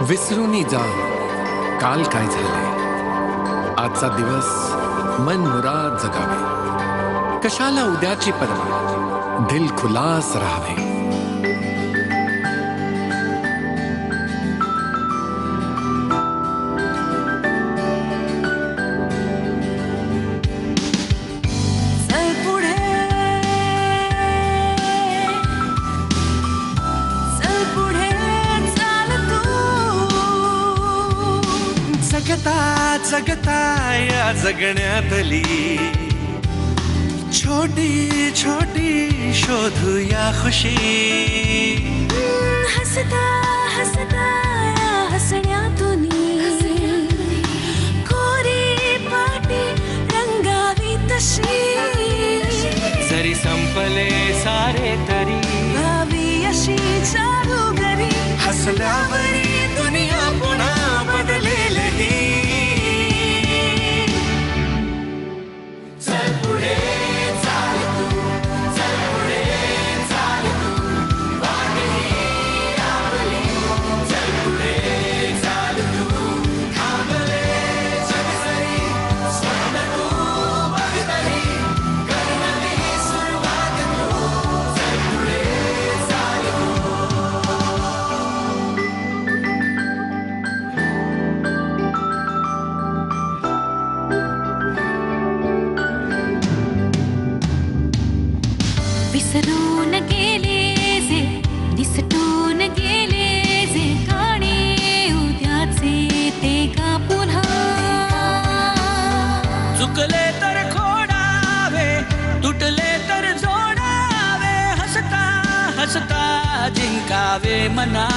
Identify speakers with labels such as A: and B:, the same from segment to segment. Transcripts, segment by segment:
A: विसरूनी जा काल काय झाले, आजचा दिवस मन मुराद जगावे, कशाला उद्याची पर्वा, दिल खुलास राहावे.
B: जगता जगता या जगण्यातली छोटी छोटी शोधूया खुशी.
C: हसता हसता या हसण्यातून कोरी पाटी रंगावी तशी.
B: जरी संपले सारे तरी
C: भावी अशी जादूगरी,
B: हसल्यावरी दुनिया पुन्हा बदलेल ही. चल पुढे चाल तू, चल पुढे चाल तू, वाट ही आपली. चल पुढे चाल तू, थांबले जग जरी, स्वप्न तू बघ तरी, कर नवी सुरुवात तू. चल पुढे चाल तू.
C: विसरून गेले जे, निसटून गेले जे, काणे उद्याचे ते का पुन्हा.
B: चुकले तर खोडावे, तुटले तर जोडावे, हसता हसता जिंकावे मना.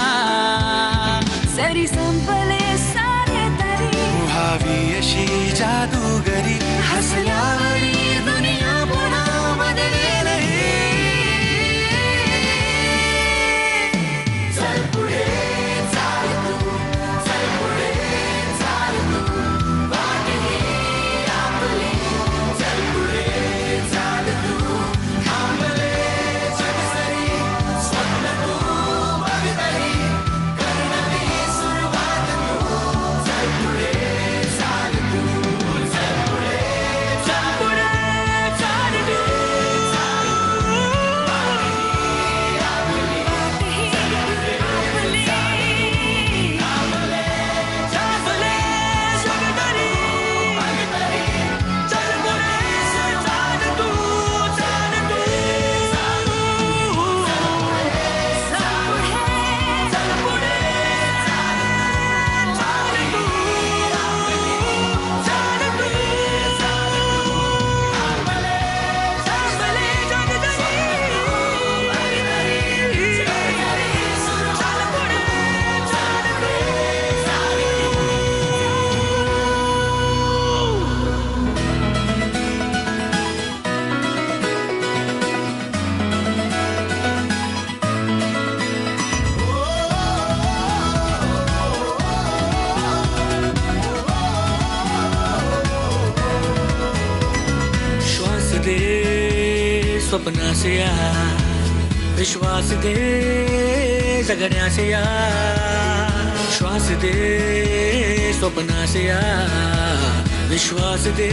C: जरी संपले सारे तरी
B: व्हावी अशी जादूगरी, हसल्यावरी दुनिया पुन्हा बदलेल ही. चल पुढे चाल तू, चल पुढे चाल तू, वाट ही आपली. चल पुढे चाल तू, थांबले जग जरी, स्वप्न तू बघ तरी, कर नवी सुरुवात तू. चल पुढे चाल तू, चल पुढे, चल पुढे चाल तू, वाट ही आपली. श्वास दे स्वप्नासे या, विश्वास दे जगण्यासे या. श्वास दे स्वप्नासे या, विश्वास दे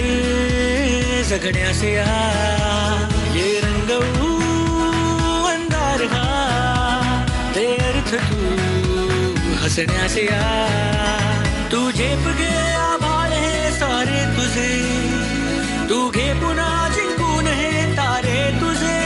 B: जगण्यासे या. ये रंगवू अंधार हा, ते अर्थ तू हसण्यासे या. तू झेप गे आभाळ हे सारे तुझे, तू घे पुन्हा जिंकून हे तारे तुझे.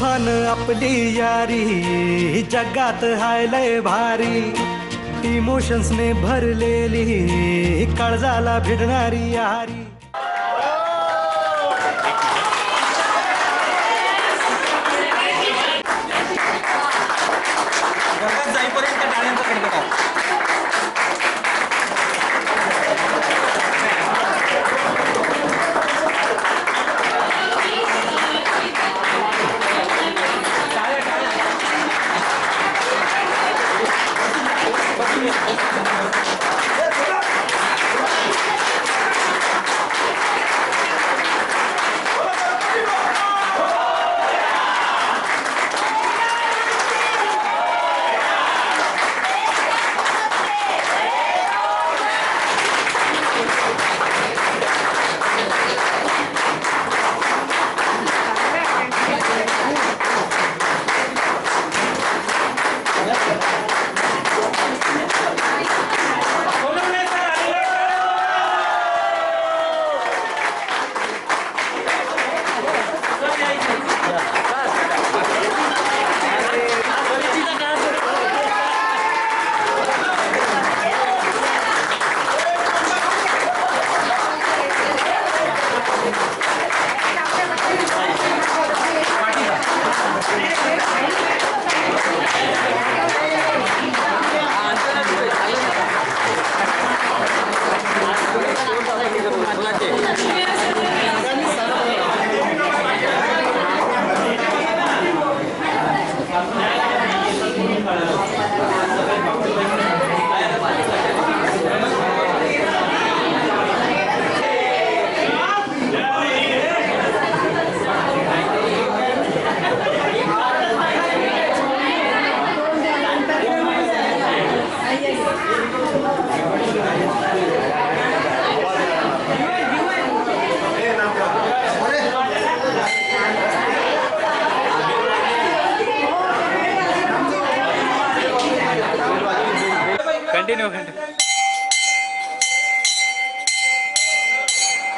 D: मन आपली यारी जगात हाय लय भारी, इमोशन्सने भरलेली काळजाला भिडणारी यारी.
E: जाईपर्यंत टाळ्यांचा कडकडाट.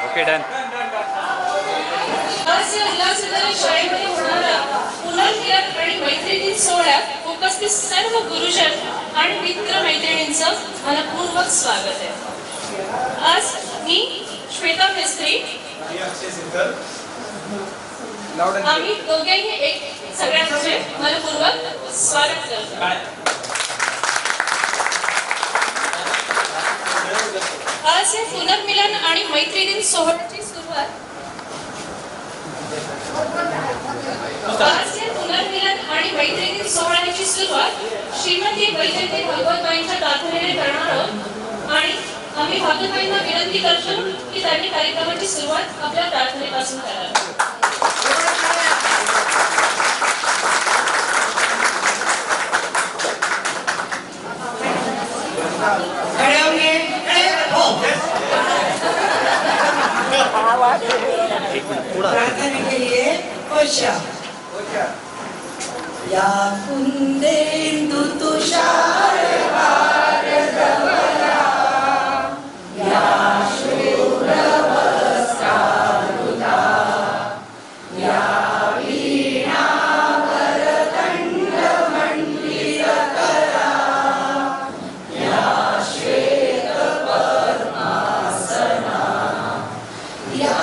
F: Okay done.
G: शाळेमध्ये होणारा पुनर्मिलन आणि मैत्री दिन सोहळ्यात उपस्थित सर्व गुरुजन आणि मित्र मैत्रिणींचं मनपूर्वक स्वागत आहे. आज मी श्वेता मिस्त्री, आम्ही दोघेही एक सगळ्यांचे मनपूर्वक स्वागत करतो. आज या पुनर्मिलन आणि मैत्री दिन सोहळ्याची सुरुवात श्रीमती वैजयंती भागवतबाईंच्या प्रार्थनेने करणार आहोत आणि आम्ही भागवतबाईंना विनंती करतो की त्यांनी कार्यक्रमाची सुरुवात आपल्या प्रार्थनेपासून करावी.
H: प्रार्थना के लिए कोशा या कुंदेंदु तुषार भारतवरा या शूरवस्त्रारुदा या वीणा वरदंड मंडितकरा या श्वेत पद्मासना या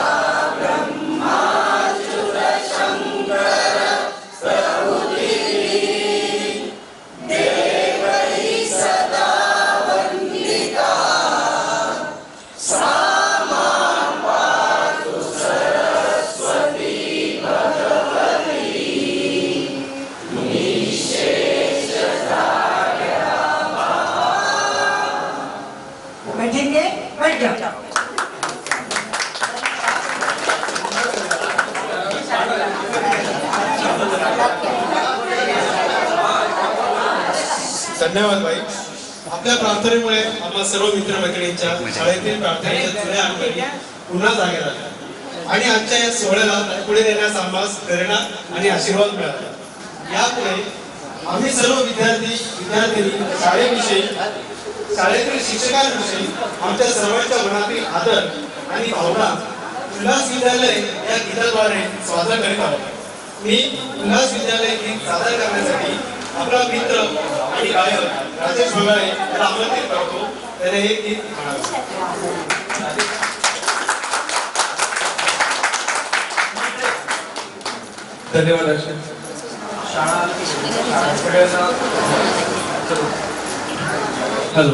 H: बैठेंगे, बैठ जाओ.
I: धन्यवाद बाई. आपल्या प्रार्थनेमुळे आम्हा सर्व मित्रमैत्रिणींच्या शाळेतील प्रार्थनेच्या जुन्या आठवणी पुन्हा जागे झाल्या आणि आजच्या या सोहळ्याला पुढे नेण्यास आम्हास प्रेरणा आणि आशीर्वाद मिळाला. यापुढे आम्ही सर्व विद्यार्थिनी शाळेविषयी, शाळेतील शिक्षकांविषयी आमच्या सर्वांच्या मनातील आदर आणि भावना उल्हास विद्यालय या गीताद्वारे सादर करीत आहोत. मी उल्हास विद्यालय गीत सादर करण्यासाठी आपला मित्र आणि गायक राजेश भोगाळे याला आमंत्रित करतो. त्याने हे गीत म्हणावे.
F: धन्यवाद अक्षय. सगळ्यांना हॅलो.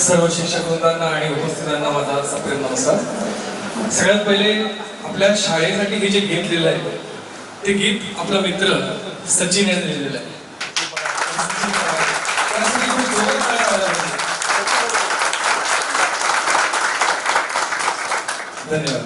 F: सर्व शिक्षक वृंदांना आणि उपस्थितांना माझा सप्रेम नमस्कार. सगळ्यात पहिले आपल्या शाळेसाठी हे जे गीत लिहिलं आहे ते गीत आपला मित्र सचिन यांनी लिहिलेलं आहे. त्यासाठी खूप जोरात टाळ्या वाजवा. धन्यवाद.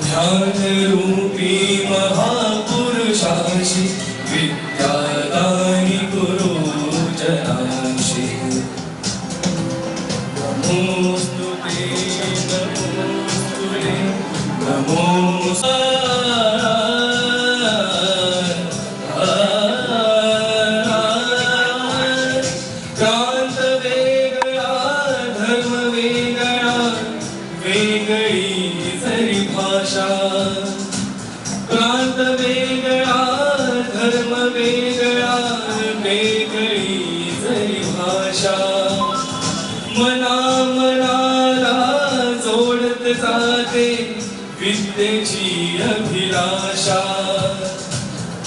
F: ध्यानरूपी महापुरुषांशी विद्यादानी गुरुजनांशी नमोस्तुते नमोस्तुते क्रांत वेगळा धर्म वेगळा वेगळी जरी भाषा. प्रांत वेगळा धर्म वेगळा वेगळी जरी भाषा. मना मनाला जोडत जाते विद्येची अभिलाषा.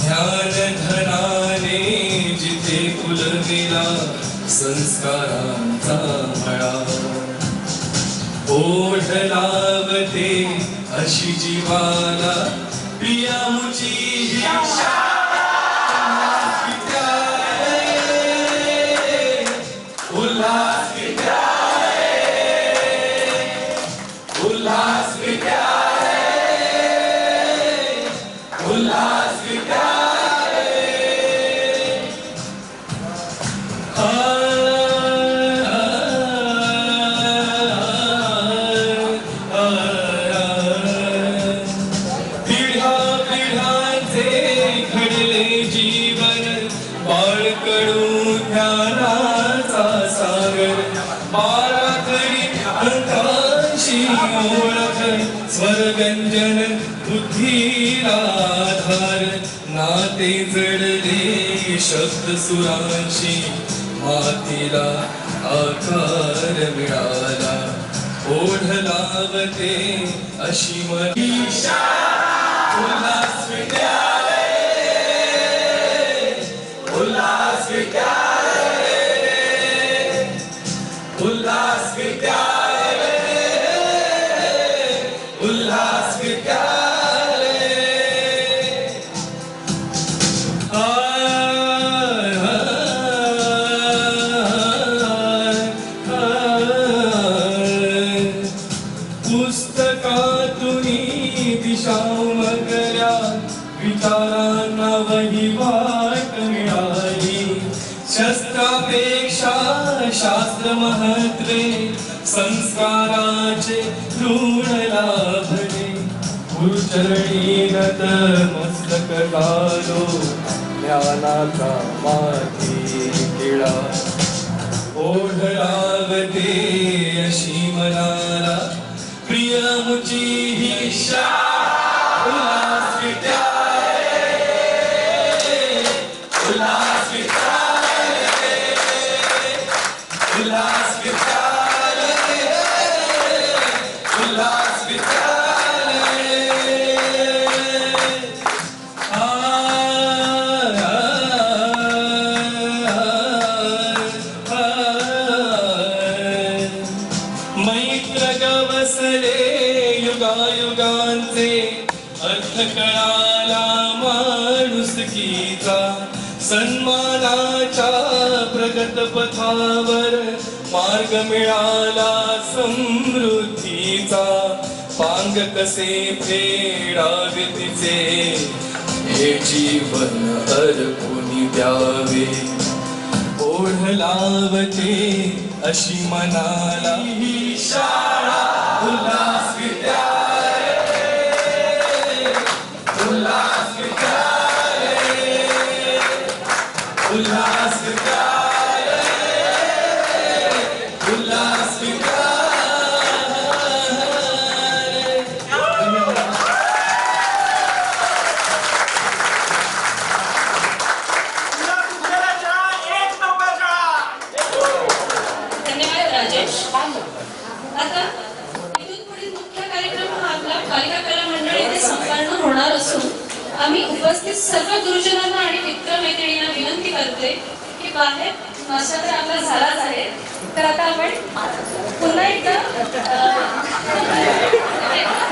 F: ध्यान धनाने जिथे फुलविला संस्कारांचा मळा. ओढ लावते अशी जीवाला प्रिया मुची ही विद्यालय. उल्हास विद्यालय उल्हास विद्यालय उल्हास विद्यालय. स्वरगंजन बुद्धीला आधार नाते जडले शब्द सुरांशी मातीला आकार मिळाला. ओढ लावते अशी मनीषा. उल्हास विद्यालय उल्हास विद्यालय उल्हास विद्यालय उल्हास विद्यालय. पुस्तकातून दिशा उमगल्या विचारांना वहिवाट मिळाली. शस्त्रापेक्षा शास्त्र महत्त्वे संस्काराचे ऋण लाभले. गुरुचरणी नतमस्तक झालो ज्ञानाचा माती केळा. ओढ लावते अशी मनाला प्रिय मुची ही उल्हास विद्यालय उल्हास विद्यालय उल्हास विद्यालय उल्हास विद्यालय. मैत्र गवसले युगायुगांचे अर्थ कळाला माणुसकीचा. सन्मानाच्या प्रगत पथावर मार्ग मिळाला समृद्धीचा. पांग कसे फेडावे तिचे हे जीवन अर्पणी द्यावे. ओढ लावते अशी मनाला ही शाळा उल्हास विद्यालय, उल्हास विद्यालय, उल्हास विद्यालय, उल्हास विद्यालय.
G: धन्यवाद राजेश. आता इथून पुढील मुख्य कार्यक्रम हा आपला बालिका कला मंडळ येथे संपन्न होणार असून आम्ही उपस्थित सर्व गुरुजनांना आणि मित्रमैत्रिणींना विनंती करते की बाहेर नाश्ता तर आपला झालाच आहे, तर आता आपण पुन्हा एकदा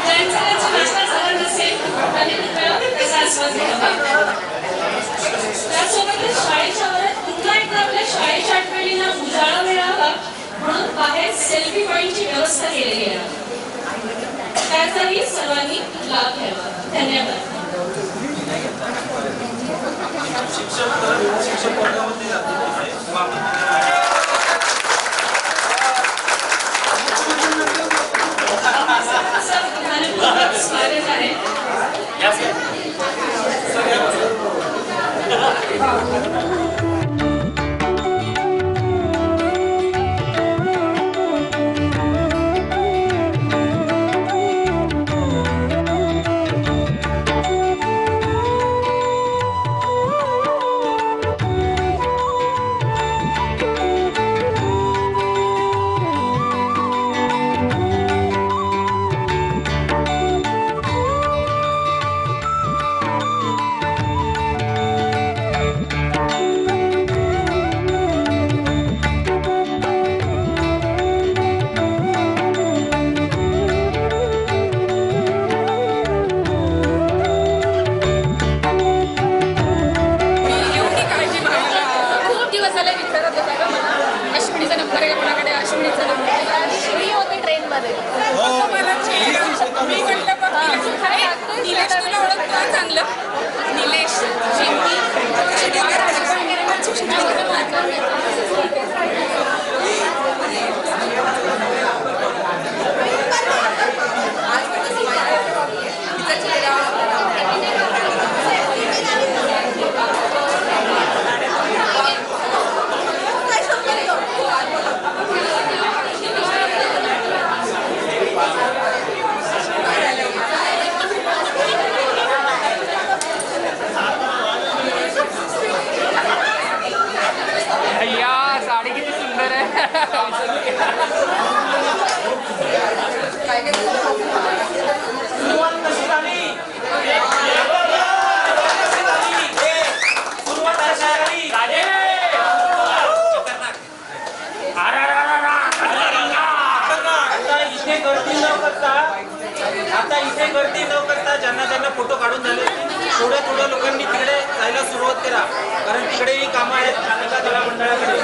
G: ज्यांचा नाश्ता झाला नसेल त्यांनी कृपया त्याचा आस्वाद घ्यावा. त्यासोबतच शाळेच्या वरात पुन्हा एकदा आपल्या शाळेच्या आठवणींना उजाळा मिळावा म्हणून बाहेर सेल्फी पॉइंटची व्यवस्था केलेली आहे. त्याचाही सर्वांनी लाभ घ्यावा. धन्यवाद. स्वागत आहे.
E: आता इथे गर्दी न करता ज्यांना ज्यांना फोटो काढून झाले थोड्या थोड्या लोकांनी तिकडे जायला सुरुवात करा, कारण तिकडेही कामं आहेत बालिका कला मंडळाकडे.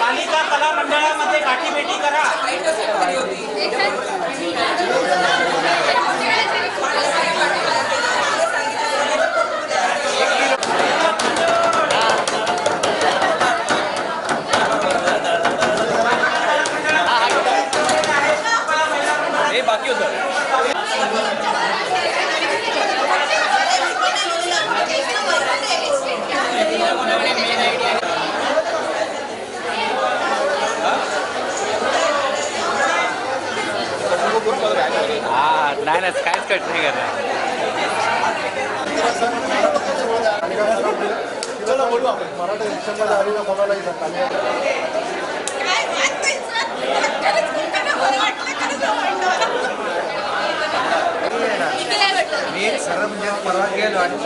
E: बालिका कला मंडळामध्ये गाठीभेटी करा.
B: बाकी होतं नाही काहीच कट नाही करणार.
I: चला बोलू आपण मराठी शिक्षणामध्ये आली ना कोणालाही मी सरळ म्हणजे परत गेलो आणि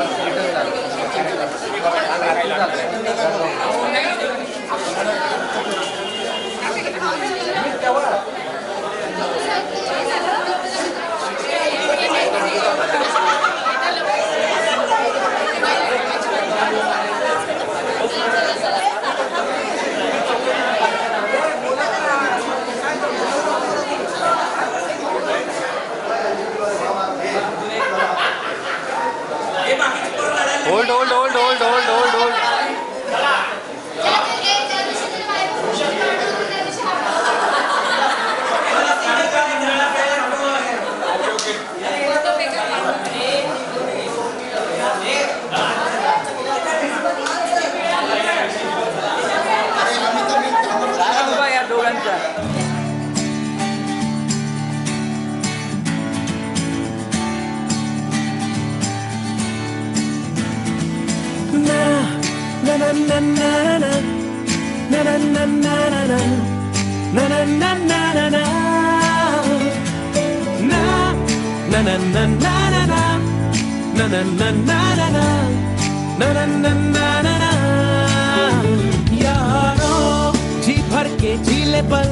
D: यारों जी भर के जीले पल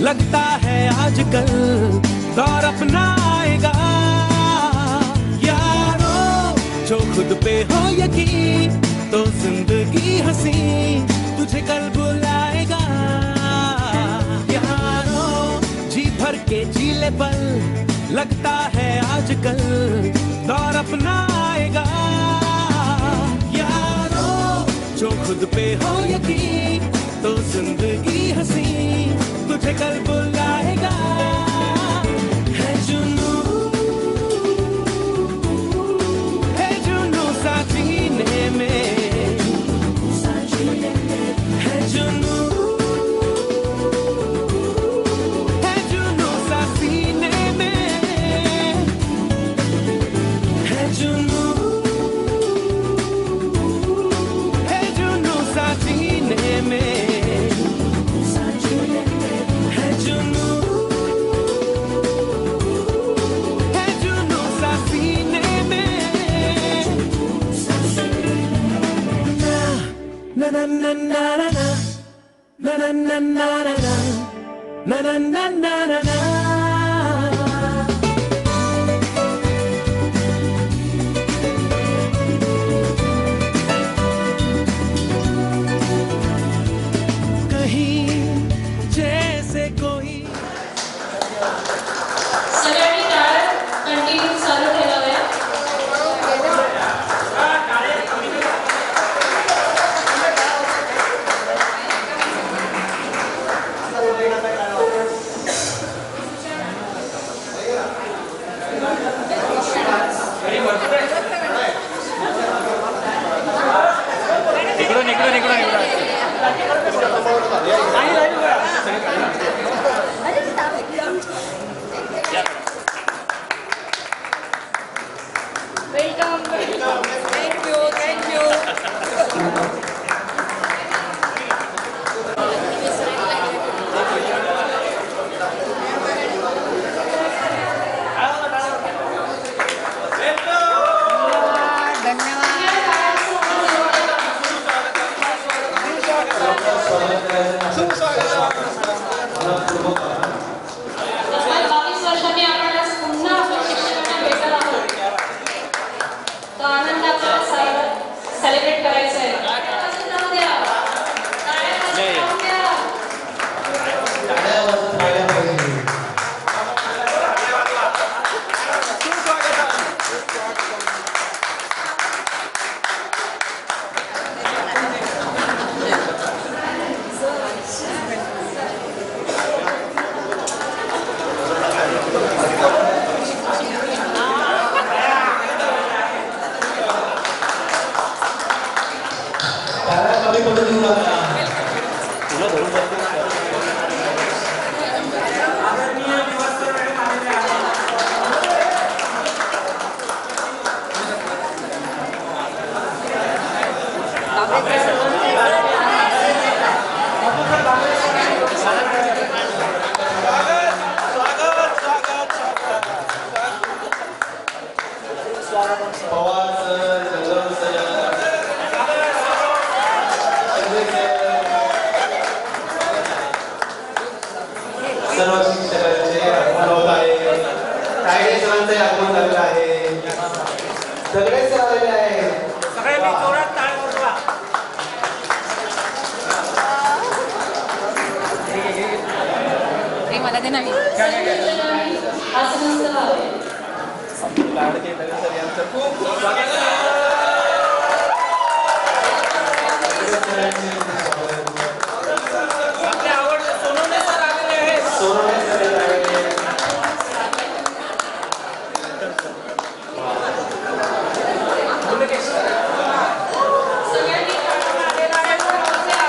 D: लगता है आजकल दौर अपना आएगा यारों जो खुद पे हो यकीन तो जिंदगी हंसी तुझे कल बुलाएगा यारों जी भर के जीले पल लगता है आजकल दौर अपना आएगा यारों जो खुद पे हो यकीन तो जिंदगी हंसी तुझे कल बुलाएगा है जुनू सा सीने में है जुनू सा सीने में है जुनू सा सीने में है जुनू सा सीने में na na na na na na na na na na na na na na na na कहीं जैसे कोई
G: सगळ्यांनी टाळ्या कंटिन्यू चालू ठेवाव्या.
B: इकडून इकडून इकडून
G: तब्बल 22 वर्षांनी आपण आज पुन्हा आपल्या शिक्षकांना भेटत आहोत. तो आनंद आपल्याला सेलिब्रेट करायचा आहे. असं जाऊ द्या. टाळ्या वाजवून जाऊ द्या.
I: सर्व शिक्षकांचे आगमन होत आहे. तायडे सरांचे आगमन झालेलं आहे. सगळे सर आलेले आहे.
E: सगळ्यांनी जोरात टाळ वाजवा.
C: मला ते नाही
G: आसनस्थ व्हावे.
I: लाडके दगड सर यांचं खूप स्वागत आहे.
E: आपले आवडते सोनवणे सर आलेले आहेत.
I: सोनवणे सर आलेले आहेत.
G: सगळ्यांनी टाळ्या वाजवा.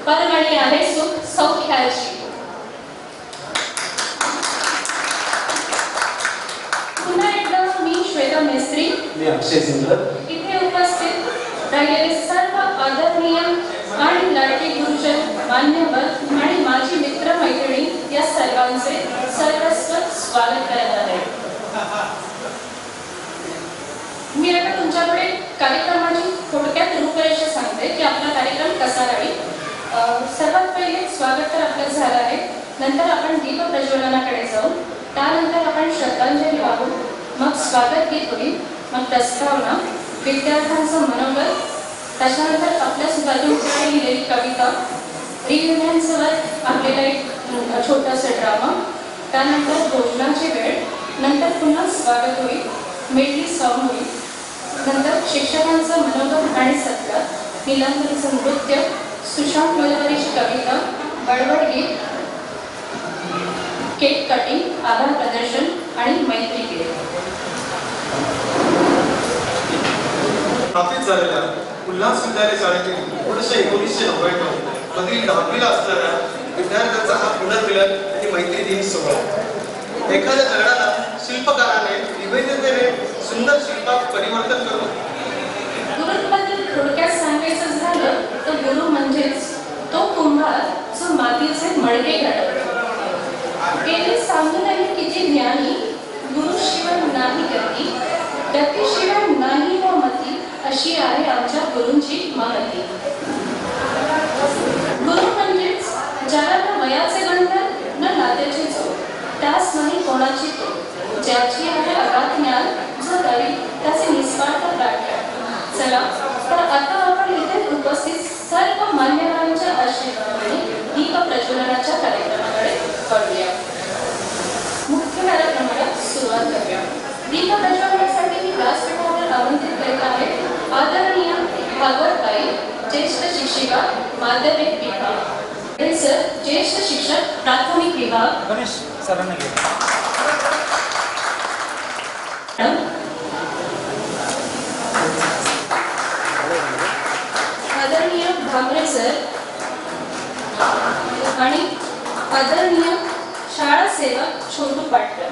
G: परमणी आहे सुख सौख्याची. पुन्हा एकदा मी श्वेता मेस्त्री,
I: मी अक्षय सिंगल,
G: इथे उपस्थित राहिलेले सर्व आदरणीय आणि लाडके गुरुजन, मान्यवर आणि माझी मित्र मैत्रिणी या सर्वांचे सर्वस्व स्वागत करत आहे. मी आता तुमच्याकडे कार्यक्रमाची थोडक्यात रूपरेषा सांगते की आपला कार्यक्रम कसा राहील. सर्वात पहिले स्वागत तर आपलं झालं आहे. नंतर आपण दीप प्रज्वलनाकडे जाऊ. त्यानंतर आपण श्रद्धांजली वाहू. मग स्वागत गीत होईल. मग प्रस्तावना, विद्यार्थ्यांचं मनोगत, त्याच्यानंतर आपल्या सुधारून लिहिलेली कविता, रियुनियन्सवर आपल्याला एक छोटासा ड्रामा, त्यानंतर भोजनाची वेळ, नंतर पुन्हा स्वागत होईल, मेडली सॉन्ग होईल, नंतर शिक्षकांचं मनोगत आणि सत्कार, निलंबरीचं नृत्य, सुशांत मलवरीची कविता, बडबड गीत, केक कटिंग, आभार प्रदर्शन आणि मैत्री गीत.
I: स्थापित झालेल्या उल्हास विद्यालय शाळेतील वर्ष 1999 मधील 10वीला असणाऱ्या विद्यार्थ्यांचा हा पुनर्मिलन आणि मैत्री दिन सोहळा. एखाद्या दगडाला शिल्पकाराने विविधतेने सुंदर शिल्पात परिवर्तन करून
G: गुरुंबद्दल थोडक्यात सांगायचं झालं तर गुरु म्हणजेच तो कुंभार जो मातीचे मडके घडवतो. गेले सांगूनही किती ज्ञानी, गुरुशिवाय नाही गती, गतीशिवाय नाही व मती, अशी आहे आमच्या गुरूंची महती. गुरु म्हणजेच ज्याला न वयाचे बंधन न नात्याची जोड, त्यास नाही कोणाची तोड, ज्याची आहे अगाध ज्ञान, जो करी त्याचे निस्वार्थ प्रार्थना. चला तर आता आपण इथे उपस्थित सर्व मान्यवरांच्या आशीर्वादाने दीप प्रज्वलनाच्या कार्यक्रमाकडे वळूया. मुख्य कार्यक्रमाला सुरुवात करूया. दीप प्रज्वलनासाठी मी व्यासपीठावर आमंत्रित करीत आहे आदरणीय भागवतबाई, ज्येष्ठ शिक्षिका, माध्यमिक विभाग, सर ज्येष्ठ शिक्षक, प्राथमिक विभाग,
E: गणेश सरांना घे.
G: आदरणीय भामरे सर आणि आदरणीय शाळा सेवक छोटू पाटकर.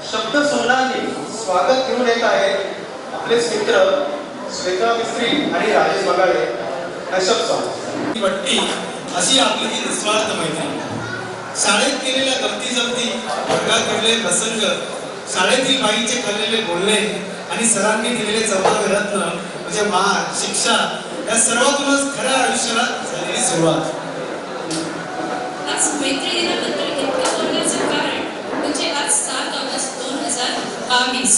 I: शब्द सुमनाने स्वागत घेऊन येत आहेत आपलेच मित्र श्वेता मिस्त्री आणि राजेश बगाळे. नशब सॉन्ग पट्टी अशी आपली ही निस्वार्थ मैत्री. शाळेत केलेल्या गमती जमती, वर्गात घडलेले प्रसंग, शाळेतील बाईंचे ठरलेले बोलणे आणि सरांनी दिलेले जबाब रत्न म्हणजे मार, शिक्षा या सर्वातूनच खऱ्या आयुष्याला झालेली सुरुवात.
G: आज मैत्री दिनाबद्दल इतकं बोलण्याचं कारण म्हणजे आज 7 ऑगस्ट 2022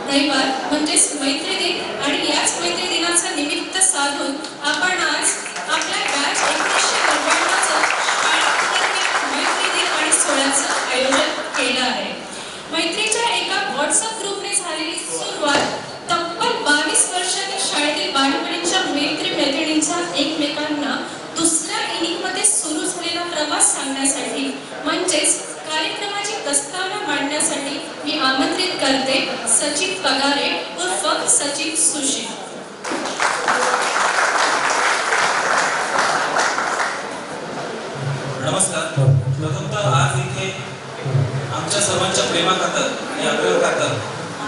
G: रविवार म्हणजेच मैत्री दिन आणि याच मैत्री दिनाचा निमित्त साधून आपण आज आपल्या बॅच 1999चं मैत्री दिन आणि सोहळ्याचं आयोजन केलं आहे. मैत्रीच्या एका व्हॉट्सअप ग्रुपने झालेली सुरुवात तब्बल 22 वर्षांनी शाळेतील बालपणीच्या मैत्रिणींचा एकमेकांना दुसऱ्या इनिंगमध्ये सुरू झालेला प्रवास सांगण्यासाठी म्हणजेच कार्यक्रमाची प्रस्तावना मांडण्यासाठी मी आमंत्रित करते सचिन पगारे उर्फ सचिन सुशील.
E: नमस्कार. प्रथमतः आज इथे आमच्या सर्वांच्या प्रेमाखातर आणि आग्रहाखातर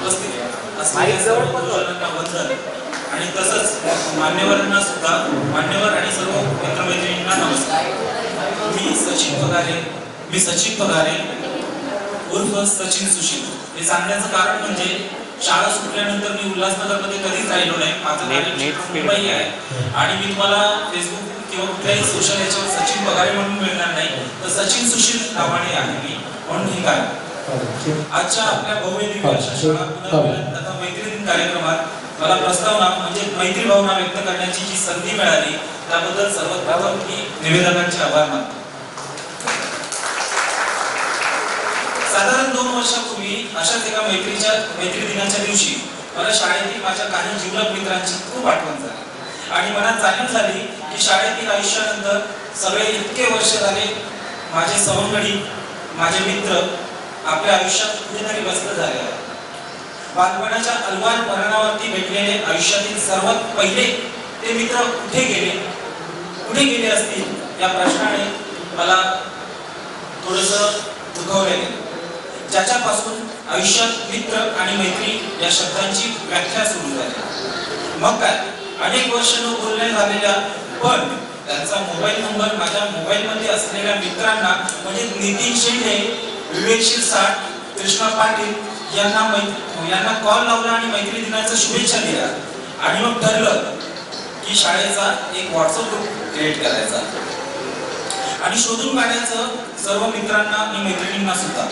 E: उपस्थित असलेल्या सर्व गुरुजनांना वंदन आणि तसंच मान्यवरांना सुद्धा, मान्यवर आणि सर्व मित्रमैत्रिणींना नमस्कार. मी सचिन पगारे उर्फ सचिन सुशील. हे सांगण्याचं कारण म्हणजे शाळा सुटल्यानंतर मी उल्हासनगरमध्ये कधीच राहिलो नाही. माझं मुंबई आहे आणि मी तुम्हाला फेसबुक किंवा कुठल्याही सोशल याच्यावर सचिन पगारे म्हणून मिळणार नाही, तर सचिन सुशील नावाने आहे मी. म्हणून हे काय आजच्या आपल्या भव्य दिव्य शाळा पुनर्मिलन तथा मैत्री दिन कार्यक्रमात मला प्रस्तावना म्हणजे मैत्री भावना व्यक्त करण्याची जी संधी मिळाली त्याबद्दल सर्वप्रथम मी निवेदकांचे आभार मानतो. साधारण 2 वर्षापूर्वी अशाच एका मैत्री दिनाच्या दिवशी मला शाळेतील माझ्या काही जीवलग मित्रांची खूप आठवण झाली आणि मनात जाणीव झाली की शाळेतील आयुष्यानंतर सगळे इतके वर्ष झाले माझे सवंगडी, माझे मित्र आपल्या आयुष्यात कुठेतरी व्यस्त झाले आहेत. बालपणाच्या अलवार मरणावरती भेटलेले आयुष्यातील सर्वात पहिले ते मित्र कुठे गेले असतील या प्रश्नाने मला थोडंसं दुखावले गेले. ज्याच्यापासून आयुष्यात मित्र आणि मैत्री या शब्दांची व्याख्या सुरू झाली. मग काय अनेक वर्ष न बोलणे झालेल्या पण त्यांचा मोबाईल नंबर माझ्या मोबाईलमध्ये असलेल्या मित्रांना म्हणजे नितीन शेंडे, विवेकशील साठ, कृष्णा पाटील यांना कॉल लावला आणि मैत्री दिनाच्या शुभेच्छा दिल्या आणि मग ठरलं की शाळेचा एक व्हॉट्सअप ग्रुप क्रिएट करायचा आणि शोधून काढायचं सर्व मित्रांना आणि मैत्रिणींना सुद्धा.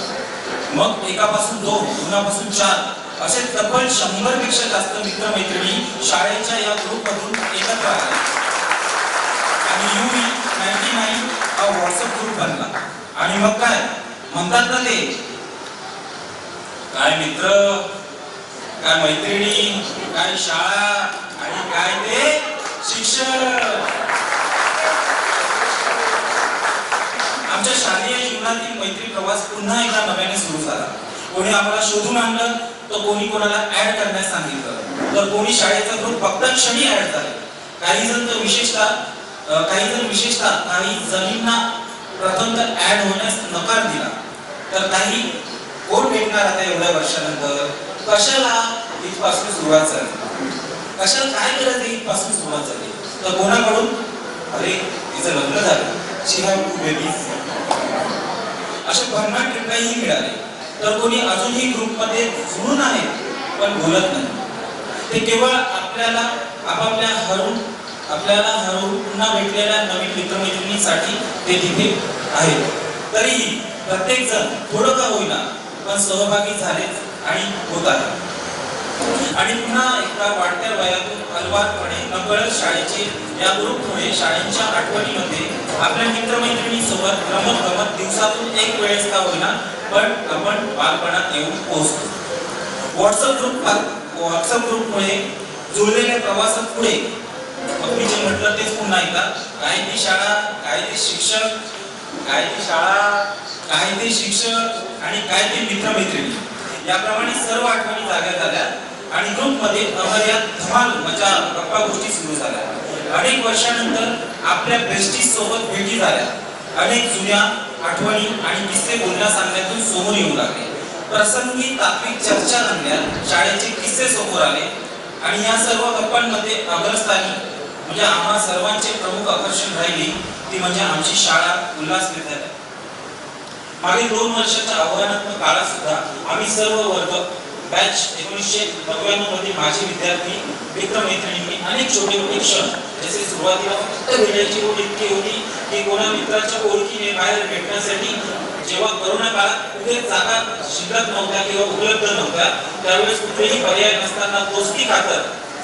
E: मग एकापासून 2, दोनापासून 4 असे तब्बल 100 पेक्षा जास्त मित्र मैत्रिणी शाळेच्या या ग्रुपमधून एकत्र आले आणि UV 99 हा व्हॉट्सअप ग्रुप बनला. आणि मग काय म्हणतात ना ते काय मित्र, काय मैत्रिणी, काय शाळा आणि काय ते शिक्षण. आमच्या शालेय जीवनातील मैत्री प्रवास पुन्हा एकदा नव्याने सुरू झाला. कोणी आम्हाला शोधून आणलं तर कोणी कोणाला ऍड करण्यास सांगितलं तर कोणी शाळेचा ग्रुप बघता क्षणी ऍड झाले. काही जण विशेषतः काही जणींना प्रथमतः ऍड होण्यास नकार दिला तर काही कोण भेटणार आता एवढ्या वर्षानंतर, कशाला इथपासून सुरुवात झाली, कशाला काय गरज आहे इथपासून सुरुवात झाली तर कोणाकडून अरे तिचं लग्न झालं, शी हॅव 2 बेबीज अशा भन्नाट रिप्लायही मिळाले. तर कोणी अजूनही ग्रुपमध्ये जुळून आहे पण बोलत नाही. ते केवळ आपल्याला हरवून पुन्हा भेटलेल्या नवीन मित्रमैत्रिणींसाठी ते तिथे आहेत. तरीही प्रत्येक जण थोडं का होईना पण सहभागी झालेच आणि होत आहे. आणि पुन्हा एकदा वाढत्या वयातून अलवारपणे नकळत शाळेचे या ग्रुपमुळे शाळेच्या आठवणीमध्ये आपल्या मित्रमैत्रिणींसोबत गमत दिवसातून एक वेळेस का होईना पण आपण बालपणात येऊन पोहोचतो. व्हॉट्सअप ग्रुपमुळे जुळलेल्या प्रवासात पुढे मी जे म्हटलं तेच पुन्हा एकदा काय ती शाळा, काय ते शिक्षक, काय ती शाळा, काय ते शिक्षक आणि काय ते मित्रमैत्रिणी याप्रमाणे सर्व आठवणी जाग्या झाल्या आणि ग्रुपमध्ये अमर्याद धमाल मजा गप्पा गोष्टी सुरू झाल्या. अनेक वर्षानंतर आपल्या बेस्टीज सोबत भेटी झाल्या. अनेक जुन्या आठवणी आणि किस्से बोलण्या सांगण्यातून समोर येऊ लागले. प्रसंगी तात्विक चर्चा रंगल्यात, शाळेचे किस्से समोर आले आणि या सर्व गप्पांमध्ये अग्रस्थानी म्हणजे आम्हा सर्वांचे प्रमुख आकर्षण राहिली ती म्हणजे आमची शाळा उल्हास विद्यालय. मागील 2 वर्षाच्या आव्हानात्मक काळात सुद्धा आम्ही सर्व वर्ग बॅच 1999 मध्ये माझे विद्यार्थी मित्रमैत्रिणींनी अनेक छोटे मोठे क्षण जसे सुरुवातीला फक्त भेटायची ओढ इतकी होती की कोणा मित्राच्या ओळखीने बाहेर भेटण्यासाठी जेव्हा करोना काळात कुठे जागा शिल्लक नव्हत्या किंवा उपलब्ध नव्हत्या त्यावेळेस कुठेही पर्याय नसताना दोस्ती खातर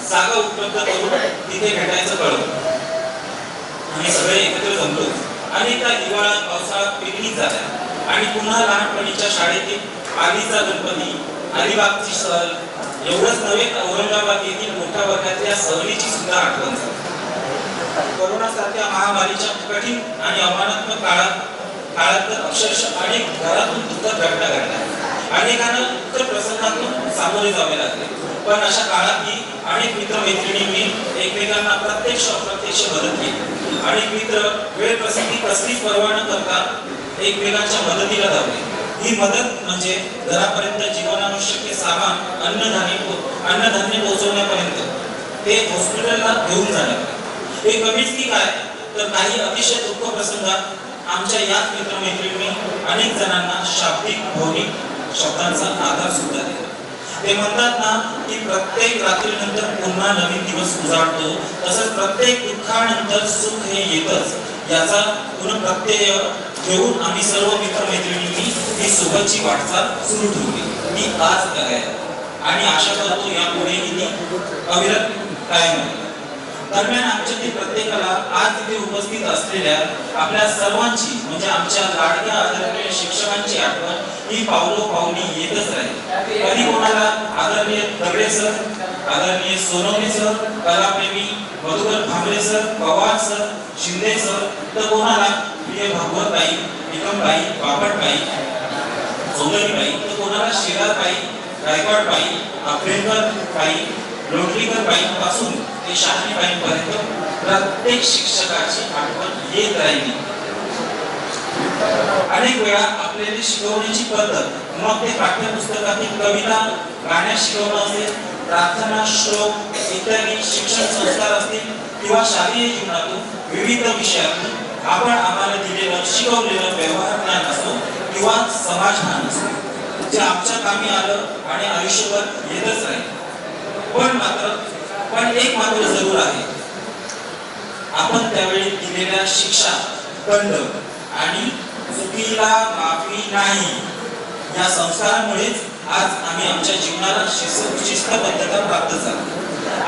E: जागा उपलब्ध करून तिथे भेटायचं कळवलं. आम्ही सगळे एकत्र जमलो. अनेकदा हिवाळा पावसाळा पिकनिक झाल्या आणि पुन्हा लहानपणीच्या शाळेतील आलीचा गणपती, अलिबागची सहल एवढंच नव्हे तर औरंगाबाद येथील मोठ्या वर्गातल्या सहलीची सुद्धा आठवण झाली. कोरोनासारख्या महामारीच्या कठीण आणि आव्हानात्मक काळात तर अक्षरशः अनेक घरातून दुःखद घटना घडल्या. अनेकांना दुःखद प्रसंगातून सामोरे जावे लागले. पण अशा काळातही अनेक मित्रमैत्रिणींनी एकमेकांना प्रत्यक्ष अप्रत्यक्ष मदत केली. अनेक मित्र वेळ प्रसंगी कसलीच पर्वा न करता एकमेकांच्या मदतीला धावले. ही मदत म्हणजे घरापर्यंत जीवनावश्यक सामान अन्नधान्य पोहोचवण्यापर्यंत ते हॉस्पिटलला घेऊन जाण्यापर्यंत. हे कमीच की काय तर काही अतिशय दुःख प्रसंगात आमच्या याच मित्रमैत्रिणींनी अनेक जणांना शाब्दिक भावनिक शब्दांचा आधार सुद्धा दिला. ते म्हणतात ना की प्रत्येक रात्रीनंतर पुन्हा नवीन दिवस उजाडतो तसंच प्रत्येक दुःखानंतर सुख हे येतच याचा पुनःप्रत्यय घेऊन आम्ही सर्व मित्रमैत्रिणींनी ही सोबतची वाटचाल सुरू ठेवली. ती आज आहे आणि आशा करतो यापुढेही ती अविरत कायम राहील. दरम्यान आमच्यातील प्रत्येकाला आज तिथे उपस्थित असलेल्या आपल्या सर्वांची म्हणजे आमच्या लाडक्या आदरणीय शिक्षकांची आठवण ही पावलोपावली येतच राहील. कधी कोणाला आदरणीय दगडे सर, आदरणीय सोनवणे सर, कलाप्रेमी Madhukar Bhambare sir, Pawar sir, Shinde sir, तर कोणाला प्रिय भागवतबाई, निकमबाई, बापटबाई, चौधरीबाई, तर कोणाला शिराबाई, गायकवाडबाई, अभ्यंकरबाई, लोटलीकरबाई पासून ते शहाणीबाईंपर्यंत प्रत्येक शिक्षकाची आठवण येत राहिली. अनेक वेळा आपल्याला शिकवण्याची पद्धत मग ते पाठ्यपुस्तकातील कविता, गाण्या शिकवणं असेल, प्रार्थना, श्लोक इत्यादी शिक्षण संस्कार असतील किंवा शालेय जीवनातून विविध विषयातून आपण आम्हाला दिलेलं शिकवलेलं व्यवहार ज्ञान असो किंवा समाजज्ञान असो जे आमच्या कामी आलं आणि आयुष्यभर येतच राहील. पण एक मात्र जरूर आहे, आपण त्यावेळी दिलेल्या शिक्षा, दंड आणि चुकीला माफी नाही या संस्कारामुळेच आज आम्ही आमच्या जीवनाला शिस्तबद्धता प्राप्त झाली.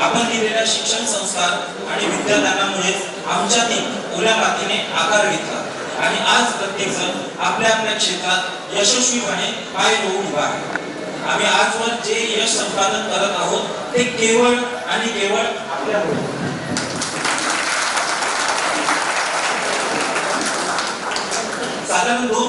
E: आपण दिलेल्या शिक्षण संस्कार आणि विद्यादानामुळेच आमच्यातील ओल्या मातीने आकार घेतला आणि आज प्रत्येक जण आपल्या आपल्या क्षेत्रात यशस्वीपणे पाय रोवून उभा आहे. आम्ही आजवर जे यश संपादन करत आहोत ते केवळ आणि केवळ आपल्यामुळे. साधारण 2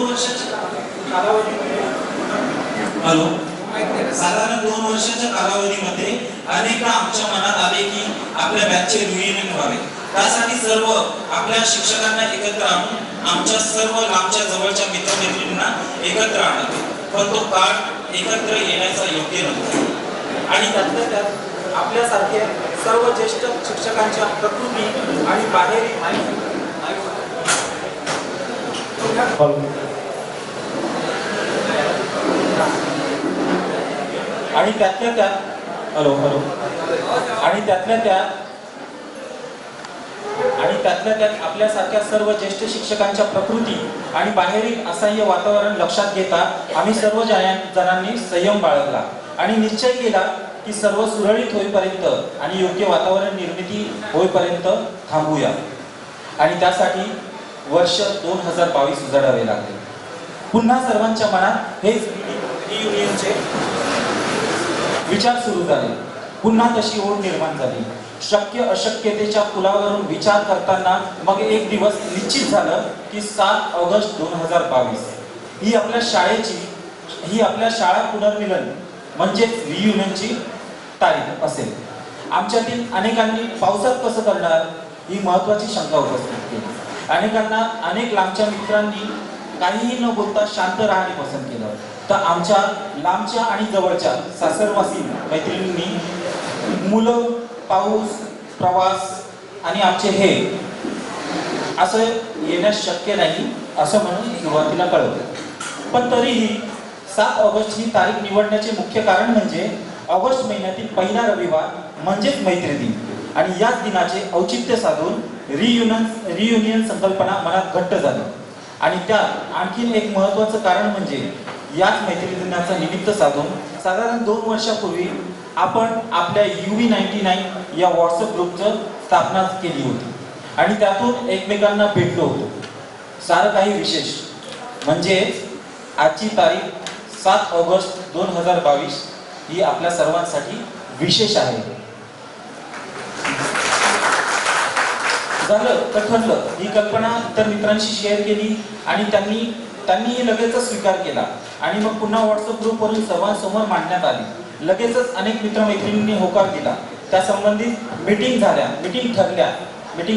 E: वर्षाच्या कालावधीमध्ये अनेकदा आमच्या मनात आले की आपल्या बॅचचे रियुनियन व्हावे. त्यासाठी सर्व आपल्या शिक्षकांना एकत्र आणून आमच्या सर्व लांबच्या जवळच्या मित्रमैत्रिणींना एकत्र आणावे. पण तो काळ एकत्र येण्याचा योग्य नव्हता आणि त्यातल्या त्यात आपल्यासारख्या सर्व ज्येष्ठ शिक्षकांच्या प्रकृती आणि बाहेरील आणि त्यातल्या त्यात आपल्यासारख्या सर्व ज्येष्ठ शिक्षकांच्या प्रकृती आणि बाहेरील असह्य वातावरण लक्षात घेता आम्ही सर्व जणांनी संयम बाळगला आणि निश्चय केला की सर्व सुरळीत होईपर्यंत आणि योग्य वातावरण निर्मिती होईपर्यंत थांबूया. आणि त्यासाठी वर्ष 2022 उजाडावे लागले. पुन्हा सर्वांच्या मनात हे रियुनियनचे विचार सुरू झाले. पुन्हा तशी ओढ निर्माण झाली. शक्य अशक्यतेच्या पुलावरून विचार करताना मग एक दिवस निश्चित झालं की 7 ऑगस्ट 2022 ही आपल्या शाळा पुनर्मिलन म्हणजेच रियुनियनची तारीख असेल. आमच्यातील अनेकांनी पावसात कसं करणार ही महत्वाची शंका उपस्थित केली. अनेकांना अनेक लांबच्या मित्रांनी काहीही न बोलता शांत राहणे पसंत केलं, तर आमच्या लांबच्या आणि जवळच्या सासरवासी मैत्रिणींनी मुलं, पाऊस, प्रवास आणि आमचे हे असं येण्यास शक्य नाही असं म्हणून सुरुवातीला कळवलं. पण तरीही 7 ऑगस्ट ही तारीख निवडण्याचे मुख्य कारण म्हणजे ऑगस्ट महिन्यातील पहिला रविवार म्हणजेच मैत्री दिन आणि याच दिनाचे औचित्य साधून रियुनियन संकल्पना मनात घट्ट झाली. आणि त्यात आणखीन एक महत्त्वाचं कारण म्हणजे याच मैत्री दिनाचं निमित्त साधून साधारण 2 वर्षापूर्वी आपण आपल्या UV99 या व्हॉट्सअप ग्रुपचं स्थापना केली होती आणि त्यातून एकमेकांना भेटलो होतो. सारं काही विशेष म्हणजे आजची तारीख 7 ऑगस्ट 2022 ही आपल्या सर्वांसाठी विशेष आहे. झालं तर ठरलं. ही कल्पना इतर मित्रांशी शेअर केली आणि त्यांनीही लगेचच स्वीकार केला आणि मग पुन्हा व्हॉट्सअप ग्रुपवरून सर्वांसमोर मांडण्यात आली. लगेचच अनेक मित्रमैत्रिणींनी होकार दिला. त्या संबंधित मीटिंग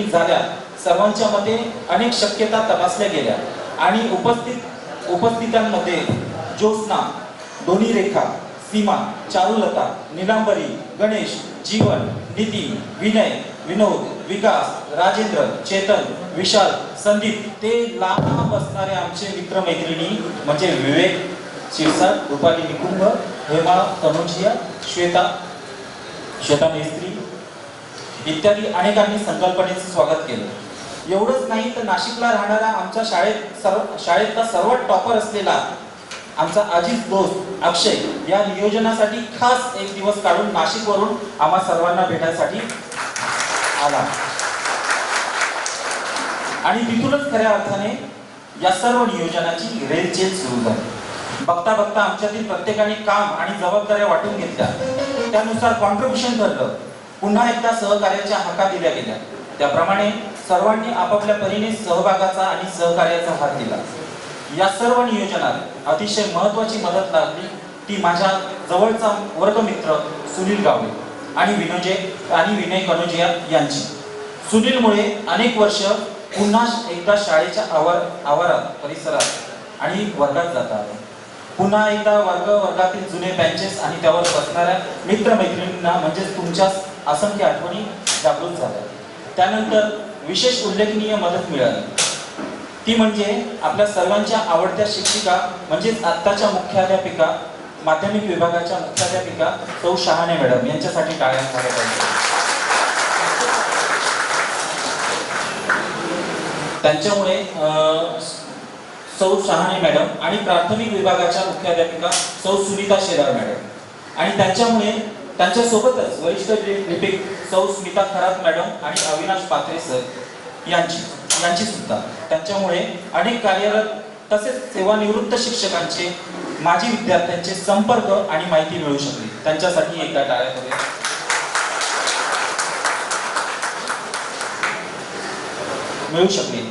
E: झाल्या. सर्वांच्या मते अनेक शक्यता तपासल्या गेल्या आणि उपस्थितांमध्ये ज्योत्स्ना, दोन्ही रेखा, सीमा, चारुलता, निलांबरी, गणेश, जीवन, नितीन, विनय, विनोद, विकास, राजेंद्र, चेतन, विशाल, संदीप ते लांब बसणारे आमचे मित्रमैत्रिणी म्हणजे विवेक शिरसाट, रुपाली निकुंभ, हेमा कनोजिया, श्वेता मेस्त्री इत्यादी अनेकांनी संकल्पनेचं स्वागत केलं. एवढंच नाही तर नाशिकला राहणारा आमच्या शाळेतला सर्वात टॉपर असलेला आमचा अजित दोस्त अक्षय या नियोजनासाठी खास एक दिवस काढून नाशिकवरून आम्हा सर्वांना भेटायसाठी आला आणि तिथूनच खऱ्या अर्थाने या सर्व नियोजनाची रेलचेल सुरू झाली. बघता बघता आमच्यातील प्रत्येकाने काम आणि जबाबदाऱ्या वाटून घेतल्या. त्यानुसार कॉन्ट्रीब्युशन ठरलं. पुन्हा एकदा सहकार्याच्या हाका दिल्या गेल्या. त्याप्रमाणे सर्वांनी आपापल्या परीने सहभागाचा आणि सहकार्याचा हात दिला. या सर्व नियोजनात अतिशय महत्त्वाची मदत लागली ती माझ्या जवळचा वर्गमित्र सुनील गावडे आणि विनय कनोजिया यांची. सुनीलमुळे अनेक वर्ष पुन्हा एकदा शाळेच्या आवारात परिसरात आणि वर्गात जाता आलं. पुन्हा एकदा वर्गातील जुने बेंचेस आणि त्यावर बसणाऱ्या मित्रमैत्रिणींना म्हणजेच तुमच्या असंख्य आठवणी जागृत झाल्या. त्यानंतर विशेष उल्लेखनीय मदत मिळाली ती म्हणजे आपल्या सर्वांच्या आवडत्या शिक्षिका म्हणजेच आत्ताच्या मुख्याध्यापिका, माध्यमिक विभागाच्या मुख्याध्यापिका सौ शहाणे मॅडम यांच्यासाठी टाळ्या झाल्या पाहिजे. त्यांच्यामुळे सौ शहाणे मॅडम आणि प्राथमिक विभागाच्या मुख्याध्यापिका सौ सुनीता शेलार मॅडम आणि त्यांच्यामुळे त्यांच्यासोबतच वरिष्ठ लिपिक सौ स्मिता खरात मॅडम आणि अविनाश पात्रे सर यांची सुद्धा त्यांच्यामुळे अनेक कार्यरत तसेच सेवानिवृत्त शिक्षकांचे, माजी विद्यार्थ्यांचे संपर्क आणि माहिती मिळू शकली. त्यांच्यासाठी एकदा टाळ्या करूया. मिळू शकली.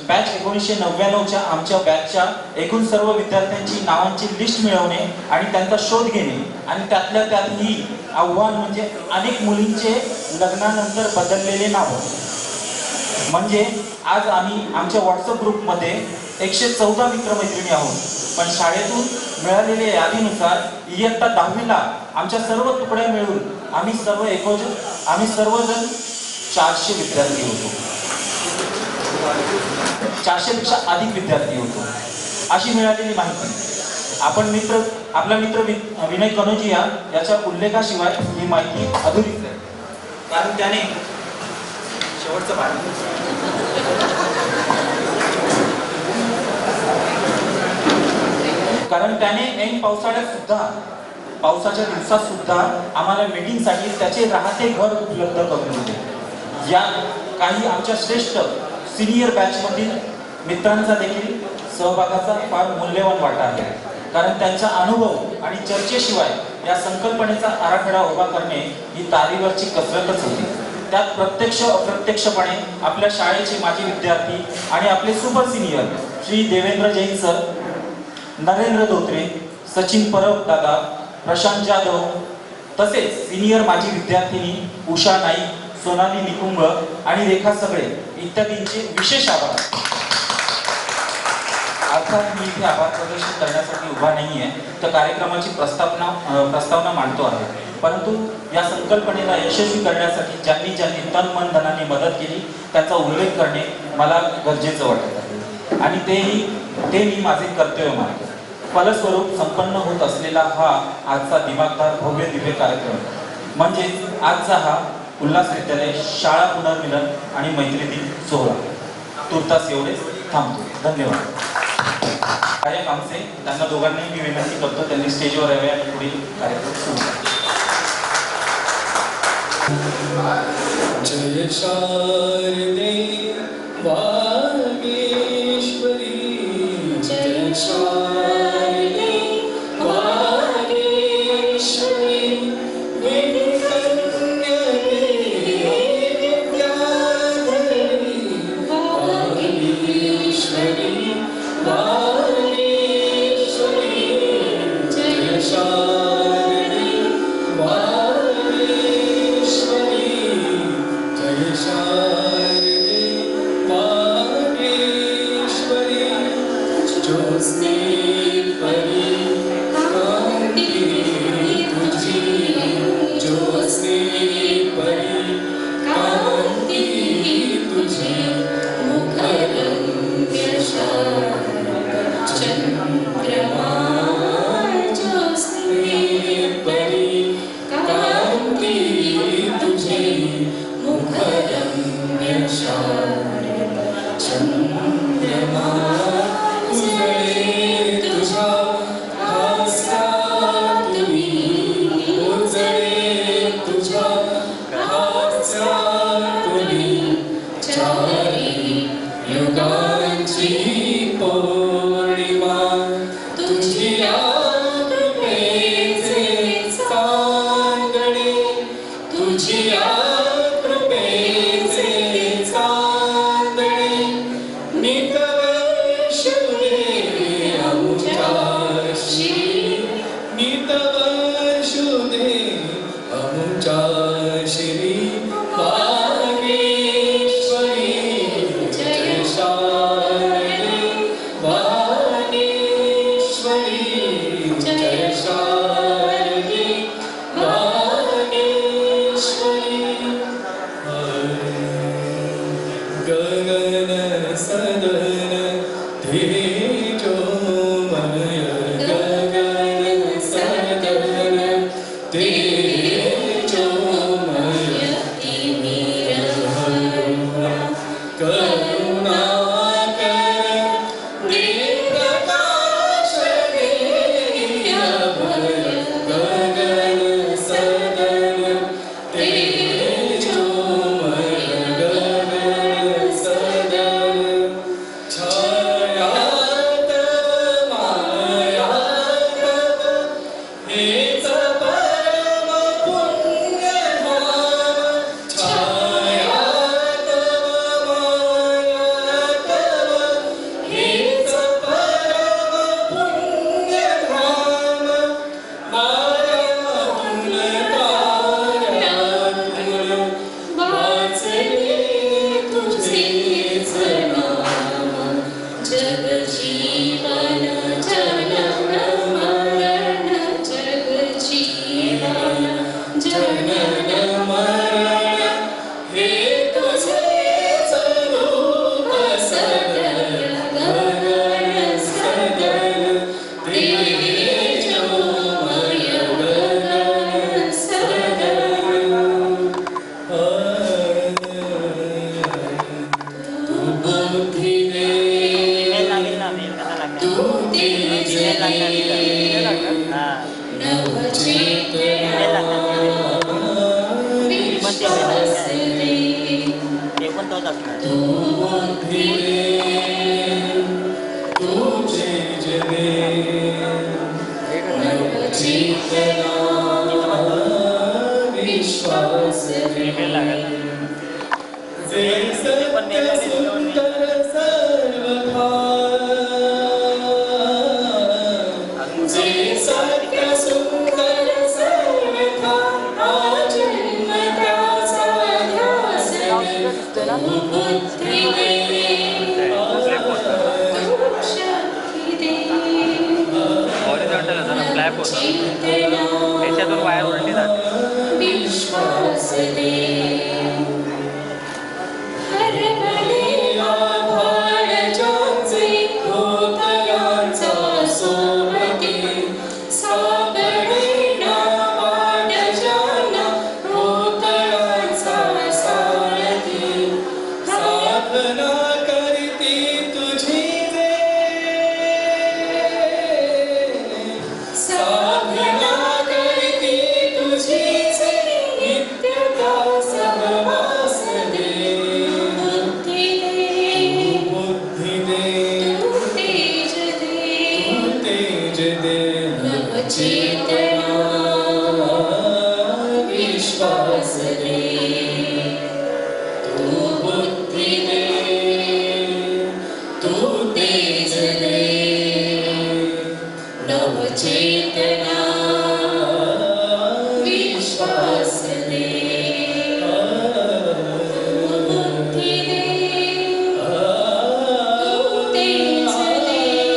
E: बॅच 1999च्या आमच्या बॅचच्या एकूण सर्व विद्यार्थ्यांची नावांची लिस्ट मिळवणे आणि त्यांचा शोध घेणे आणि त्यातल्या त्यातही आव्हान म्हणजे अनेक मुलींचे लग्नानंतर बदललेले नाव. म्हणजे आज आम्ही आमच्या व्हॉट्सअप ग्रुपमध्ये 114 मित्रमैत्रिणी आहोत. पण शाळेतून मिळालेल्या यादीनुसार इयत्ता 10वीला आमच्या सर्व तुकड्या मिळून आम्ही सर्वजण 400 विद्यार्थी होतो. 400 पेक्षा अधिक विद्यार्थी होतो अशी मिळालेली माहिती. आपला मित्र विनय कनोजिया याच्या उल्लेखाशिवाय ही माहिती अधुरीच आहे. कारण त्याने शेवटचं ऐन पावसाच्या दिवसात सुद्धा आम्हाला मीटिंगसाठी त्याचे राहते घर उपलब्ध करून दिले. या काही आमच्या श्रेष्ठ सिनियर बॅचमधील मित्रांचा देखील सहभागाचा फार मूल्यवान वाटा आहे. कारण त्यांचा अनुभव आणि चर्चेशिवाय या संकल्पनेचा आराखडा उभा करणे ही तारीवरची कसरतच होती. त्यात प्रत्यक्ष अप्रत्यक्षपणे आपल्या शाळेचे माजी विद्यार्थी आणि आपले super senior Shri Devendra Jain sir, Narendra Dhotre, Sachin Parab दादा, प्रशांत जाधव तसेच सिनियर माजी विद्यार्थिनी उषा नाईक, सोनाली निकुंभ आणि रेखा सगळे इत्यादींचे विशेष आभार. अर्थात मी इथे आभार प्रदर्शन करण्यासाठी उभा नाही आहे, तर कार्यक्रमाची प्रस्तावना मांडतो आहे. परंतु या संकल्पनेला यशस्वी करण्यासाठी ज्यांनी तन मन धनाने मदत केली त्याचा उल्लेख करणे मला गरजेचं वाटत आहे आणि ते मी माझे कर्तव्य मानतो. फलस्वरूप संपन्न होत असलेला हा आजचा दिमागदार भव्य दिव्य कार्यक्रम म्हणजेच आजचा हा उल्हास विद्यालय शाळा पुनर्मिलन आणि मैत्री दिन सोहळा. तुर्तास एवढेच थांबतो. धन्यवाद. गायक आमचे त्यांना दोघांनाही मी विनंती करतो त्यांनी स्टेजवर यावे आणि पुढील कार्यक्रम सुरू करा.
F: जय शारदे वागेश्वरी, जय शारदे वागेश्वरी,
B: त्याच्यातून वायर उलटी जाते.
C: विश्वास दे हरवलेला बाळजांचे भोवतयांचा सोबती सापडेना वाटजाना भोवतयांचा सारथी
F: साधना करती तुझी रे
C: साधना करती तुझीच नित्यता सहवास दे बुद्धी दे
F: बुद्धी दे
C: तू तेज दे
F: तेज दे
C: नवचेतना विश्वास दे तू बुद्धी दे तू तेज दे नवचेतना विश्वास दे तू बुद्धी दे तू तेज दे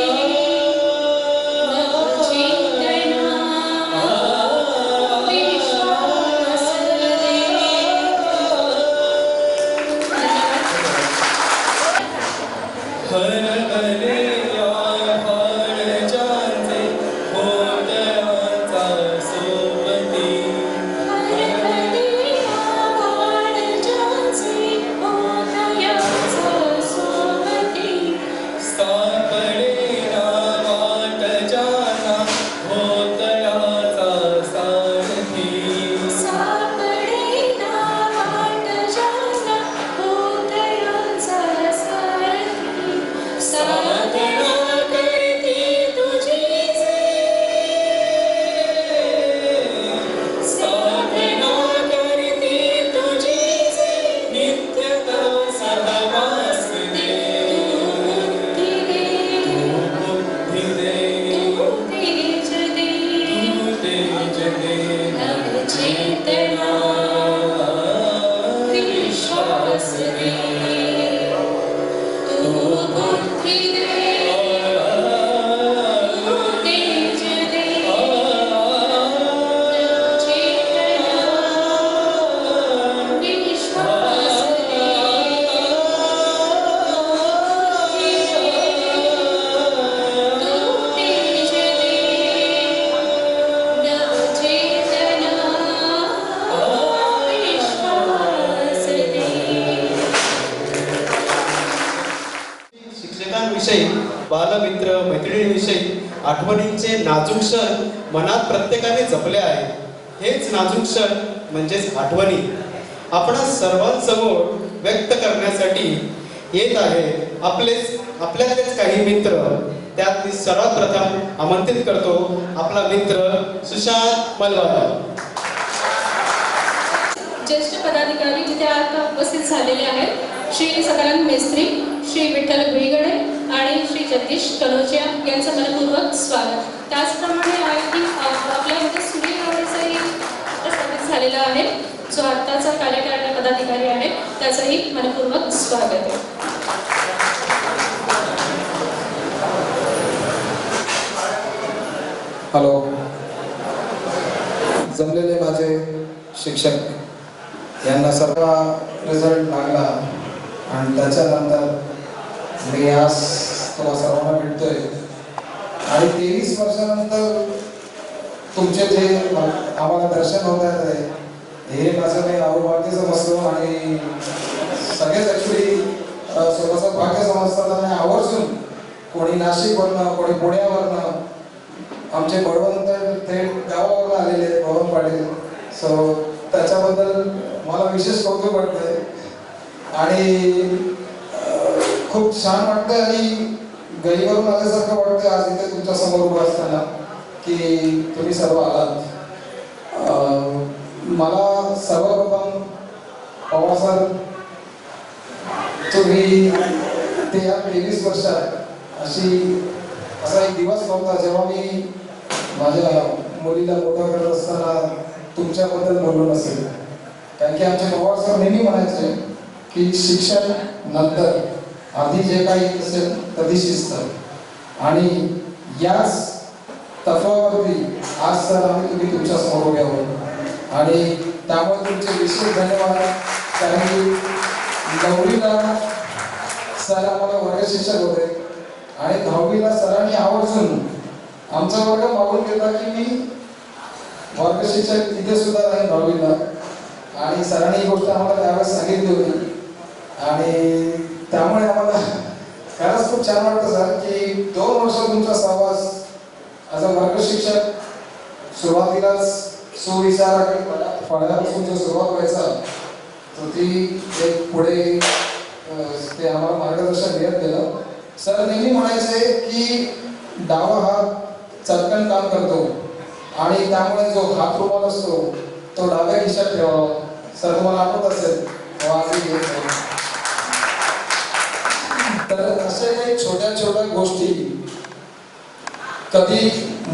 C: नवचेतना विश्वास दे.
F: हरवलेल्या बाळजांचे भोवतयांचा सोबती
C: हरवलेला बाळजांचे भोवतयांचा सोबती
F: सापडेना वाटजाना भोवतयाचा सारथी
C: सापडेना वाटजाना भोवतयांचा सारथी साधना करती तुझीच साधना करती तुझीच
F: नित्यता सहवास दे
C: बुद्धी दे
F: बुद्धी दे
C: तू तेज दे
F: तेज दे
C: नवचेतना विश्वास दे तू बुद्धी दे तू तेज दे नवचेतना विश्वास दे बुद्धी दे तू तेज दे नवचेतना विश्वास दे.
I: शिक्षकांविषयी बालमित्र मैत्रिणींविषयी आठवणींचे नाजूक क्षण मनात प्रत्येकाने जपले आहेत. हेच नाजूक क्षण म्हणजेच आठवणी आपण सर्वांसमोर व्यक्त करण्यासाठी येत आहे. आपल्यातलेच काही मित्र. त्यात मी सर्वात प्रथम आमंत्रित करतो आपला मित्र सुशांत मलवार.
G: ज्येष्ठ पदाधिकारी जिथे आता उपस्थित झालेले आहेत श्री सदानंद मेस्त्री, श्री विठ्ठल भुईगडे आणि श्री जगदीश कनोजिया यांचं मनपूर्वक स्वागत. त्याचप्रमाणे आणखी आपल्यामध्ये सुनील गावडेचाही उपस्थित झालेला आहे, जो आत्ताचा कार्यकारिणी पदाधिकारी आहे, त्याचंही मनपूर्वक स्वागत आहे.
J: हॅलो, जमलेले माझे शिक्षक यांना सर्व रिझल्ट लागला आणि त्याच्यानंतर मी आज तुम्हा सर्वांना भेटतोय आणि 23 वर्षानंतर तुमचे जे आम्हाला दर्शन होत आहे हे माझं काही अवभाग्य समजतो आणि सगळेच ॲक्च्युली स्वतःचं भाग्य समजतात आणि आवर्जून कोणी नाशिकवरनं, कोणी पुण्यावरनं, आमचे बळवंत थेट गावावरून आलेले आहेत, भवन पाटील. सो त्याच्याबद्दल मला विशेष कौतुक वाटतंय आणि खूप छान वाटतंय आणि गरीवरून आल्यासारखं वाटतंय आज इथे तुमच्या समोर उभं असताना की तुम्ही सर्व आलात. मला सर्वप्रथम पवार सर, तुम्ही ते या 23 वर्षात असा एक दिवस नव्हता जेव्हा मी माझ्या मुलीला मोठा करत असताना तुमच्याबद्दल बोललो नसेल. कारण की आमचे पवार सर नेहमी म्हणायचे की शिक्षण नंतर, आधी जे काही असेल तधी शिस्त. आणि याच तत्वावरती आज सर तुम्ही तुमच्या समोर उभे आहोत आणि त्यामुळे तुमचे विशेष धन्यवाद. कारण की 9वीला सर आम्हाला वर्ग शिक्षक होते आणि 10वीला सरांनी आवर्जून आमचा वर्ग मागून घेतला की मी वर्ग शिक्षक इथे सुद्धा आहे 10वीला. आणि सरांनी ही गोष्ट आम्हाला त्यावेळेस सांगितली होती आणि त्यामुळे आम्हाला खरंच खूप छान वाटतं सर की 2 वर्ष तुमचा सहवास ॲज अ वर्ग शिक्षक. सुरुवातीलाच सुविचार फळ्यापासून जो सुरुवात व्हायचा तर ती एक पुढे ते आम्हाला मार्गदर्शन देत गेलं. सर नेहमी म्हणायचे की डावा हात चटकन काम करतो आणि त्यामुळे जो हात रुमाल असतो तो डाव्या खिशात ठेवावा. सर तुम्हाला आठवत असेल आजही तर असे काही छोट्या छोट्या गोष्टी कधी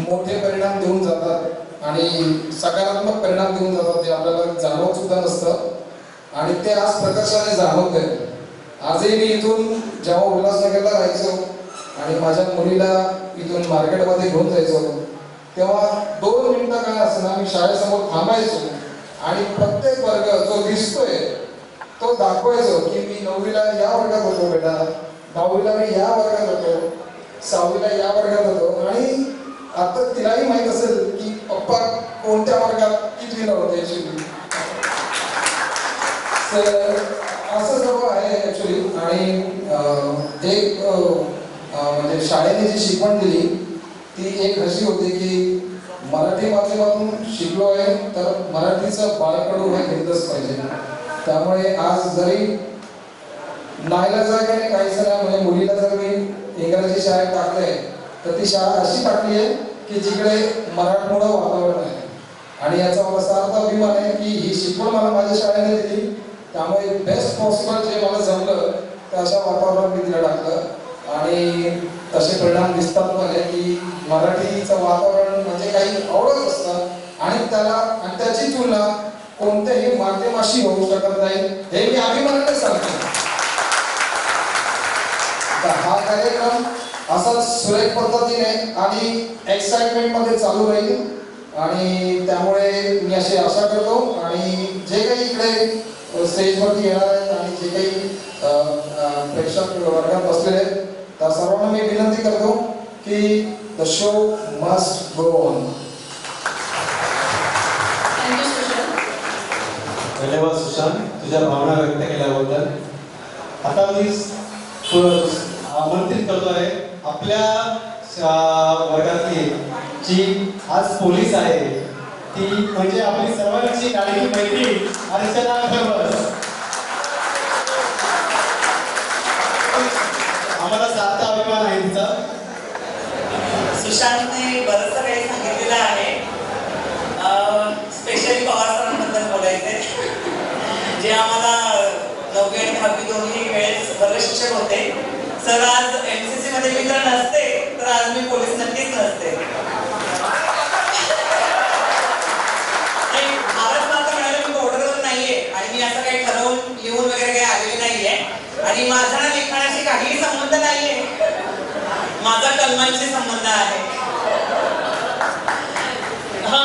J: मोठे परिणाम देऊन जातात आणि सकारात्मक परिणाम देऊन जातात ते आपल्याला जाणवत सुद्धा नसतं आणि ते आज प्रकर्षाने जाणवत आहे. आजही मी इथून जेव्हा उल्हासनगरला राहायचो आणि माझ्या मुलीला इथून मार्केटमध्ये घेऊन जायचो तेव्हा 2 मिनिटं काय असं ना मी शाळेसमोर थांबायचो आणि प्रत्येक वर्ग जो दिसतोय तो दाखवायचो की मी 9वीला या वर्गात होतो बेटा, 10वीला मी या वर्गात होतो, 6वीला या वर्गात होतो. आणि आता तिलाही माहित असेल की पप्पा कोणत्या वर्गात कितवीला होते ऍक्च्युली. असं सर्व आहे ऍक्च्युली. आणि एक म्हणजे शाळेने जी शिकवण दिली ती एक अशी होती की मराठी माध्यमातून शिकलो आहे तर मराठीचं बाळकडू हे घेतलंच पाहिजे. त्यामुळे आज जरी नाईलाजाने काहीच नाही म्हणजे मुलीला जर मी इंग्रजी शाळेत टाकले तर ती शाळा अशी टाकली आहे की जिकडे मराठमोळं वातावरण आहे आणि याचा मला सार्थ अभिमान आहे की ही शिकवण मला माझ्या शाळेने दिली. त्यामुळे बेस्ट पॉसिबल जे मला जमलं तर अशा वातावरणात मी तिला टाकलं आणि तसे परिणाम दिसतात मला की मराठीचं वातावरण म्हणजे काही आवडत असतं आणि त्याची तुलना कोणत्याही माध्यमाशी होऊ शकत नाही हे मी अभिमानाने सांगतो. हा कार्यक्रम असा सुरेख पद्धतीने आणि एक्साइटमेंट मध्ये चालू राहील आणि त्यामुळे मी अशी आशा करतो आणि जे काही इकडे स्टेजवरती येणार आहेत आणि जे काही प्रेक्षक वर्गात बसलेले आहेत त्या सर्वांना मी विनंती करतो की the show must go on.
I: धन्यवाद सुशांत तुझ्या भावना व्यक्त केल्याबद्दल. आता मी आमंत्रित करतो आहे आपल्या वर्गातली जी आज पोलीस आहे ती म्हणजे आपली सर्वांची गाडी मैत्री अर्चना खरवस. आम्हाला सार्थ अभिमान आहे तिचा.
K: सुशांतने बरंचसं काही सांगितलेलं आहे. स्पेशली पवार सरांबद्दल बोलायचे जे आम्हाला 9वी आणि 10वी दोन्ही वेळेस वर्ग शिक्षक होते. सर आज MCC मध्ये मित्र नसते तर आज मी पोलीस नक्कीच नसते. भारत माता म्हणाले मी बॉर्डरवर नाहीये आणि मी असं काही ठरवून लिहून वगैरे काही आलेले नाहीये आणि माझा ना लेखनाशी काहीही संबंध नाहीये. माझा कलमांशी संबंध आहे. हा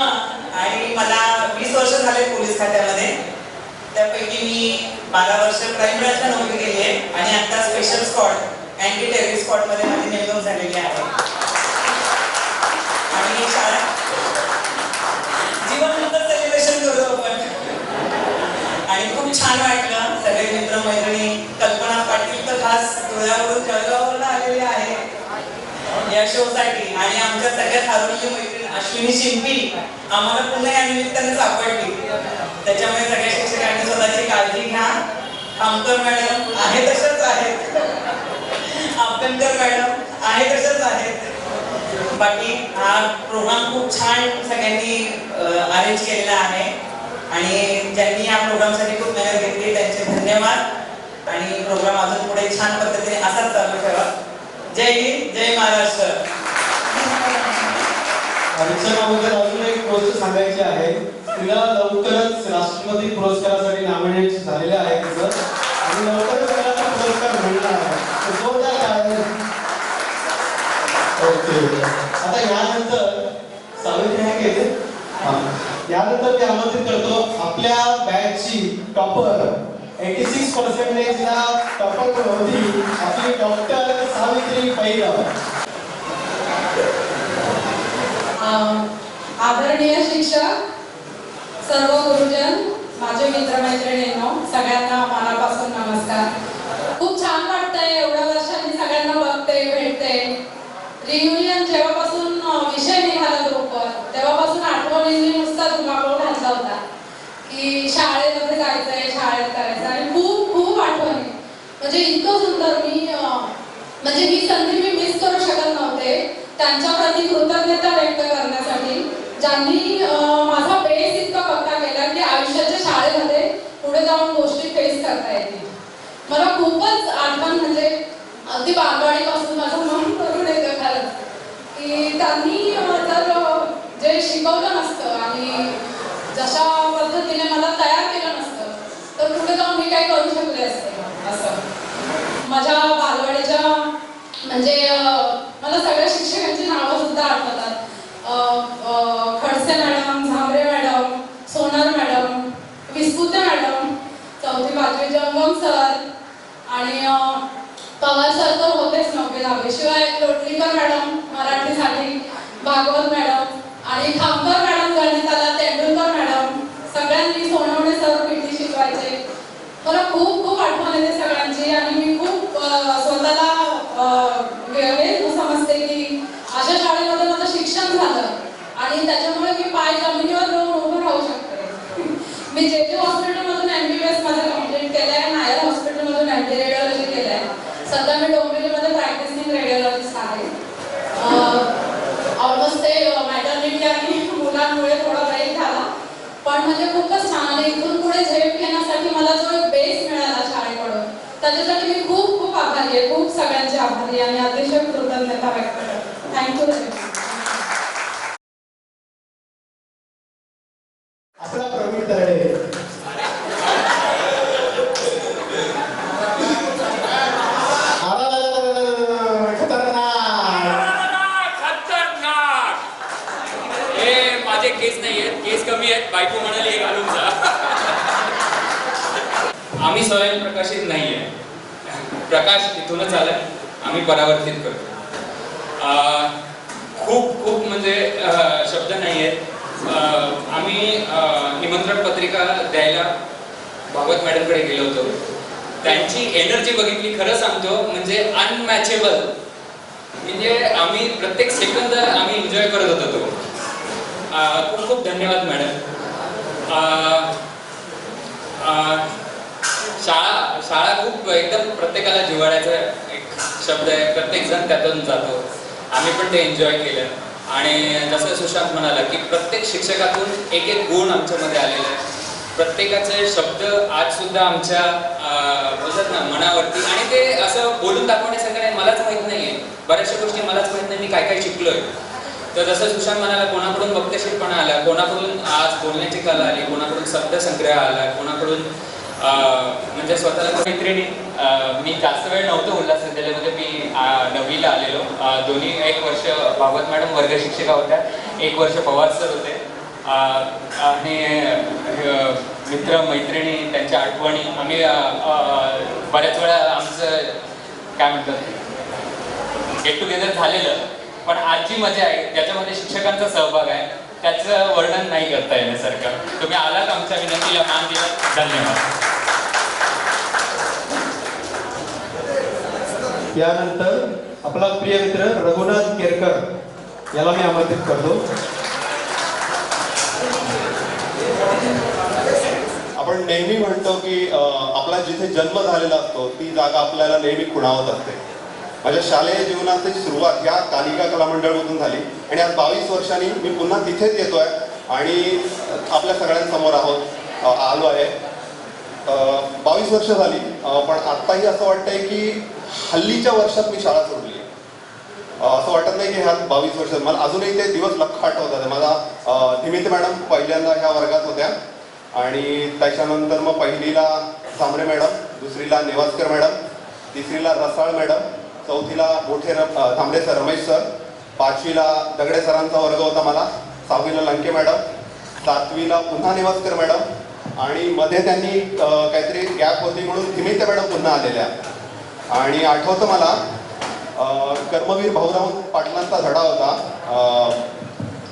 K: आणि मला 20 वर्ष झाले पोलीस खात्यामध्ये. त्यापैकी मी 12 वर्ष क्राईम ब्रांचला नोकरी केली आहे आणि आता special squad anti terrorist squad मध्ये माझी नेमणूक झालेली आहे. आणि शाळा जीवनमुक्त सेलिब्रेशन करू आपण आणि खूप छान वाटलं. सगळे मित्र मैत्रिणी कल्पना पाटील तर खास धुळ्यावरून जळगाववरून आलेली आहे या शो साठी आणि आमच्या सगळ्यात आरोग्य मैत्रीण अश्विनी शिंपी आम्हाला पुन्हा या निमित्ताने सापडली. त्याच्यामुळे सगळ्या शिक्षकांनी स्वतःची काळजी घ्या. खामकर मॅडम आहे तशाच आहेत, आपकणकर मॅडम आहे तशाच आहेत. बाकी हा प्रोग्राम खूप छान सगळ्यांनी अरेंज केलेला आहे आणि ज्यांनी या प्रोग्रामसाठी खूप मेहनत घेतली त्यांचे धन्यवाद आणि प्रोग्राम अजून पुढे छान पद्धतीने असाच चालू ठेवा. जय हिंद, जय महाराष्ट्र.
I: अर्चनाबद्दल अजून एक गोष्ट सांगायची आहे. तिला लवकरच राष्ट्रपती पुरस्कारासाठी नॉमिनेट झालेले आहे तिचं आणि लवकरच तिला पुरस्कार मिळणार आहे. ओके आता यानंतर वतीने हे केले. यानंतर मी आमंत्रित करतो आपल्या बॅचची टॉपर 86% ला टॉपर होती आपली डॉक्टर सावित्री पैलव.
L: आदरणीय शिक्षक, सर्व गुरुजन, माझे मित्रमैत्रिणींनो, सगळ्यांना मनापासून नमस्कार. खूप छान वाटतंय, एवढ्या वर्षांनी सगळ्यांना बघते, भेटते. रियुनियन जेव्हापासून विषय निघाला ग्रुपवर तेव्हापासून आठवणींनी नुसता धुमाकूळ घातला होता की शाळेमध्ये जायचंय, शाळेत करायचं, आणि खूप खूप आठवणी. म्हणजे इतकं सुंदर, मी म्हणजे ही संधी मी मिस करू शकत नव्हते. त्यांच्या प्रति कृतज्ञता व्यक्त करण्यासाठी ज्यांनी माझा बेस इतका पक्का केला की आयुष्याच्या शाळेमध्ये पुढे जाऊन गोष्टी फेस करता येतील. मला खूपच आठवण, म्हणजे अगदी बालवाडीपासून माझं मन करून येतं खरंच की त्यांनी जर जे शिकवलं नसतं आणि जशा पद्धतीने मला तयार केलं नसतं तर पुढे जाऊन मी काही करू शकले असते. असं माझ्या बालवाडीच्या म्हणजे मला सगळ्या शिक्षकांची नावं सुद्धा आठवतात. खडसे मॅडम, झांबरे मॅडम, सोनार मॅडम, विस्पुते मॅडम, 4थी 5वी जंगम सर, आणि पवार सर तर होतेच 9वी 10वी. शिवाय लोटलीकर मॅडम मराठीसाठी, भागवत मॅडम, आणि खामकर मॅडम गणिताला, तेंडुलकर मॅडम, सगळ्यांनी, सोनवणे सर पीटी शिकवायचे. मला खूप खूप आठवण येते सगळ्यांची, आणि मी खूप स्वतःला हे समजते की अशा शाळेमध्ये माझं शिक्षण झालं आणि त्याच्यामुळे मी पाय जमिनीवर जाऊन उभं राहू शकते. मी जे हॉस्पिटलमधून MBBS माझं कम्प्लीट केलंय, नायर हॉस्पिटलमधून MD रेडिओलॉजी केलंय. सध्या मी डोंबिवलीमध्ये प्रॅक्टिसिंग रेडिओलॉजिस्ट आहे. ऑलमोस्ट ते मॅटर्निटी आणि मुलांमुळे थोडा ब्रेक झाला, पण म्हणजे खूपच छान. आणि इथून पुढे झेप घेण्यासाठी मला जो एक बेस मिळाला शाळेकडून, त्याच्यासाठी मी खूप खूप आभारी आहे, खूप सगळ्यांचे आभारी आणि अतिशय कृतज्ञता व्यक्त करते. थँक्यू.
I: आपला प्रवीण तरडे.
M: माझे केस नाही आहेत, केस कमी आहेत, बायको म्हणाली हे घालून जा. आम्ही स्वयंप्रकाशित नाही आहे, प्रकाश इथूनच आलाय, आम्ही परावर्तित करतो. खूप खूप म्हणजे शब्द नाही आहेत. आम्ही निमंत्रण पत्रिका द्यायला भागवत मॅडमकडे गेलो होतो. त्यांची एनर्जी बघितली, खरं सांगतो म्हणजे अनमॅचेबल. म्हणजे आम्ही प्रत्येक सेकंद आम्ही एन्जॉय करत होतो तो. खूप खूप धन्यवाद मॅडम. शाळा खूप एकदम प्रत्येकाला जिव्हाळ्याचा एक शब्द आहे, प्रत्येक जण त्यातून जातो. आम्ही पण ते एन्जॉय केलं. आणि जसं सुशांत म्हणाला की प्रत्येक शिक्षकातून एक एक गुण आमच्यामध्ये आलेला आहे. प्रत्येकाचे शब्द आज सुद्धा आमच्या बोलतात ना मनावरती, आणि ते असं बोलून दाखवण्यासारखं नाही. मलाच माहित नाहीये, बऱ्याचशा गोष्टी मलाच माहित नाही मी काय काय शिकलोय. तर जसं सुशांत म्हणाला, कोणाकडून वक्तशीरपणा आला, कोणाकडून आज बोलण्याची कला आली, कोणाकडून शब्दसंग्रह आला, कोणाकडून म्हणजे स्वतःला मैत्रिणी. मी जास्त वेळ नव्हतो उल्हास विद्यालयामध्ये, मी 9वीला आलेलो. दोन्ही 1 वर्ष भागवत मॅडम वर्ग शिक्षिका होत्या, 1 वर्ष पवार सर होते. आणि मित्र मैत्रिणी, त्यांच्या आठवणी, आम्ही बऱ्याच वेळा आमचं काय म्हणतात गेट टुगेदर झालेलं. पण आज जी मजा आहे ज्याच्यामध्ये शिक्षकांचा सहभाग आहे त्याचं वर्णन नाही करता येण्यासारखं. तुम्ही आलात, आमच्या विनंतीला मान दिला, धन्यवाद.
I: यानंतर आपला प्रिय मित्र रघुनाथ केरकर याला मी आमंत्रित करतो.
N: आपण नेहमी म्हणतो की आपला जिथे जन्म झालेला असतो ती जागा आपल्याला नेहमी खुणावत असते. माझ्या शालेय जीवनाची सुरुवात या कालिका कला मंडळमधून झाली आणि आज 22 वर्षांनी मी पुन्हा तिथेच येतोय आणि आपल्या सगळ्यांसमोर आलो आहे. 22 वर्ष झाली, पण आत्ताही असं वाटतंय की हल्लीच्या वर्षात मी शाळा सोडली. असं वाटत नाही की ह्या 22 वर्षात मला अजूनही ते दिवस लख्ख आठवतात. माझा धिमित मॅडम पहिल्यांदा ह्या वर्गात होत्या आणि त्याच्यानंतर मग पहिलीला झांबरे मॅडम, दुसरीला नेवासकर मॅडम, तिसरीला रसाळ मॅडम, चौथीला मोठे थांबरे सर, रमेश सर, 5वीला दगडे सरांचा वर्ग होता मला, 6वीला लंके मॅडम, 7वीला पुन्हा नेवास्कर मॅडम आणि मध्ये त्यांनी काहीतरी गॅप होती म्हणून धिमिते मॅडम पुन्हा आलेल्या. आणि आठवतं मला कर्मवीर भाऊराव पाटलांचा धडा होता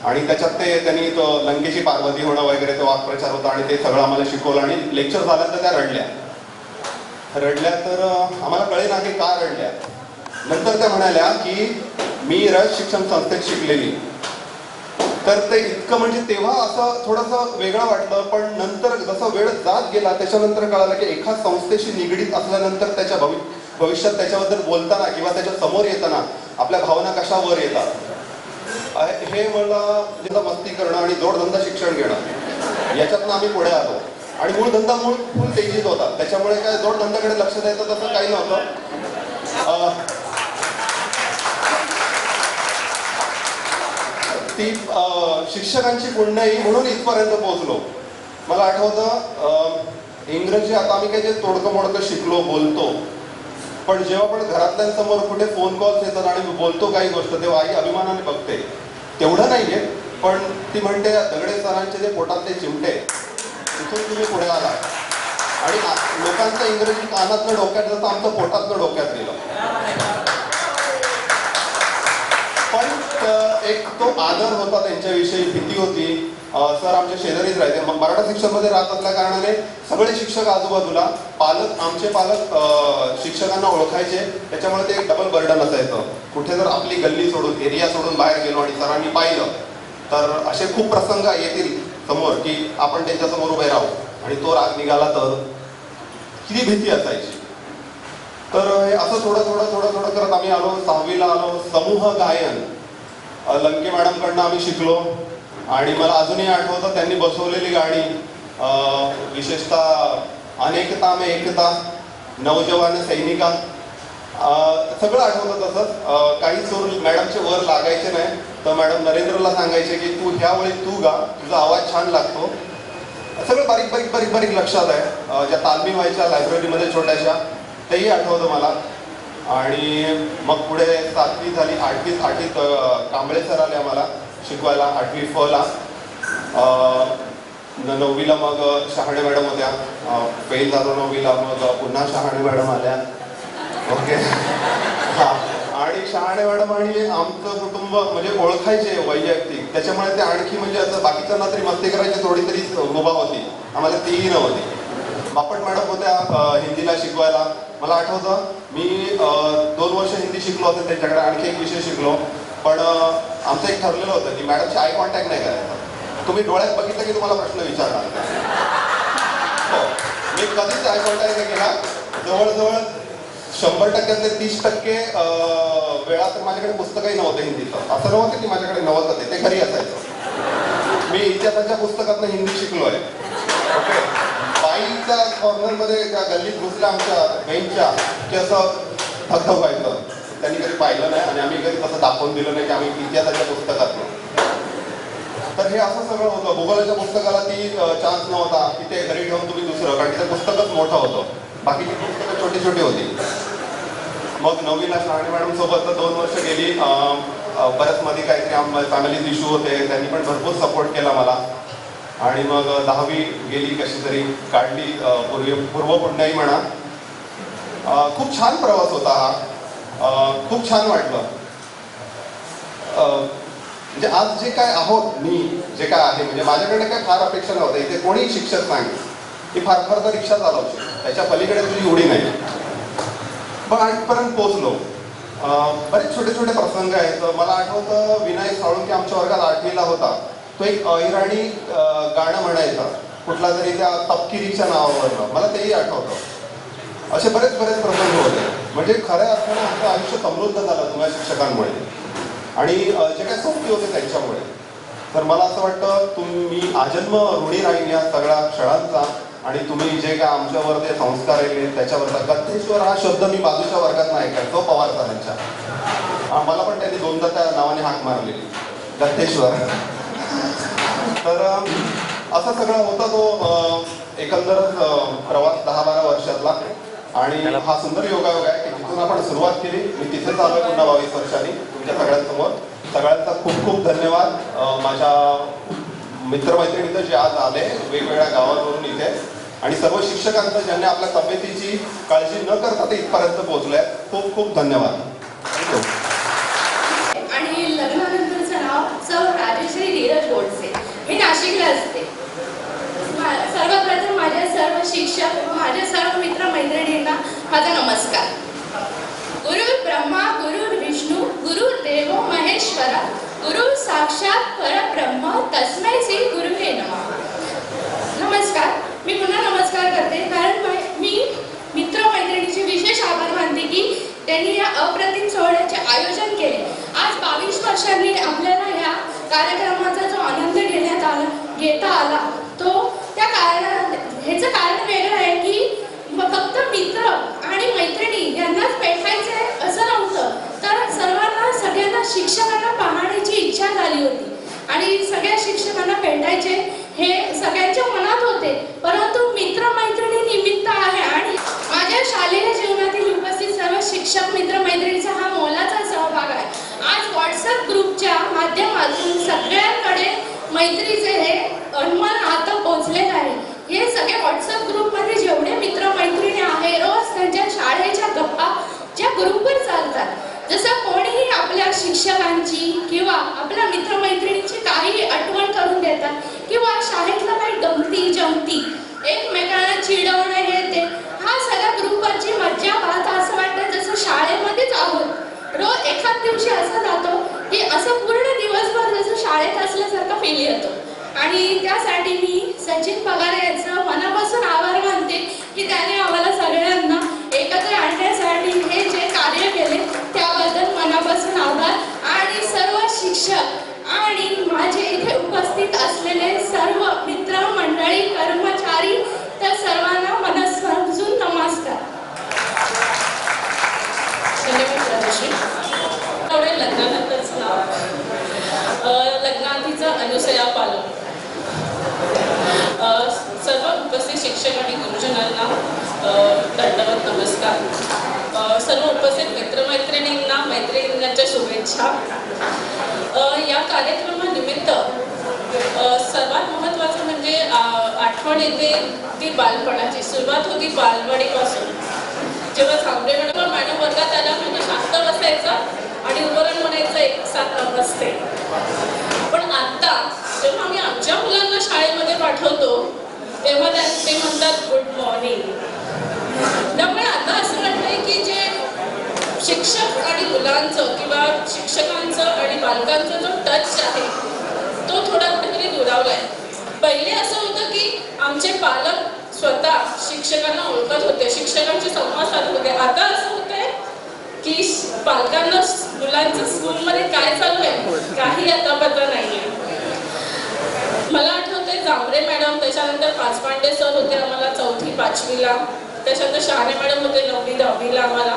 N: आणि त्याच्यात त्यांनी तो लंकेची पार्वती होणं वगैरे तो वाक्प्रचार होता आणि ते सगळं आम्हाला शिकवलं आणि लेक्चर झाल्यानंतर त्या रडल्या तर आम्हाला कळेल ना की का रडल्या. नंतर त्या म्हणाल्या की मी रयत शिक्षण संस्थेत शिकलेली. तर ते इतकं म्हणजे तेव्हा असं थोडंसं वेगळं वाटलं, पण नंतर जसं वेळ जात गेला त्याच्यानंतर कळालं की एका संस्थेशी निगडीत असल्यानंतर त्याच्या भविष्यात त्याच्याबद्दल बोलताना किंवा त्याच्या समोर येताना आपल्या भावना कशा वर येतात हे मला मस्ती करणं आणि जोडधंदा शिक्षण घेणं याच्यातनं आम्ही पुढे आलो. आणि मूळ फुल तेजीत होता, त्याच्यामुळे काय जोडधंद्याकडे लक्ष द्यायचं तसं काही नव्हतं. ती शिक्षकांची पुण्याई म्हणून इथपर्यंत पोहोचलो. मला आठवतं इंग्रजी आता आम्ही काही जे तोडकं मोडकं शिकलो बोलतो, पण जेव्हा पण घरातल्यांसमोर कुठे फोन कॉल्स येतात आणि बोलतो काही गोष्ट तेव्हा आई अभिमानाने बघते. तेवढं नाहीये, पण ती म्हणते दगडे सरांचे जे पोटातले चिमटे तिथून तुम्ही पुढे आला आणि लोकांचं इंग्रजी कानातलं डोक्यात जसं आमचं पोटातलं डोक्यात गेलं. पण एक तो आदर होता, त्यांच्याविषयी भीती होती. सर आमच्या शेजारीच राहायचे, मग मराठा शिक्षणमध्ये राहत असल्या कारणाने सगळे शिक्षक आजूबाजूला, आमचे पालक शिक्षकांना ओळखायचे, त्याच्यामुळे ते एक डबल बर्डन असायचं. कुठे जर आपली गल्ली सोडून एरिया सोडून बाहेर गेलो आणि सरांनी पाहिलं तर असे खूप प्रसंग येतील समोर की आपण त्यांच्यासमोर उभे राहू आणि तो राग निघाला तर किती भीती असायची. तर हे असं थोडं करत आम्ही आलो. 6वीला आलो. समूह गायन लंके मॅडमकडनं आम्ही शिकलो आणि मला अजूनही आठवतं त्यांनी बसवलेली गाणी, विशेषतः अनेकता में एकता, नवजवान सैनिका, सगळं आठवतं. तसंच काही सूर मॅडमचे वर लागायचे नाही तर मॅडम नरेंद्रला सांगायचे की तू ह्या वेळी तू गा, तुझा आवाज छान लागतो. सगळं बारीक लक्षात आहे. ज्या तालमी व्हायच्या लायब्ररीमध्ये छोट्याशा तेही आठवतं मला. आणि मग पुढे 7वी झाली. 8वीत कांबळे सर आले आम्हाला शिकवायला 8वी फ ला. 9वीला मग शहाणे मॅडम होत्या. फेल झालो 9वीला, मग पुन्हा शहाणे मॅडम आल्या. ओके. हां. आणि शहाणे मॅडम आणि आमचं कुटुंब म्हणजे ओळखायचे वैयक्तिक, त्याच्यामुळे ते आणखी म्हणजे असं बाकीच्यांना तरी मस्ती करायची थोडी तरी मुभा होती, आम्हाला तीही नव्हती. बापट मॅडम होत्या हिंदीला शिकवायला. मला आठवतं मी 2 वर्ष हिंदी शिकलो होते त्यांच्याकडे, आणखी एक विषय शिकलो. पण आमचं एक ठरलेलं होतं की मॅडमची आय कॉन्टॅक्ट नाही करायचा. तुम्ही डोळ्यात बघितलं की तुम्हाला प्रश्न विचारणार. हो, मी कधीच आय कॉन्टॅक्ट नाही केला. जवळजवळ 100%तले 30% वेळा तर माझ्याकडे पुस्तकही नव्हतं हिंदीचं. असं नव्हतं की माझ्याकडे नव्हतं, ते घरी असायचं. मी इतिहासाच्या पुस्तकातनं हिंदी शिकलो आहे. ओके. बाईच्या कॉर्नरमध्ये त्या गल्लीत घुसल्या आमच्या बेंचच्या की असं धगधग व्हायचं. त्यांनी कधी पाहिलं नाही आणि आम्ही कधी तसं दाखवून दिलं नाही की आम्ही इतिहासाच्या पुस्तकातनं. तर हे असं सगळं होतं. भूगोलाच्या पुस्तकाला ती चान्स नव्हता की ते घरी ठेवून तुम्ही दुसरं, कारण तिचं पुस्तकच मोठं होतं, बाकीची पुस्तकं छोटी छोटी होती. मग 9वीला शहाणे मॅडम सोबत 2 वर्ष गेली. बऱ्याच मध्ये काहीतरी फॅमिलीज इश्यू होते, त्यांनी पण भरपूर सपोर्ट केला मला. आणि मग 10वी गेली कशी तरी काढली. पूर्व पुण्याई म्हणा. खूप छान प्रवास होता हा. खूप छान वाटलं. म्हणजे आज जे काय आहोत, मी जे काय आहे, म्हणजे माझ्याकडे काय फार अपेक्षा नव्हत्या. इथे कोणी शिक्षक सांगेल की फार तर रिक्षा चालवशी, त्याच्या पलीकडे तुझी उडी नाही. पण आजपर्यंत पोहोचलो. बरेच छोटे छोटे प्रसंग आहेत. मला आठवतं विनायक साळुंके आमच्या वर्गात 8वीला होता. तो एक अहिराणी गाणं म्हणायचा कुठला तरी त्या तपकिरीच्या नावावरनं, मला तेही आठवतं. असे बरेच प्रसंग होते. म्हणजे खऱ्या अर्थाने आमचं आयुष्य समृद्ध झालं तुम्हाला शिक्षकांमुळे आणि जे काही सोबती होते त्यांच्यामुळे. तर मला असं वाटतं मी आजन्म ऋणी राहीन या सगळ्या क्षणांचा. आणि तुम्ही जे काय आमच्यावर ते संस्कार केले त्याच्यावरचा. गद्धेश्वर हा शब्द मी बाजूच्या वर्गात नाही ऐकायचो पवार सरांच्या. मला पण त्यांनी 2दा त्या नावाने हाक मारलेली, गद्धेश्वर. तर असं सगळं होता तो एकंदरच प्रवास 10-12 वर्षातला. आणि हा सुंदर योगायोग आहे की जिथून आपण सुरुवात केली मी तिथेच आलोय पुन्हा 22 वर्षांनी तुमच्या सगळ्यांसमोर. सगळ्यांचा खूप खूप धन्यवाद. माझ्या मित्रमैत्रिणींचं जे आज आले वेगवेगळ्या गावांवरून इथे, आणि सर्व शिक्षकांचं ज्यांनी आपल्या तब्येतीची काळजी न करता ते इथपर्यंत पोहोचले. खूप खूप धन्यवाद.
O: आणि लग्नानंतरचं नाव सौ राजेश्री धीरज गोडसे. मी नाशिकला असते. सर्वप्रथम माझ्या सर्व शिक्षक, माझ्या सर्व मित्र मैत्रिणींना माझा नमस्कार. गुरु ब्रह्मा गुरु विष्णू गुरुदेव महेश्वरा गुरु साक्षात परब्रह्म तस्मै श्री गुरुवे नमः. नमस्कार. मी पुन्हा नमस्कार करते कारण मी मित्र मैत्रिणीचे विशेष आभार मानते की त्यांनी या अप्रतिम सोहळ्याचे आयोजन केले. आज 22 वर्षांनी आपल्याला ह्या कार्यक्रमाचा जो आनंद घेता आला तो त्या ह्याचं कारण वेगळं आहे की फक्त मित्र आणि मैत्रिणी यांनाच भेटायचे असं नव्हतं, तर सगळ्यांना शिक्षकांना पाहण्याची इच्छा झाली होती आणि सगळ्या शिक्षकांना भेटायचे हे सगळ्यांच्या मनात होते. परंतु मित्र मैत्रिणी निमित्त आहे आणि माझ्या शालेय जीवनातील उपस्थित सर्व शिक्षक मित्र मैत्रिणींचा हा मोलाचा सहभाग आहे. आज व्हॉट्सअप ग्रुपच्या माध्यमातून सगळ्यांकडे मैत्रीचे हे अनमोल नातं पोहोचलेलं आहे. हे सगळे व्हॉट्सअप ग्रुपमध्ये जेवढे मित्र मैत्रिणी आहे रोज त्यांच्या शाळेच्या गप्पा ज्या ग्रुपवर चालतात, जसं कोणीही आपल्या शिक्षकांची किंवा आपल्या मित्रमैत्रिणींची काही आठवण करून देतात किंवा शाळेतल्या काही गमती जमती एकमेकांना चिडवणं हे ते, हा सगळ्या ग्रुपवरची मज्जा पाहता असं वाटतं जसं शाळेमध्येच आहोत. रोज एखाद दिवशी असं जातो की असं पूर्ण दिवसभर जसं शाळेत असल्यासारखं फील येतो. आणि त्यासाठी मी सचिन पगारे यांचं मनापासून आभार मानते की त्याने आम्हाला सगळ्यांना एकत्र आणण्यासाठी हे जे कार्य केले त्याबद्दल मनापासून आभार. आणि सर्व शिक्षक आणि माझे इथे उपस्थित असलेले सर्व मित्र मंडळी कर्मचारी त्या सर्वांना मनस्वापासून नमस्कार.
G: लग्नानंतरचं नाव लग्नाआधीचा अनुसया पालक. सर्व उपस्थित शिक्षक आणि गुरुजनांना दंडवत नमस्कार. सर्व उपस्थित मित्रमैत्रिणींना मैत्रिणींच्या शुभेच्छा. या कार्यक्रमानिमित्त सर्वात महत्त्वाचं म्हणजे आठवण येते ती बालपणाची. सुरुवात होती बालवाडीपासून. जेव्हा झांबरे मॅडम वर्गात आल्या म्हणजे शांत बसायचं आणि उदाहरण म्हणायचं एक साथ बसते. पण आता जेव्हा आम्ही आमच्या मुलांना शाळेमध्ये पाठवतो तेव्हा ते म्हणतात गुड मॉर्निंग. त्यामुळे आता असं वाटतंय की जे शिक्षक आणि मुलांचं किंवा शिक्षकांचं आणि बालकांचा जो टच आहे तो थोडा कुठेतरी दुरावलाय. पहिले असं होतं की आमचे पालक स्वतः शिक्षकांना ओळखत होते, शिक्षकांशी संवाद साधत होते. आता असं होतंय की पालकांना मुलांचं स्कूलमध्ये काय चालू आहे काही आता पता नाहीये. मला आठवतंय जांभरे मॅडम, त्याच्यानंतर पाचपांडे सर होते आम्हाला 4थी 5वीला, त्याच्यानंतर शहाणे मॅडम होते 9वी 10वीला आम्हाला.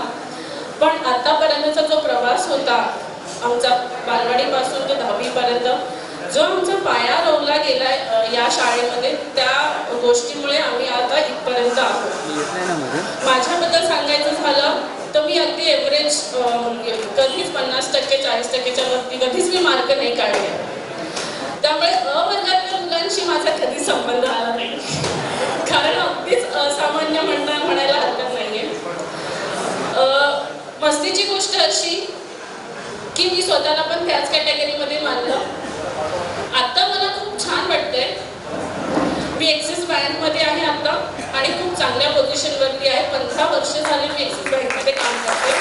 G: पण आतापर्यंतचा जो प्रवास होता आमचा बालवाडीपासून ते 10वीपर्यंत जो आमचा पाया रोवला गेलाय या शाळेमध्ये, त्या गोष्टीमुळे आम्ही आता इथपर्यंत आहोत. माझ्याबद्दल सांगायचं झालं तर मी अगदी एव्हरेज कधीच 50% 40%च्या वरती कधीच मी मार्क नाही काढले. त्यामुळे अवर्गातल्या मुलांशी माझा कधी संबंध आला नाही, कारण अगदीच असामान्य म्हणायला हरकत नाहीये. मस्तीची गोष्ट अशी की मी स्वतःला पण त्याच कॅटेगरीमध्ये मानलं. आता मला खूप छान वाटतंय. मी ॲक्सिस बँकमध्ये आहे आता आणि खूप चांगल्या पोझिशनवरती आहे. 15 वर्ष झाली मी ॲक्सिस बँकमध्ये काम करते.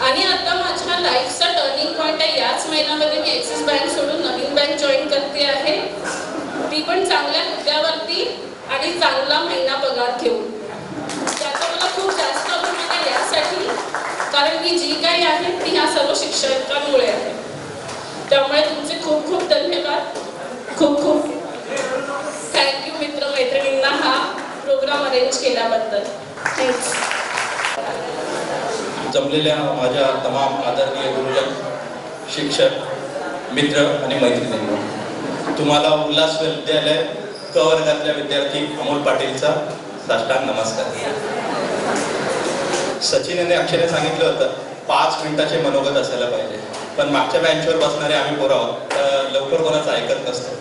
G: आणि आता माझ्या लाईफचा टर्निंग पॉईंट आहे. याच महिन्यामध्ये मी ॲक्सिस बँक सोडून नवीन बँक जॉईन करते आहे, ती पण चांगल्या मुद्द्यावरती आणि चांगला महिना पगार घेऊन. त्याचा मला खूप जास्त अभिमान आहे यासाठी, कारण मी जी काही आहे ती ह्या सर्व शिक्षकांमुळे आहे. त्यामुळे तुमचे खूप खूप धन्यवाद. खूप खूप थँक्यू मित्र मैत्रिणींना हा प्रोग्राम अरेंज केल्याबद्दल. थँक्स.
P: जमलेल्या माझ्या तमाम आदरणीय गुरुजन, शिक्षक, मित्र आणि मैत्रिणींनो, तुम्हाला उल्हास विद्यालय क वर्गातल्या विद्यार्थी अमोल पाटीलचा साष्टांग नमस्कार. सचिन यांनी अक्षरशः सांगितलं होतं 5 मिनिटाचे मनोगत असायला पाहिजे, पण मागच्या बेंचवर बसणारे आम्ही पोरं आहोत, तर लवकर कोणाचं ऐकत नसतं.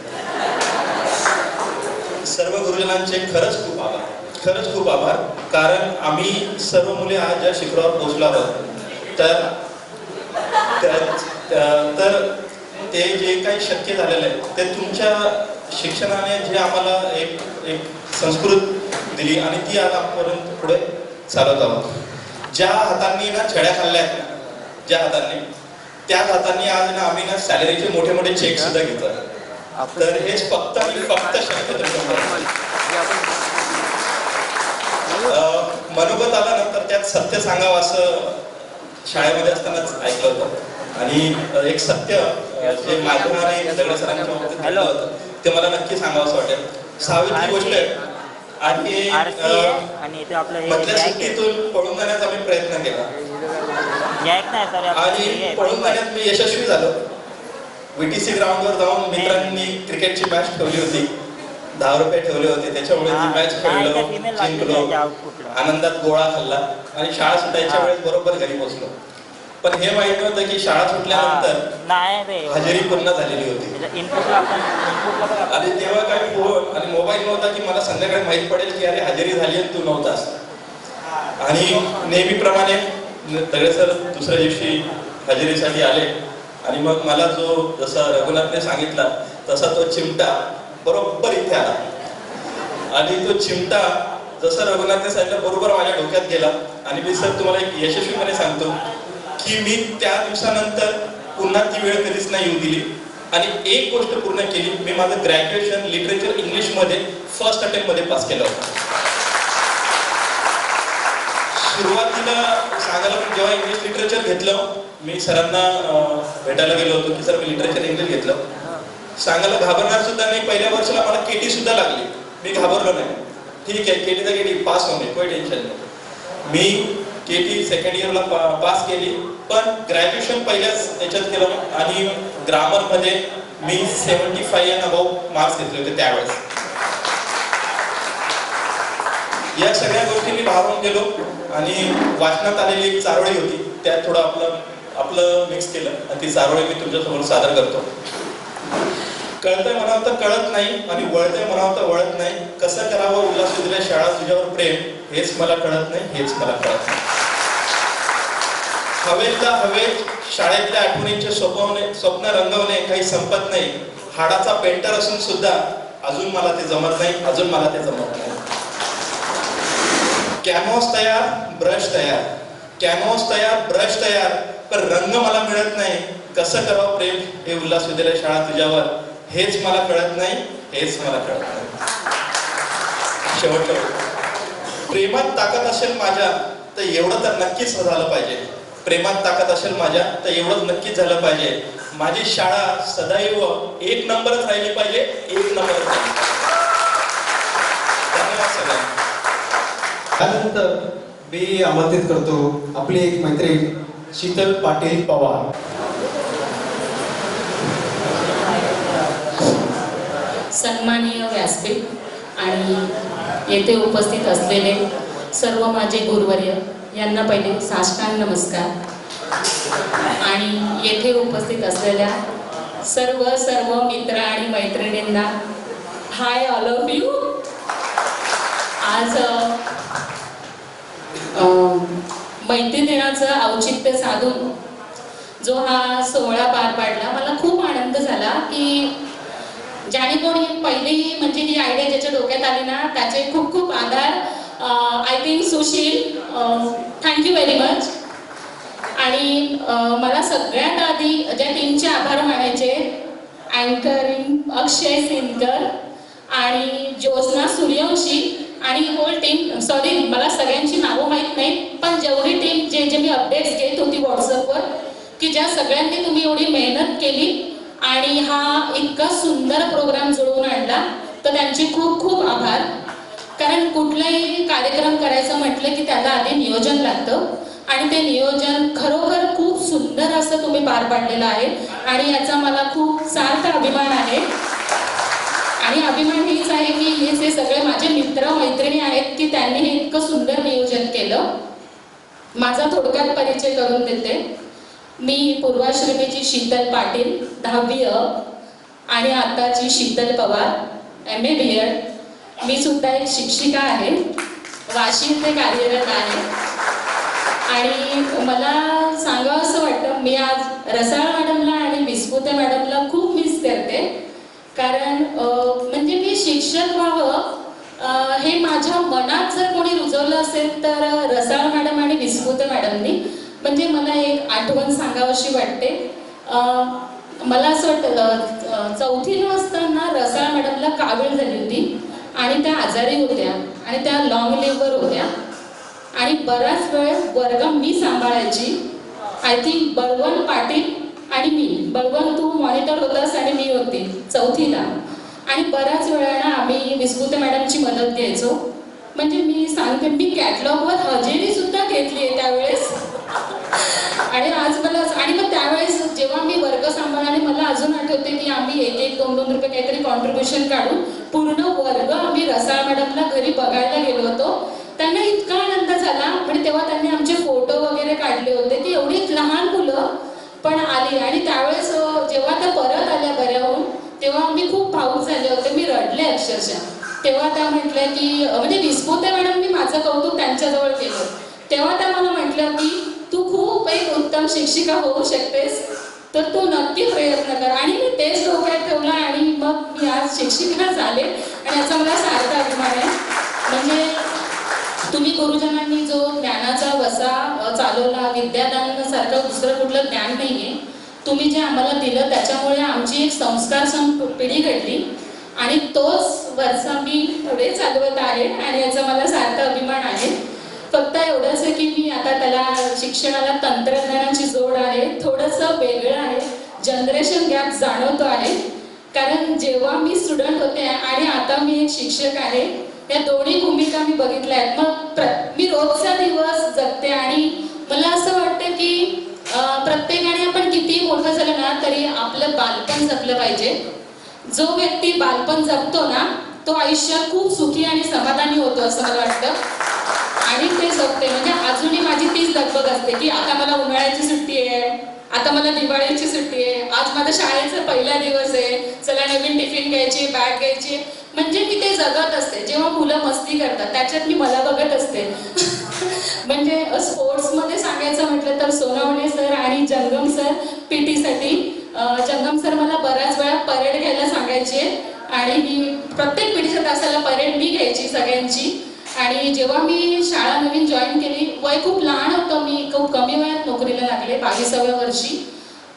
P: सर्व गुरुजनांचे खरंच खूप आभार, खरंच खूप आभार. कारण आम्ही सर्व मुले आज ज्या शिखरावर पोहोचलो आहोत तर ते जे काही शक्य झालेलं आहे ते तुमच्या शिक्षणाने जे आम्हाला एक संस्कृती दिली आणि ती आज आजपर्यंत पुढे चालवत आहोत. ज्या हातांनी ना छड्या खाल्ल्या आहेत ना, ज्या हातांनी, त्याच हातांनी आज ना आम्ही ना सॅलरीचे मोठे मोठे चेक सुद्धा घेतो. तर हेच फक्त आणि फक्त मनोगत आला नंतर त्यात सत्य सांगावं असं शाळेमध्ये असतानाच ऐकलं होतं. आणि एक सत्य जे माधवराव दगडे सरांच्या बाबतीत घडलं होतं ते मला नक्की सांगावं असं वाटेल. 6वी गोष्ट आहे आणि मधल्या सुट्टीतून पळून जाण्याचा मी प्रयत्न केला आणि पळून जाण्यात मी यशस्वी झालो. VTC ग्राउंडवर जाऊन मित्रांनी क्रिकेटची मॅच ठेवली होती, 10 रुपये ठेवले होते, त्याच्यामुळे ती मॅच खेळलो, जिंकलो, आनंदात गोळा खाल्ला आणि शाळा सुटायच्या वेळेस बरोबर घरी पोहोचलो. पण हे माहित नव्हतं की शाळा सुटल्यानंतर हजेरी पूर्ण झालेली होती आणि तेव्हा काही फोन आणि मोबाईल नव्हता की मला संध्याकाळी माहित पडेल की अरे हजेरी झाली आणि तू नव्हतास. आणि नेहमीप्रमाणे दगडे सर दुसऱ्या दिवशी हजेरीसाठी आले आणि मग मला जो जसा रघुनाथने सांगितला तसा तो चिमटा बरोबर इथे आला आणि तो चिमटा जसा रघुनाथने सांगितलं बरोबर माझ्या डोक्यात गेला. आणि मी सर तुम्हाला एक यशस्वीपणे सांगतो की मी त्या दिवसानंतर पुन्हा ती वेळ कधीच नाही येऊ दिली आणि एक गोष्ट पूर्ण केली. मी माझं ग्रॅज्युएशन लिटरेचर इंग्लिशमध्ये फर्स्ट अटेम्प्टमध्ये पास केलं होतं. सुरुवातीला सांगायला पण जेव्हा इंग्लिश लिटरेचर घेतलं मी सरांना भेटायला गेलो होतो की सर मी लिटरेचर इंग्लिश घेतलं. सांगायला घाबरणार सुद्धा नाही. पहिल्या वर्षाला मला केटी सुद्धा लागली, मी घाबरलो नाही. ठीक आहे केटी तर केटी पास होणे काही टेन्शन नाही. मी केटी सेकंड इयरला पास केली पण ग्रॅज्युएशन पहिल्याच याच्यात केलं आणि ग्रामरमध्ये मी 75 अँड अबव मार्क्स घेतले होते त्यावेळेस. या सगळ्या गोष्टी मी भावून गेलो आणि वाचनात आलेली एक चारोळी होती त्यात थोडं आपलं मिक्स केलं आणि ती चारोळी मी तुमच्यासमोर सादर करतो. कळतंय म्हणावं तर कळत नाही आणि वळतंय म्हणावं तर वळत नाही. कसं करावं उल्हास दिल्या शाळा तुझ्यावर प्रेम हेच मला कळत नाही, हेच मला कळत नाही. हवेतला हवेत शाळेतल्या आठवणींचे स्वप्न रंगवणे काही संपत नाही. हाडाचा पेंटर असून सुद्धा अजून मला ते जमत नाही, अजून मला ते जमत नाही. कॅनव्हास तयार, ब्रश तयार, कॅनव्हास तयार, ब्रश तयार, पण रंग मला मिळत नाही. कसं करावं प्रेम हे उल्हास विद्यालय शाळा तुझ्यावर हेच मला कळत नाही, हेच मला कळत नाही. शेवटचं प्रेमात ताकद असेल माझ्या तर एवढं तर नक्कीच झालं पाहिजे. प्रेमात ताकद असेल माझ्या तर एवढंच नक्कीच झालं पाहिजे. माझी शाळा सदैव 1 नंबरच राहिली पाहिजे, 1 नंबरच राहिली. धन्यवाद सगळ्यांना.
I: त्यानंतर मी आमंत्रित करतो आपली एक मैत्रीण शीतल पाटील पवार.
Q: सन्माननीय व्यासपीठ आणि येथे उपस्थित असलेले सर्व माझे गुरुवर्य यांना पहिले साष्टांग नमस्कार आणि येथे उपस्थित असलेल्या सर्व मित्र आणि मैत्रिणींना हाय ऑल ऑफ यू. आज मैत्री दिनाचं औचित्य साधून जो हा सोहळा पार पाडला मला खूप आनंद झाला की ज्याने कोणी पहिली म्हणजे ही आयडिया ज्याच्या डोक्यात आली ना त्याचे खूप खूप आभार. I think Sushil thank you very much. आणि मला सगळ्यात आधी ज्या टीमचे आभार मानायचे अँकरिंग अक्षय सिनकर आणि ज्योत्स्ना सूर्यवंशी आणि होल टीम. सॉरी मला सगळ्यांची नावं माहीत नाहीत पण जेवढी टीम जे मी अपडेट्स घेत होती व्हॉट्सअपवर की ज्या सगळ्यांनी तुम्ही एवढी मेहनत केली आणि हा इतका सुंदर प्रोग्राम जुळवून आणला तर त्यांचे खूप खूप आभार. कारण कुठलाही कार्यक्रम करायचं म्हटलं की त्याला आधी नियोजन लागतं आणि ते नियोजन खरोखर खूप सुंदर असं तुम्ही पार पाडलेलं आहे आणि याचा मला खूप सार्थ अभिमान आहे. आणि अभिमान हेच आहे की हे सगळे माझे मित्र मैत्रिणी आहेत की त्यांनी हे इतकं सुंदर नियोजन केलं. माझा थोडक्यात परिचय करून देते. मी पूर्वाश्रमीची शीतल पाटील 10वी अ आणि आताची शीतल पवार MA BEd. मी सुद्धा एक शिक्षिका आहे, वाशिम ते कार्यरत आहे. आणि मला सांगावं असं वाटतं, मी आज रसाळ मॅडमला आणि विस्पुते मॅडमला खूप मिस करते. कारण म्हणजे मी शिक्षक व्हावं हे माझ्या मनात जर कोणी रुजवलं असेल तर रसाळ मॅडम आणि विस्पुते मॅडमनी. म्हणजे मला एक आठवण सांगावीशी वाटते. मला असं वाटतं 4थीला असताना रसाळ मॅडमला कावीळ झाली होती आणि त्या आजारी होत्या आणि त्या लॉंग लिव्हवर होत्या आणि बराच वेळ वर्ग मी सांभाळायची. आय थिंक बळवंत पाटील आणि मी, बळवंत तू मॉनिटर होतास आणि मी होते 4थीला. आणि बऱ्याच वेळानं आम्ही विस्पुते मॅडमची मदत घ्यायचो. म्हणजे मी सांगते, मी कॅटलॉगवर हजेरी सुद्धा घेतली आहे त्यावेळेस. आणि आज मला आणि मग त्यावेळेस जेव्हा मी वर्ग सांभाळले मला अजून आठवते की आम्ही 1-1, 2-2 रुपये काहीतरी कॉन्ट्रीब्युशन काढून पूर्ण वर्ग आम्ही रसाळ मॅडमला घरी बघायला गेलो होतो. त्यांना इतका आनंद झाला. म्हणजे तेव्हा त्यांनी आमचे फोटो वगैरे काढले होते. ती एवढी लहान मुलं पण आली आणि त्यावेळेस जेव्हा त्या परत आल्या बऱ्याहून तेव्हा मी खूप भावूक झाले होते. मी रडले अक्षरशः. तेव्हा त्या म्हटल्या की म्हणजे विस्पुते मॅडम मी माझं कौतुक त्यांच्याजवळ केलं. तेव्हा त्या मला म्हटल्या की तू खूप एक उत्तम शिक्षिका होऊ शकतेस, तर तू नक्की प्रयत्न कर. आणि मी तेच डोक्यात ठेवलं आणि मग मी आज शिक्षिका झाले आणि याचा मला सार्थ अभिमान आहे. म्हणजे तुम्ही गुरुजनांनी जो ज्ञानाचा वसा चालवला, विद्यादानासारखं दुसरं कुठलं ज्ञान नाही आहे. तुम्ही जे आम्हाला दिलं त्याच्यामुळे आमची एक संस्कार पिढी घडली आणि तोच वरचा मी पुढे चालवत आहे आणि याचा मला सार्थ अभिमान आहे. फक्त एवढंच आहे की मी आता त्याला शिक्षणाला तंत्रज्ञानाची जोड आहे, थोडंसं वेगळं आहे, जनरेशन गॅप जाणवतो आहे. कारण जेव्हा मी स्टुडंट होते आणि आता मी एक शिक्षक आहे, या दोन्ही भूमिका मी बघितल्या आहेत. मग मी रोजचा दिवस जगते आणि मला असं वाटतं की प्रत्येकाने आपण किती मोठं झालं ना तरी आपलं बालपण जपलं पाहिजे. जो व्यक्ती बालपण जपतो ना तो आयुष्यात खूप सुखी आणि समाधानी होतो असं मला वाटतं आणि ते जपते. म्हणजे अजूनही माझी तीच लगबग असते की आता मला उन्हाळ्याची सुट्टी आहे, आता मला दिवाळीची सुट्टी आहे, आज माझ्या शाळेचा पहिला दिवस आहे, चला नवीन टिफिन घ्यायची, बॅग घ्यायची. म्हणजे मी ते जगत असते. जेव्हा मुलं मस्ती करतात त्याच्यात मी मला बघत असते. म्हणजे स्पोर्ट्समध्ये सांगायचं म्हटलं तर सोनवणे सर आणि जंगम सर PT जंगम सर मला बऱ्याच वेळा परेड घ्यायला सांगायचे आणि मी प्रत्येक पिढीच्या तासाला परेड मी घ्यायची सगळ्यांची. आणि जेव्हा मी शाळा नवीन जॉईन केली, वय खूप लहान होतं, मी खूप कमी वयात नोकरीला लागले 22व्या वर्षी.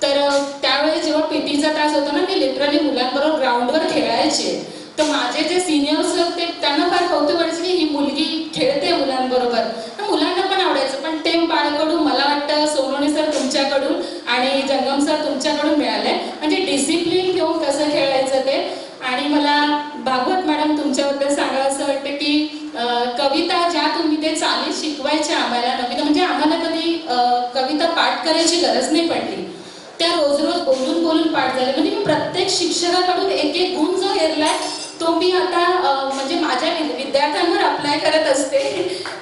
Q: तर त्यावेळेस जेव्हा PTचा तास होता ना मी लिटरली मुलांबरोबर ग्राउंडवर खेळायचे. तर माझे जे सिनियर्स होते त्यांना फार कौतुक वाटायचं की ही मुलगी खेळते मुलांबरोबर. मुलांना पण आवडायचं. पण ते बाळकडून मला वाटतं सोनवणे सर तुमच्याकडून आणि जंगम सर तुमच्याकडून मिळालंय. म्हणजे डिसिप्लिन घेऊन कसं खेळायचं ते. आणि मला भागवत मॅडम तुमच्याबद्दल सांगावं असं वाटतं की कविता ज्या तुम्ही ते चालीत शिकवायच्या आम्हाला नवीन, म्हणजे आम्हाला कधी कविता पाठ करायची गरज नाही पडली. त्या रोज रोज बोलून बोलून पाठ झाले. म्हणजे मी प्रत्येक शिक्षकाकडून एक गुण जो घेतलाय तो मी आता म्हणजे माझ्या विद्यार्थ्यांवर अप्लाय करत असते.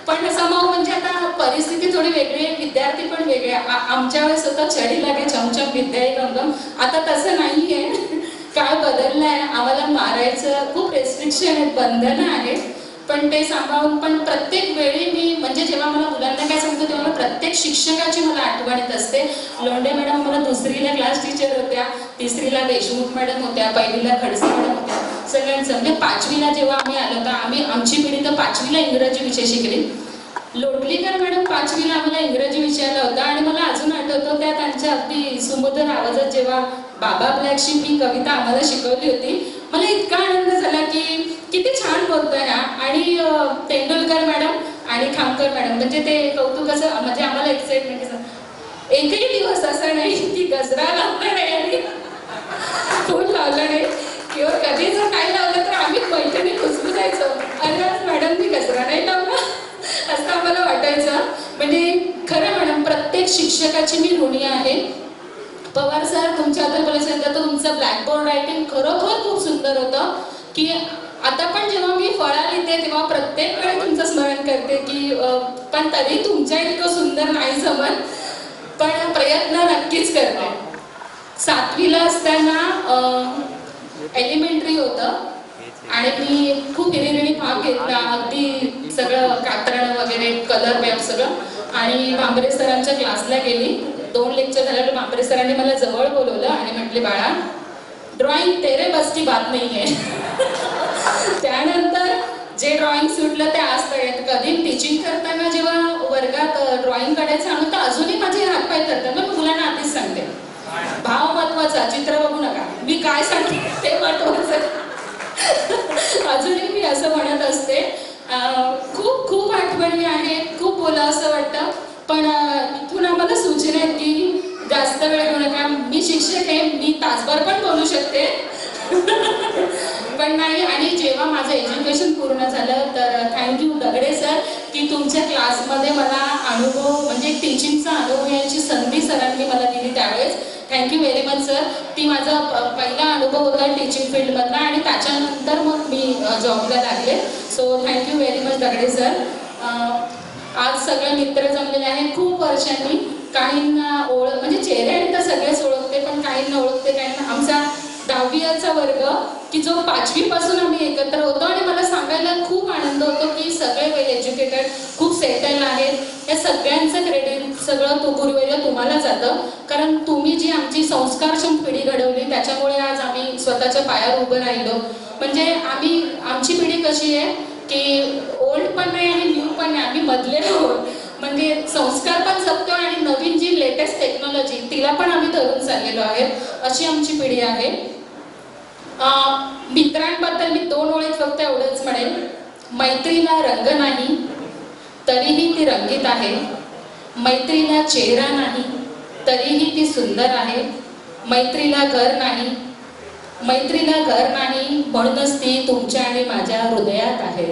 Q: पण समाव म्हणजे आता परिस्थिती थोडी वेगळी आहे, विद्यार्थी पण वेगळे. आमच्या वेळेस होतं चढी लागे चमचम विद्या गंगम, आता तसं नाही आहे. काळ बदललाय. आम्हाला मारायचं खूप रेस्ट्रिक्शन आहेत, बंधनं आहेत. पण ते सांभाळून पण प्रत्येक वेळी मी म्हणजे जेव्हा मला मुलांना काय सांगतो तेव्हा प्रत्येक शिक्षकाची मला आठवण येत असते. लोंढे मॅडम मला 2रीला क्लास टीचर होत्या, 3रीला देशमुख मॅडम होत्या, 1लीला खडसे मॅडम होत्या. सगळ्यांचं म्हणजे 5वीला जेव्हा आम्ही आलो होतो आमची पिढी तर 5वीला इंग्रजी विषय शिकली. लोटलीकर मॅडम 5वीला आम्हाला इंग्रजी विषयाला होता आणि मला अजून आठवतं त्या त्यांच्या अगदी सुमधुर आवाजात जेव्हा बाबा ब्लॅकची मी कविता आम्हाला शिकवली होती, मला इतका आनंद झाला की किती छान बोलतोय ना. आणि तेंडुलकर मॅडम आणि खामकर मॅडम म्हणजे ते कौतुक असं म्हणजे आम्हाला एक्साइटमेंट एकही दिवस असं नाही की गजरा लावला नाही आणि फूल लावलं नाही किंवा कधी जर काय लावलं तर आम्ही मैत्रिणी खुसखुसायचो, अरे आज मॅडमनी गजरा नाही लावला असं आम्हाला वाटायचं. म्हणजे खरं मॅडम प्रत्येक शिक्षकाची मी ऋणी आहे. पवार सर तुमच्याबद्दल बोलायचं तर तुमचं ब्लॅकबोर्ड रायटिंग खरोखर खूप सुंदर होतं की
L: आता पण जेव्हा मी फळा लिहिते तेव्हा प्रत्येक वेळी तुमचं स्मरण करते की पण तरी तुमच्या इतकं सुंदर नाही जमत, पण प्रयत्न नक्कीच करते. 7वीला असताना एलिमेंटरी होतं आणि मी खूप हिरिरीने भाग घेतला, अगदी सगळं कात्रण वगैरे कलर पेप सगळं. आणि भांबरे सरांच्या क्लासला गेली. 2 लेक्चर झाल्यावर भांबरे सरांनी मला जवळ बोलवलं आणि म्हटले, बाळा ड्रॉइंग तेरे बस की बात नाही आहे. त्यानंतर जे ड्रॉइंग सुटलं ते आजपर्यंत. कधी टीचिंग करताना जेव्हा वर्गात ड्रॉइंग काढायचं आणून तर अजूनही माझे हातपाय धरतात. मग मुलांना आधीच सांगते, भाव महत्वाचा, चित्र बघू नका, मी काय सांगते ते महत्वाचं. अजूनही मी असं म्हणत असते. खूप खूप आठवणी आहेत, खूप बोला असं वाटतं, पण इथून आम्हाला सूचना आहेत की जास्त वेळ घेऊ नका. मी शिक्षक आहे, मी तासभर पण बोलू शकते. पण नाही. आणि जेव्हा माझं एज्युकेशन पूर्ण झालं तर थँक्यू दगडे सर की तुमच्या क्लासमध्ये मला अनुभव म्हणजे टीचिंगचा अनुभव याची संधी सरांनी मला दिली त्यावेळेस. Thank you very much sir. ती माझा पहिला अनुभव होता टीचिंग फील्डमधला आणि त्याच्यानंतर मग मी जॉबला लागले. सो थँक्यू व्हेरी मच दगडे सर. आज सगळे मित्र जमलेले आहेत खूप वर्षांनी. काहींना म्हणजे चेहऱ्याने तर सगळेच ओळखते, पण काहींना ओळखते, काहींना. आमचा 10वीचा वर्ग की जो 5वीपासून आम्ही एकत्र होतो आणि मला सांगायला खूप आनंद होतो की सगळे वेल एज्युकेटेड, खूप सेटल आहेत. या सगळ्यांचं क्रेडिट सगळं तो गुरुवर्य तुम्हाला जातं, कारण तुम्ही जी आमची संस्कारक्षम पिढी घडवली त्याच्यामुळे आज आम्ही स्वतःच्या पायावर उभं राहिलो. म्हणजे आमची पिढी कशी आहे की ओल्ड पण नाही आणि न्यू पण नाही, आम्ही मधले आहोत. म्हणजे संस्कार पण जपतो आणि नवीन जी लेटेस्ट टेक्नॉलॉजी तिला पण आम्ही धरून चाललेलो आहे, अशी आमची पिढी आहे. मित्रांबद्दल मी 2 ओळीत फक्त एवढंच म्हणेन, मैत्रीला रंग नाही तरीही ती रंगीत आहे. मैत्रीला चेहरा नाही तरीही ती सुंदर आहे. मैत्रीला घर नाही म्हणूनच ती तुमच्या आणि माझ्या हृदयात आहे.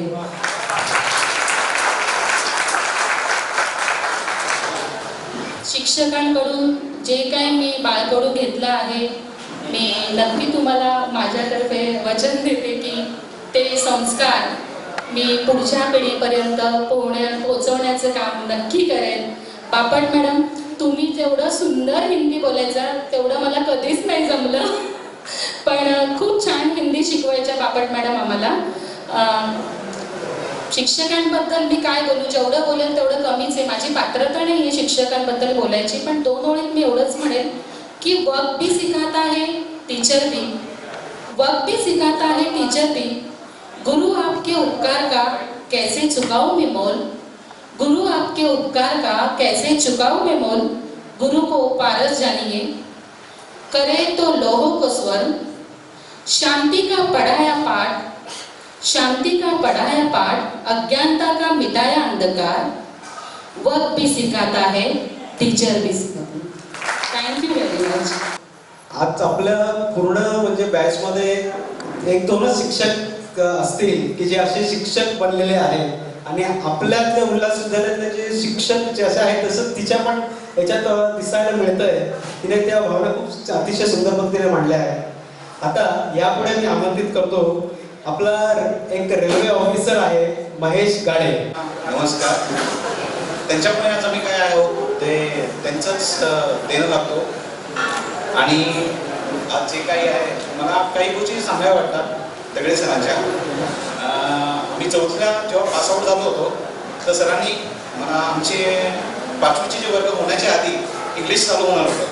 L: शिक्षकांकडून जे काही मी बाळकडून घेतलं आहे, मी नक्की तुम्हाला माझ्यातर्फे वचन देते की ते संस्कार मी पुढच्या पिढीपर्यंत पोहोचवण्याचं काम नक्की करेन. बापट मॅडम, तुम्ही जेवढं सुंदर हिंदी बोलायचा तेवढं मला कधीच नाही जमलं, पण खूप छान हिंदी शिकवायच्या बापट मॅडम आम्हाला. शिक्षकांबद्दल मी काय बोलू, जेवढं बोलेल तेवढं कमीच आहे. माझी पात्रता नाही आहे शिक्षकांबद्दल बोलायची, पण 2 ओळीत मी एवढंच म्हणेन की वक्त भी सिखाता है टीचर भी, वक्त भी सिखाता है टीचर भी. गुरु आपके उपकार का कैसे चुकाऊं मैं मोल, गुरु आपके उपकार का कैसे चुकाऊं मैं मोल. गुरु को पारस जानिए, करे तो लोहों को स्वर्ण. शांति का पढ़ाया पाठ, शांति का पढ़ाया पाठ, अज्ञानता का मिटाया अंधकार. वक्त भी सिखाता है टीचर भी सिखाता. Thank you very much.
I: आज आपल्या पूर्ण म्हणजे बॅचमध्ये 1-2च शिक्षक असतील की जे असे शिक्षक बनलेले आहेत आणि आपल्यातले उल्हास विद्यालयातले जे शिक्षक जसे आहेत तसं तिच्या पण याच्यात दिसायला मिळतंय. तिने त्या भावना खूप अतिशय सुंदर पद्धतीने मांडल्या आहेत. आता यापुढे मी आमंत्रित करतो आपला एक रेल्वे ऑफिसर आहे महेश गाडे.
R: नमस्कार. त्यांच्यामुळे आज आम्ही काय आहोत ते त्यांचंच देणं लागतो. आणि आज जे काही आहे मला काही गोष्टी सांगायला वाटतात दगडे सरांच्या. मी 4थीला जेव्हा पासआउट झालो होतो तर सरांनी मला आमचे 5वीचे जे वर्ग होण्याच्या आधी इंग्लिश चालू होणार होतं,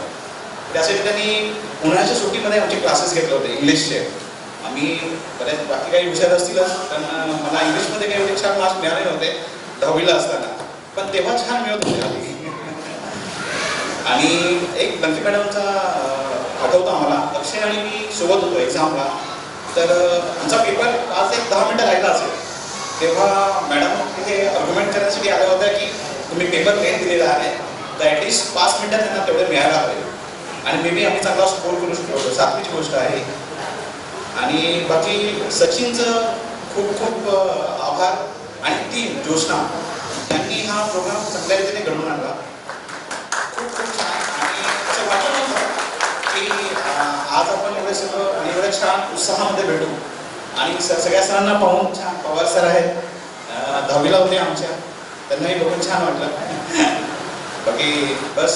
R: त्यासाठी त्यांनी उन्हाळ्याच्या सुट्टीमध्ये आमचे क्लासेस घेतले होते इंग्लिशचे. आम्ही बऱ्याच बाकी काही हुशार असतीलच, पण मला इंग्लिशमध्ये काही एवढे छान मार्क्स मिळाले नव्हते 10वीला असताना, पण तेव्हा छान मिळत होते आधी. आणि एक लंकी मॅडमचा आठवतो आम्हाला, अक्षय आणि मी सोबत होतो एक्झामला. तर आमचा पेपर आज एक 10 मिनिटं राहिला असेल तेव्हा मॅडम तिथे आर्ग्युमेंट करण्यासाठी आल्या होत्या की तुम्ही पेपर लेट दिलेला आहे तर ॲटलिस्ट 5 मिनिटात त्यांना तेवढे मिळायला हवे. आणि मे बी आम्ही चांगला स्कोर करू शकलो होतो. 7वीची गोष्ट आहे. आणि बाकी सचिनचं खूप खूप आभार आणि टीम ज्योत्स्ना यांनी हा प्रोग्राम चांगल्या रीतीने घडवून आणला. खूप खूप छान. आणि असं वाटत नव्हतं की आज आपण एवढे सगळं आणि एवढ्या छान उत्साहामध्ये भेटू. आणि सगळ्या सरांना पाहून छान. पवार सर आहेत, 10वीला होते आमच्या, त्यांनाही बघून छान वाटलं. बाकी बस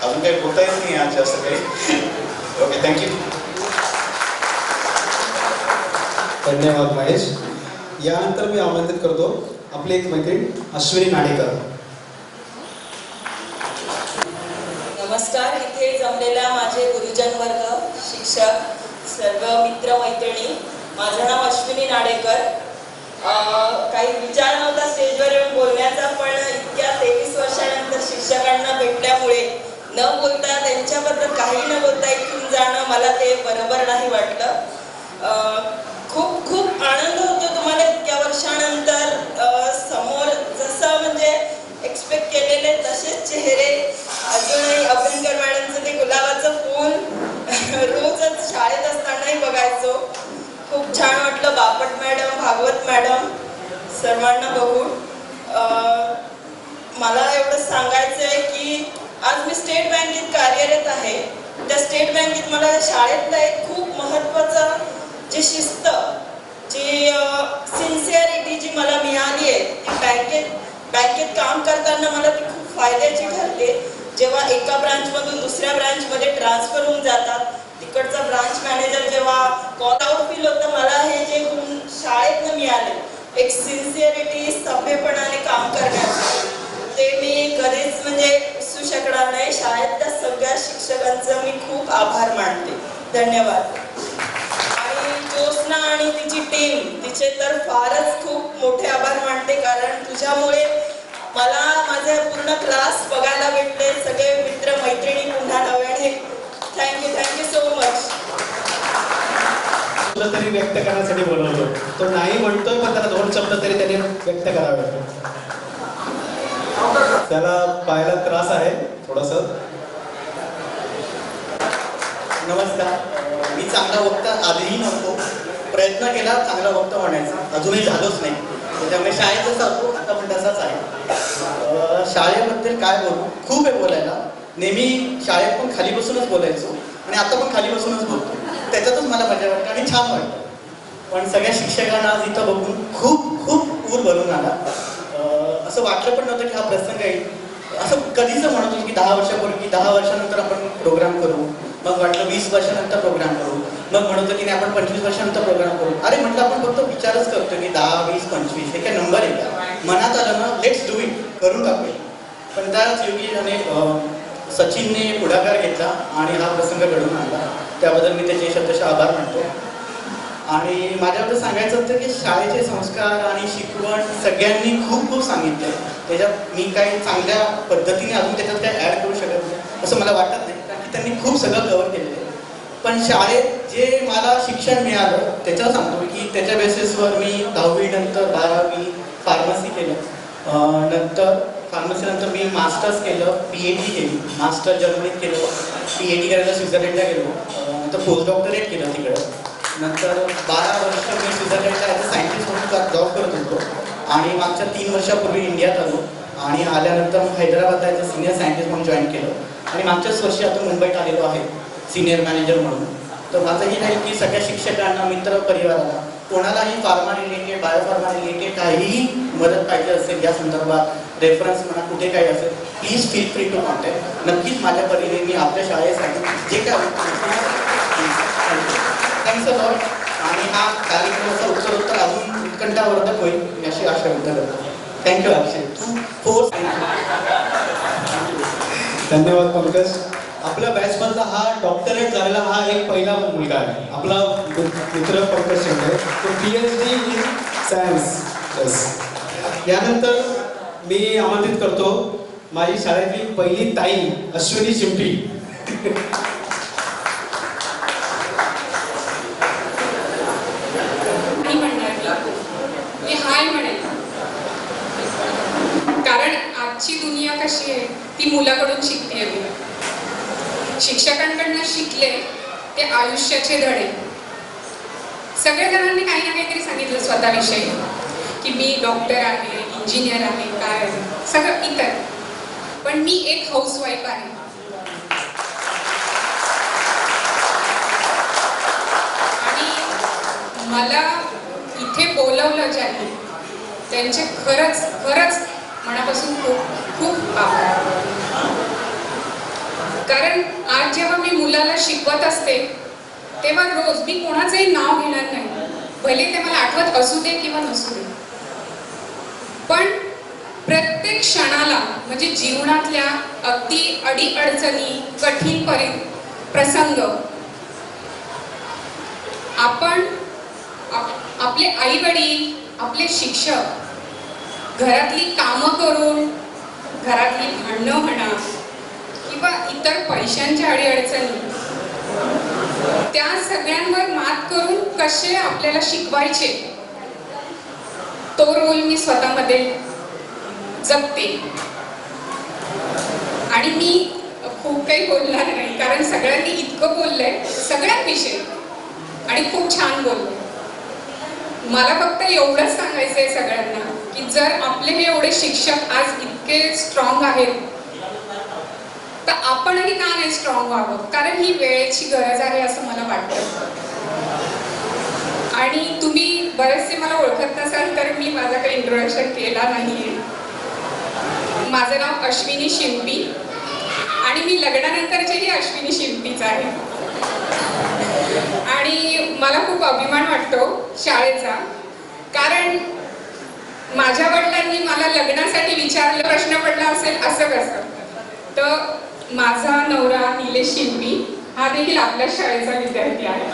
R: अजून काही बोलता येत नाही आज जास्त काही. Okay, thank you.
I: धन्यवाद महेश. यानंतर मी आमंत्रित करतो आपली एक मैत्रीण अश्विनी नाडेकर.
K: नमस्कार. इथे जमलेला माझे गुरुजन वर्ग, शिक्षक, सर्व मित्र मैत्रिणी. माझं नाव अश्विनी नाडेकर. काही विचार नव्हता स्टेजवर येऊन बोलण्याचा, पण इतक्या 23 वर्षानंतर शिक्षकांना भेटल्यामुळे न बोलता त्यांच्याबद्दल काही न बोलता इथून जाणं मला ते बरोबर नाही वाटलं. खूप खूप आनंद होतो तुम्हाला इतक्या वर्षानंतर समोर, जसं म्हणजे एक्सपेक्ट केलेले तसेच चेहरे. अजूनही अभ्यंकर मॅडमचं ते गुलाबाचं फूल रोजच शाळेत असतानाही बघायचो. खूप छान वाटलं. बापट मॅडम, भागवत मॅडम सर्वांना बघून. मला एवढं सांगायचं आहे की आज मी स्टेट बँकेत कार्यरत आहे. त्या स्टेट बँकेत मला शाळेतलं एक खूप महत्त्वाचं जी शिस्त, जी सिन्सिअरिटी जी मला मिळाली आहे ती बँकेत काम करताना मला ती खूप फायद्याची ठरते. जेव्हा एका ब्रांचमधून दुसऱ्या ब्रांचमध्ये ट्रान्सफर होऊन जातात, तिकडचा ब्रांच मॅनेजर जेव्हा कॉल आउट फील होतं, मला हे जे गुण शाळेतनं मिळाले, एक सिन्सिअरिटी, सभ्यपणाने काम करण्याचं, ते मी कधीच म्हणजे विसरू शकणार नाही. शाळेतल्या सगळ्या शिक्षकांचं मी खूप आभार मानते. धन्यवाद. ज्योत्स्ना आणि तिची टीम, तिचे तर फारच खूप मोठे आभार मानते, कारण तुझ्यामुळे मला माझे पूर्ण क्लास बघायला भेटले, सगळे मित्र मैत्रिणी पुन्हा नव्याने. Thank you so much.
I: तरी व्यक्त करण्यासाठी बोलवतो. तो नाही म्हणतोय, पण त्याला 2 शब्द तरी त्याने व्यक्त करावे. त्याला पाहायला त्रास आहे थोडंसं.
P: नमस्कार. मी चांगला वक्ता आधीही नव्हतो, प्रयत्न केला चांगला वक्ता होण्याचा, अजूनही झालोच नाही. त्याच्यामुळे शाळेत जसं असतो आता पण तसाच आहे. शाळेबद्दल काय बोलू, खूप आहे बोलायला. नेहमी शाळेत पण खाली बसूनच बोलायचो आणि आता पण खाली बसूनच बोलतो. त्याच्यातच मला मजा वाटते आणि छान वाटतं. पण सगळ्या शिक्षकांना आज इथं बघून खूप खूप ऊर भरून आला. असं वाटलं पण नव्हतं की हा प्रसंग येईल. असं कधीच म्हणत होतो की 10 वर्षापूर्वी की 10 वर्षानंतर आपण प्रोग्राम करू. मग वाटलं 20 वर्षानंतर प्रोग्राम करू. मग म्हणत होतो की नाही आपण 25 वर्षानंतर प्रोग्राम करू. अरे म्हटलं आपण फक्त विचारच करतो की 10, 20, 25 हे काय नंबर आहे का? मनात आलं ना, लेट्स डू इट, करून टाकूया. पण त्याच योगी आणि सचिनने पुढाकार घेतला आणि हा प्रसंग घडून आणला. त्याबद्दल मी त्याचे शब्दशः आभार मानतो. आणि माझ्याबद्दल सांगायचं होतं की शाळेचे संस्कार आणि शिकवण सगळ्यांनी खूप खूप सांगितलं. त्याच्यात मी काही चांगल्या पद्धतीने अजून त्याच्यात काही ॲड करू शकत नाही असं मला वाटत नाही, कारण की त्यांनी खूप सगळं कव्हर केलेलं आहे. पण शाळेत जे मला शिक्षण मिळालं त्याच्यावर सांगतो की त्याच्या बेसिसवर मी 10वी नंतर 12वी फार्मसी केलं. नंतर फार्मसीनंतर मी मास्टर्स केलं, PhD केली. मास्टर जर्मनीत केलं, PhD करायला स्वित्झर्लंडला गेलो. नंतर पोस्ट डॉक्टरेट केलं तिकडं. नंतर 12 वर्ष मी स्वित्झर्लंडला ॲज अ सायंटिस्ट म्हणून जॉब करत होतो. आणि मागच्या 3 वर्षापूर्वी इंडियात आलो आणि आल्यानंतर मग हैदराबादला ॲज अ सिनियर सायंटिस्ट म्हणून जॉईन केलं. आणि मागच्याच वर्षी आता मुंबईत आलेलो आहे सिनियर मॅनेजर म्हणून. तर माझं हे नाही की सगळ्या शिक्षकांना, मित्र परिवाराला, कोणालाही फार्मा रिलेटेड, बायोफार्मा रिलेटेड काहीही मदत पाहिजे असेल या संदर्भात, रेफरन्स म्हणा कुठे काही असेल, please feel free to contact. नक्कीच माझ्या परीने मी आपल्या शाळेसाठी जे काय थँक्स अ लॉट. आणि हा कार्यक्रमाचा उत्तरोत्तर अजून उत्कंठावर्धक होईल अशी आशा व्यक्त करतो. थँक्यू अक्षय.
I: धन्यवाद पंकज. आपल्या बॅचमधला हा डॉक्टरेट झालेला हा एक पहिला मुलगा आहे आपला मित्र पंकज शिंदे. तो PhD इन सायन्स. यानंतर मी आमंत्रित करतो माझी शाळेतली पहिली ताई अश्विनी चिंपी.
L: हाय म्हणेल, कारण आजची दुनिया कशी आहे ती मुलाकडून शिकते. शिक्षकांकडनं शिकले ते आयुष्याचे धडे. सगळ्या जणांनी काही ना काहीतरी सांगितलं स्वतःविषयी की मी डॉक्टर आहे, इंजिनियर आहे, काय आहे, सगळं इतर. पण मी एक हाऊसवाईफ आहे. आणि
S: मला इथे बोलवलं ज्यांनी त्यांचे खरंच खरंच मनापासून खूप खूप आभार. कारण आज जेव्हा मी मुलाला शिकवत असते तेव्हा रोज मी कोणाचंही नाव घेणार नाही, भले ते मला आठवत असू दे किंवा नसू दे, पण प्रत्येक क्षणाला म्हणजे जीवनातल्या अगदी अडीअडचणी कठीण प्रसंग आपण आपले आई वडील, आपले शिक्षक, घरातली कामं करून, घरातली भांडणं म्हणा किंवा इतर पैशांच्या अडीअडचणी, त्या सगळ्यांवर मात करून कसे आपल्याला शिकवायचे तो रोल मी स्वतःमध्ये जगते. आणि मी खूप काही बोलणार नाही कारण सगळ्यांनी इतकं बोललंय सगळ्यांविषयी आणि खूप छान बोललंय. मला फक्त एवढंच सांगायचंय सगळ्यांना की जर आपले हे एवढे शिक्षक आज इतके स्ट्रॉंग आहेत तर आपणही का नाही स्ट्रॉंग व्हावं, कारण ही वेळेची गरज आहे असं मला वाटतं. आणि तुम्ही बरेचसे मला ओळखत नसाल तर मी माझा काही इंट्रोडक्शन केला नाहीये. माझं नाव अश्विनी शिंपी आणि मी लग्नानंतरचीही अश्विनी शिंपीच आहे. आणि मला खूप अभिमान वाटतो शाळेचा, कारण माझ्या वडिलांनी मला लग्नासाठी विचारलं, प्रश्न पडला असेल असं कसं, तर माझा नवरा निलेश शिंपी हा देखील आपल्या शाळेचा विद्यार्थी आहे.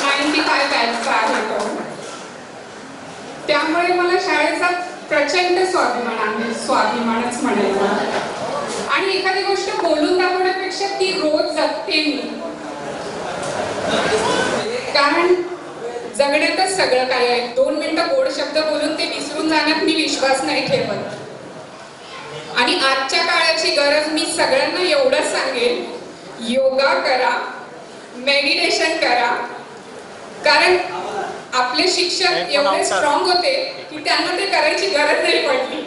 S: 95 बॅचचा आहे तो. त्यामुळे मला शाळेचा प्रचंड स्वाभिमान आहे, स्वाभिमानच म्हणायचा. आणि एखादी गोष्ट बोलून दाखवण्यापेक्षा ती रोज जगते मी, कारण जगण्यातच सगळं काय आहे. 2 मिनिटं गोड शब्द बोलून ते विसरून जाण्यात मी विश्वास नाही ठेवत. आणि आजच्या काळाची गरज मी सगळ्यांना एवढंच सांगेन, योगा करा, मेडिटेशन करा, कारण आपले शिक्षक एवढे स्ट्रॉंग होते की त्यांना ते करायची गरज नाही पडली,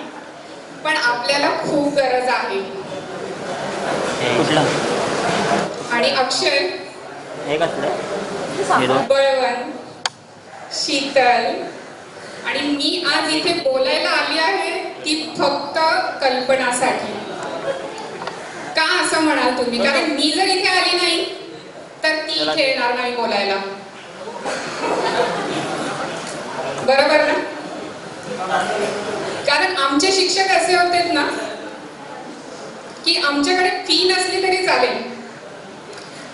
S: पण आपल्याला खूप गरज आहे. आणि अक्षय, बळवंत, शीतल आणि मी आज इथे बोलायला आली आहे ती फक्त कल्पनासाठी. का असं म्हणाल तुम्ही? कारण मी जर इथे आली नाही तर ती इथे येणार नाही बोलायला, बरोबर ना? कारण आमचे शिक्षक असे होते ना की आमच्याकडे फी नसली तरी चालेल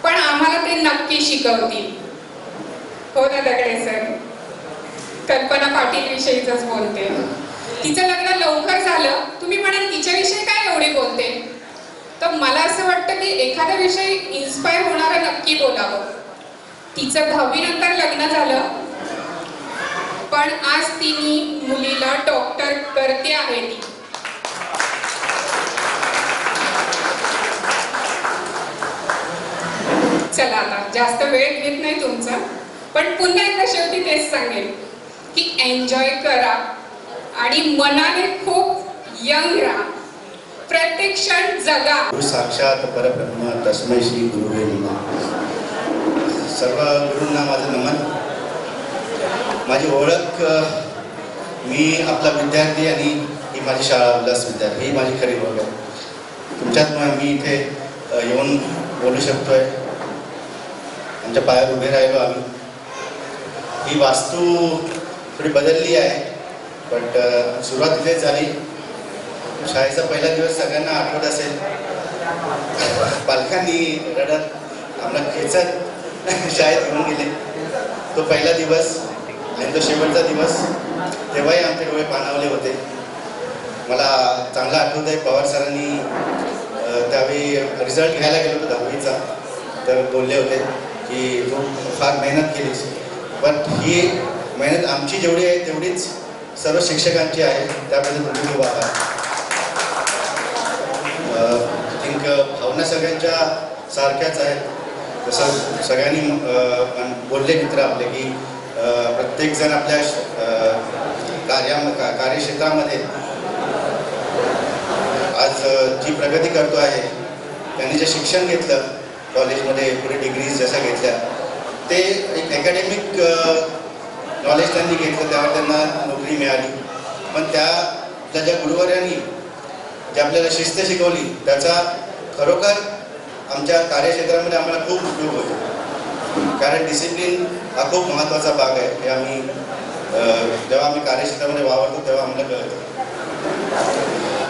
S: पण आम्हाला ते नक्की शिकवतील. हो ना दगडे सर? कल्पना पाटील विषयीच बोलते. तिचं लग्न लवकर झालं, तुम्ही म्हणाल तिच्याविषयी काय एवढे बोलते, तर मला असं वाटतं की एखाद्या विषयी इन्स्पायर होणारं नक्की बोलावं. तिचं 10वी नंतर लग्न झालं पण आज तिने मुलीला डॉक्टर करते आहे. ती चला आता जास्त वेळ घेत नाही तुमचा, पण पुन्हा एकदा शेवटी तेच सांगेल की एन्जॉय करा आणि मनाने खूप यंग राहा, प्रत्येक क्षण जगा.
T: साक्षात परब्रह्म तस्मै श्री गुरुवे नमः. सर्व गुरूंना माझं नमन. माझी ओळख, मी आपला विद्यार्थी आणि ही माझी शाळा उल्हास विद्यार्थी, ही माझी खरी ओळख आहे. तुमच्यात मी इथे येऊन बोलू शकतोय, आमच्या पायावर उभे राहिलो आम्ही. ही वास्तू थोडी बदलली आहे बट सुरुवात इथेच झाली. शाळेचा पहिला दिवस सगळ्यांना आठवत असेल. पालकांनी रडत आम्हाला खेचत शाळेत घेऊन गेले. तो पहिला दिवस आणि तो शेवटचा दिवस, तेव्हाही आमचे डोळे पाणावले होते. मला चांगलं आठवत आहे, पवार सरांनी त्यावेळी रिझल्ट घ्यायला गेलो होतो 10वीचा, तर बोलले होते की तू फार मेहनत केलीस, पण ही मेहनत आमची जेवढी आहे तेवढीच सर्व शिक्षकांची आहे, त्याबद्दल तुमचे खूप आभार. थिंक भावना सगळ्यांच्या सारख्याच आहेत. जसं सगळ्यांनी बोलले मित्र आपले की प्रत्येकजण आपल्या कार्यक्षेत्रामध्ये आज जी प्रगती करतो आहे, त्यांनी जे शिक्षण घेतलं कॉलेजमध्ये, पुढे डिग्रीज जशा घेतल्या, ते एक अकॅडमिक नॉलेज त्यांनी घेतलं, त्यावर त्यांना नोकरी मिळाली. पण त्या ज्या गुरुवर्यांनी जी आपल्याला शिस्त शिकवली त्याचा खरोखर आमच्या कार्यक्षेत्रामध्ये आम्हाला खूप उपयोग होतो. कारण डिसिप्लिन हा खूप महत्त्वाचा भाग आहे हे आम्ही जेव्हा आम्ही कार्यक्षेत्रामध्ये वावरतो तेव्हा आम्हाला कळतं.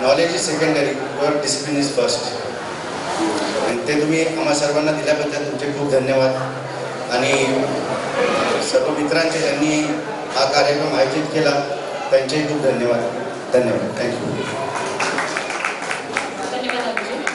T: Knowledge is secondary, your discipline is first. आणि ते तुम्ही आम्हा सर्वांना दिल्याबद्दल तुमचे खूप धन्यवाद. आणि सर्व मित्रांचे ज्यांनी हा कार्यक्रम आयोजित केला त्यांचेही खूप धन्यवाद. धन्यवाद. थँक्यू.
G: धन्यवाद अभिजित.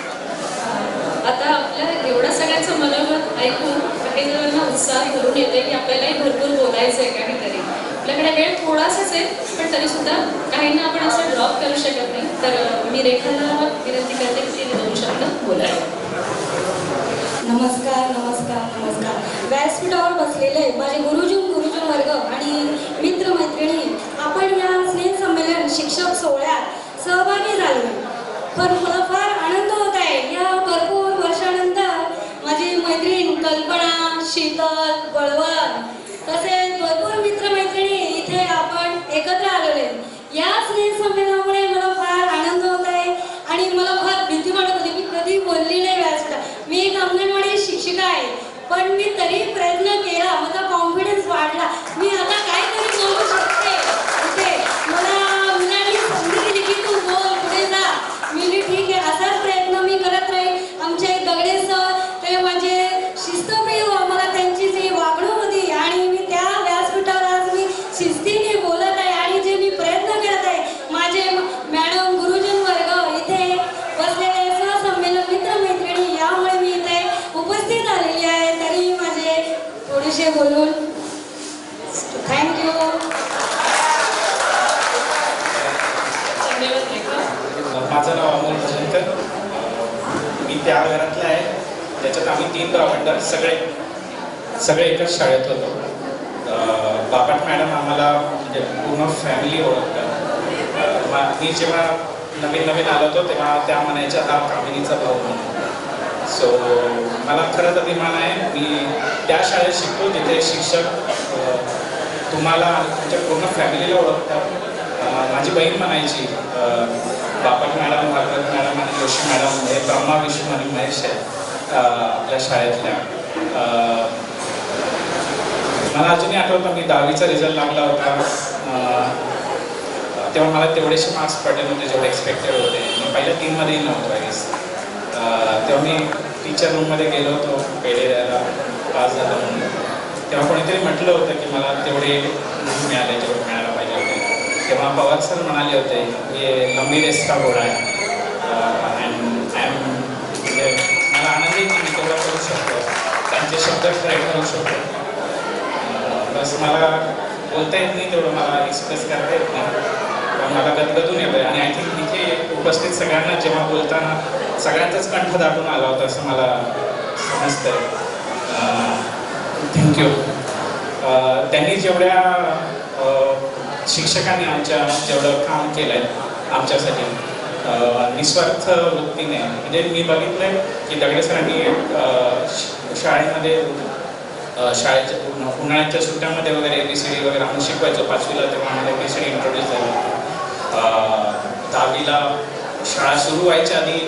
G: आता आपल्या एवढ्या सगळ्यांचं मनोगत ऐकून काही जणांना उत्साह भरून येते की आपल्यालाही भरपूर बोलायचं आहे काहीतरी. आपल्याकडे वेळ थोडासाच आहे पण तरी सुद्धा काहींना आपण असं ड्रॉप करू शकत नाही. तर मी रेखाला विनंती करते की तिने 2 शब्द बोलावे.
U: नमस्कार नमस्कार नमस्कार. व्यासपीठावर बसलेले माझे गुरुजन वर्ग आणि मित्रमैत्रिणी, आपण या स्नेहसंमेलन शिक्षक सोहळ्यात सहभागी झालो. पण मला फार आनंद होत आहे. या भरपूर वर्षानंतर माझी मैत्रीण कल्पना, शीतल, बळवंत तसेच भरपूर मित्रमैत्रिणी इथे आपण एकत्र आलेले. या स्नेहसंमेलनामुळे मला फार आनंद होत आहे आणि मला फार भीती वाटत होती. मी कधी बोलली नाही व्यासपीठात. मी एक अंगणवाडी शिक्षिका आहे पण मी तरी प्रयत्न केला. माझा कॉन्फिडन्स वाढला. मी आता काहीतरी बोलू शकते इथे. मला मुलांनी संधी दिली की तू बोल, पुढे जा. मी ठीक आहे असाच प्रयत्न मी करत राहील. आमचे दगडे सर ते माझे शिस्तप्रिय, मला त्यांची जी वागणूक होती आणि मी त्या व्यासपीठावर आज मी शिस्तीने बोलत आहे आणि जे मी प्रयत्न करत आहे. माझे मॅडम, गुरुजन वर्ग, इथे बसलेले सहसंमेलन मित्रमैत्रिणी, यामुळे मी इथे उपस्थित आलेली आहे. तरी माझे थोडेसे बोलून थँक्यू.
R: माझं नाव अमोल भजनकर. मी त्या घरातलं आहे ज्याच्यात आम्ही 3 भावंड सगळे एकाच शाळेत होतो. बापट मॅडम आम्हाला म्हणजे पूर्ण फॅमिली ओळखतात. मी जेव्हा नवीन आलो होतो तेव्हा त्या म्हणायच्या हा कामिनीचा भाऊ म्हणून. सो मला खरंच अभिमान आहे. मी त्या शाळेत शिकतो जिथे शिक्षक तुम्हाला आणि तुमच्या पूर्ण फॅमिलीला ओळखतात. माझी बहीण म्हणायची बापट मॅडम, भागवत मॅडम आणि जोशी मॅडम हे ब्रह्मा, विष्णू आणि महेश आहेत आपल्या शाळेतल्या. मला अजूनही आठवतं मी 10वीचा रिझल्ट लागला होता तेव्हा मला तेवढेसे मार्क्स पडले नव्हते जेवढे एक्सपेक्टेड होते. मी पहिल्या 3मध्येही नव्हतो आय गेस. तेव्हा मी टीचर रूममध्ये गेलो होतो पेढे द्यायला पास झाला म्हणून. तेव्हा कोणीतरी म्हटलं होतं की मला तेवढे मिळाले जेवढे मिळायला पाहिजे होते. तेव्हा पवार सर म्हणाले होते की लंबी रेस का घोडा आहे. म्हणजे मला आनंद आहे की मी तेवढं करू शकतो. त्यांचे शब्द ट्राय करू शकतो. बस मला बोलता येत नाही तेवढं, मला एक्सप्रेस करता येत नाही. पण मला गदगदून येतं आणि आय थिंक इथे उपस्थित सगळ्यांना जेव्हा बोलताना सगळ्यांचाच कंठ दाटून आला होता असं मला समजतंय. थँक्यू. त्यांनी जेवढ्या शिक्षकांनी जेवढं काम केलं आहे आमच्यासाठी निस्वार्थ वृत्तीने. म्हणजे मी बघितलं आहे की दगडे सरांनी शाळेमध्ये शाळेच्या उन्हाळ्याच्या सुट्ट्यामध्ये वगैरे ABCD वगैरे आम्ही शिकवायचो. 5वीला तेव्हा आम्हाला ABCD इंट्रोड्यूस झाली. 10वीला शाळा सुरू व्हायच्या आधी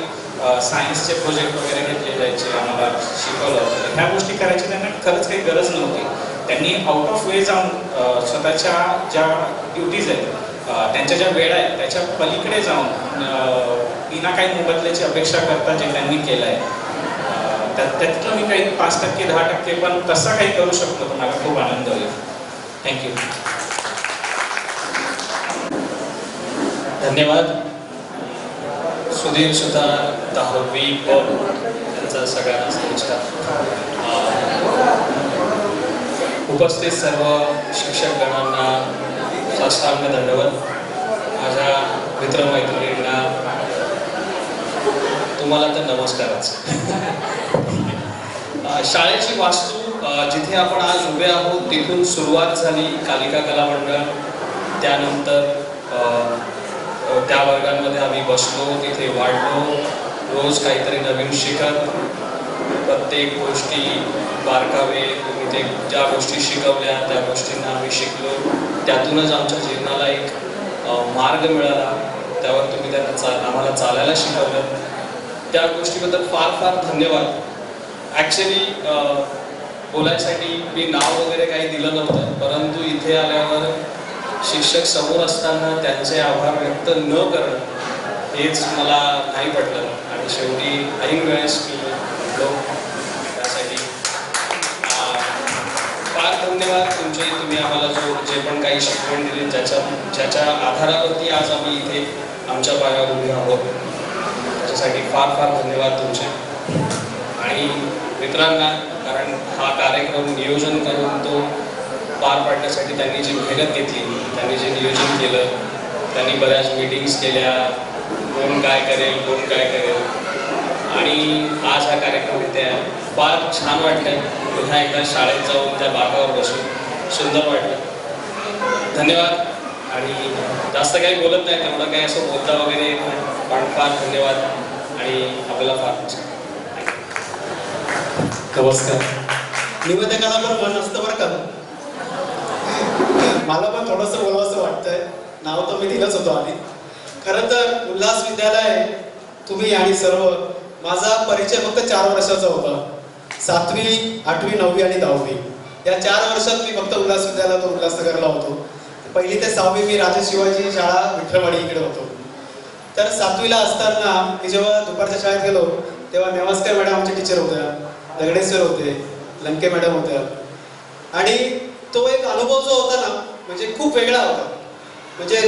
R: सायन्सचे प्रोजेक्ट वगैरे घेतले जायचे, आम्हाला शिकवलं होतं. ह्या गोष्टी करायची त्यांना खरंच काही गरज नव्हती. त्यांनी आउट ऑफ वे जाऊन स्वतःच्या ज्या ड्युटीज आहेत त्यांच्या ज्या वेळा आहेत त्याच्या पलीकडे जाऊन बिना काही मोबदल्याची अपेक्षा करता जे त्यांनी केलं आहे त्यातलं मी काही 5% 10% पण तसं काही करू शकतो तर मला खूप आनंद होईल. थँक्यू.
V: धन्यवाद. सुधीर सुतार, 10वी ब यांचा सगळ्यांना नमस्कार. उपस्थित सर्व शिक्षकगणांना साष्टांग दंडवत. माझ्या मित्रमैत्रिणींना तुम्हाला तर नमस्कारच. शाळेची वास्तू जिथे आपण आज उभे आहोत तिथून सुरुवात झाली. कालिका कला मंडळ, त्यानंतर त्या वर्गांमध्ये आम्ही बसलो, तिथे वाढलो, रोज काहीतरी नवीन शिकत, प्रत्येक गोष्टी बारकावे तुम्ही तिथे ज्या गोष्टी शिकवल्या त्या गोष्टींना आम्ही शिकलो, त्यातूनच आमच्या जीवनाला एक मार्ग मिळाला, त्यावर तुम्ही आम्हाला चालायला शिकवलं, त्या गोष्टीबद्दल फार फार धन्यवाद. ॲक्च्युली बोलायसाठी मी नाव वगैरे काही दिलं नव्हतं, परंतु इथे आल्यावर शिक्षक समोर असताना त्यांचे आभार व्यक्त न करणं हेच मला नाही पटलं आणि शेवटी ऐन वेळेस मी म्हटलो. त्यासाठी फार धन्यवाद तुमचे. तुम्ही आम्हाला जे पण काही शिकवण दिली ज्याच्या आधारावरती आज आम्ही इथे आमच्या पायावर उभे आहोत, त्याच्यासाठी फार फार धन्यवाद तुमचे. आणि मित्रांना, कारण हा कार्यक्रम नियोजन करून तो पार पाडण्यासाठी त्यांनी जी मेहनत घेतली, त्यांनी जे नियोजन केलं, त्यांनी बऱ्याच मीटिंग्स केल्या, कोण काय करेल कोण काय करेल, आणि आज हा कार्यक्रम इथे आहे. फार छान वाटलं. पुन्हा एकदा शाळेत जाऊन त्या बागावर बसून सुंदर वाटलं. धन्यवाद. आणि जास्त काही बोलत नाही, तेवढं काही असं बोलता वगैरे येत नाही, पण फार धन्यवाद आणि आपल्याला फार
I: नमस्कार. निवेदकाला पण मन असतं बरं का. मला पण थोडंसं बोलावंसं वाटतंय. नाव तर मी दिलंच होतो आधी. खरं तर उल्हास विद्यालय, तुम्ही आणि सर्व, माझा परिचय फक्त 4 वर्षाचा होता. 7वी, 8वी, 9वी आणि 10वी या 4 वर्षात मी फक्त उल्हास विद्यालयात उल्हासनगरला होतो. 1ली ते 6वी मी राजे शिवाजी शाळा विठ्ठलवाडी इकडे होतो. तर 7वीला असताना मी जेव्हा दुपारच्या शाळेत गेलो तेव्हा नेवास्कर मॅडम आमचे टीचर होत्या, दगडेश्वर होते, लंके मॅडम होत्या. आणि तो एक अनुभव जो होता ना, म्हणजे खूप वेगळा होता. म्हणजे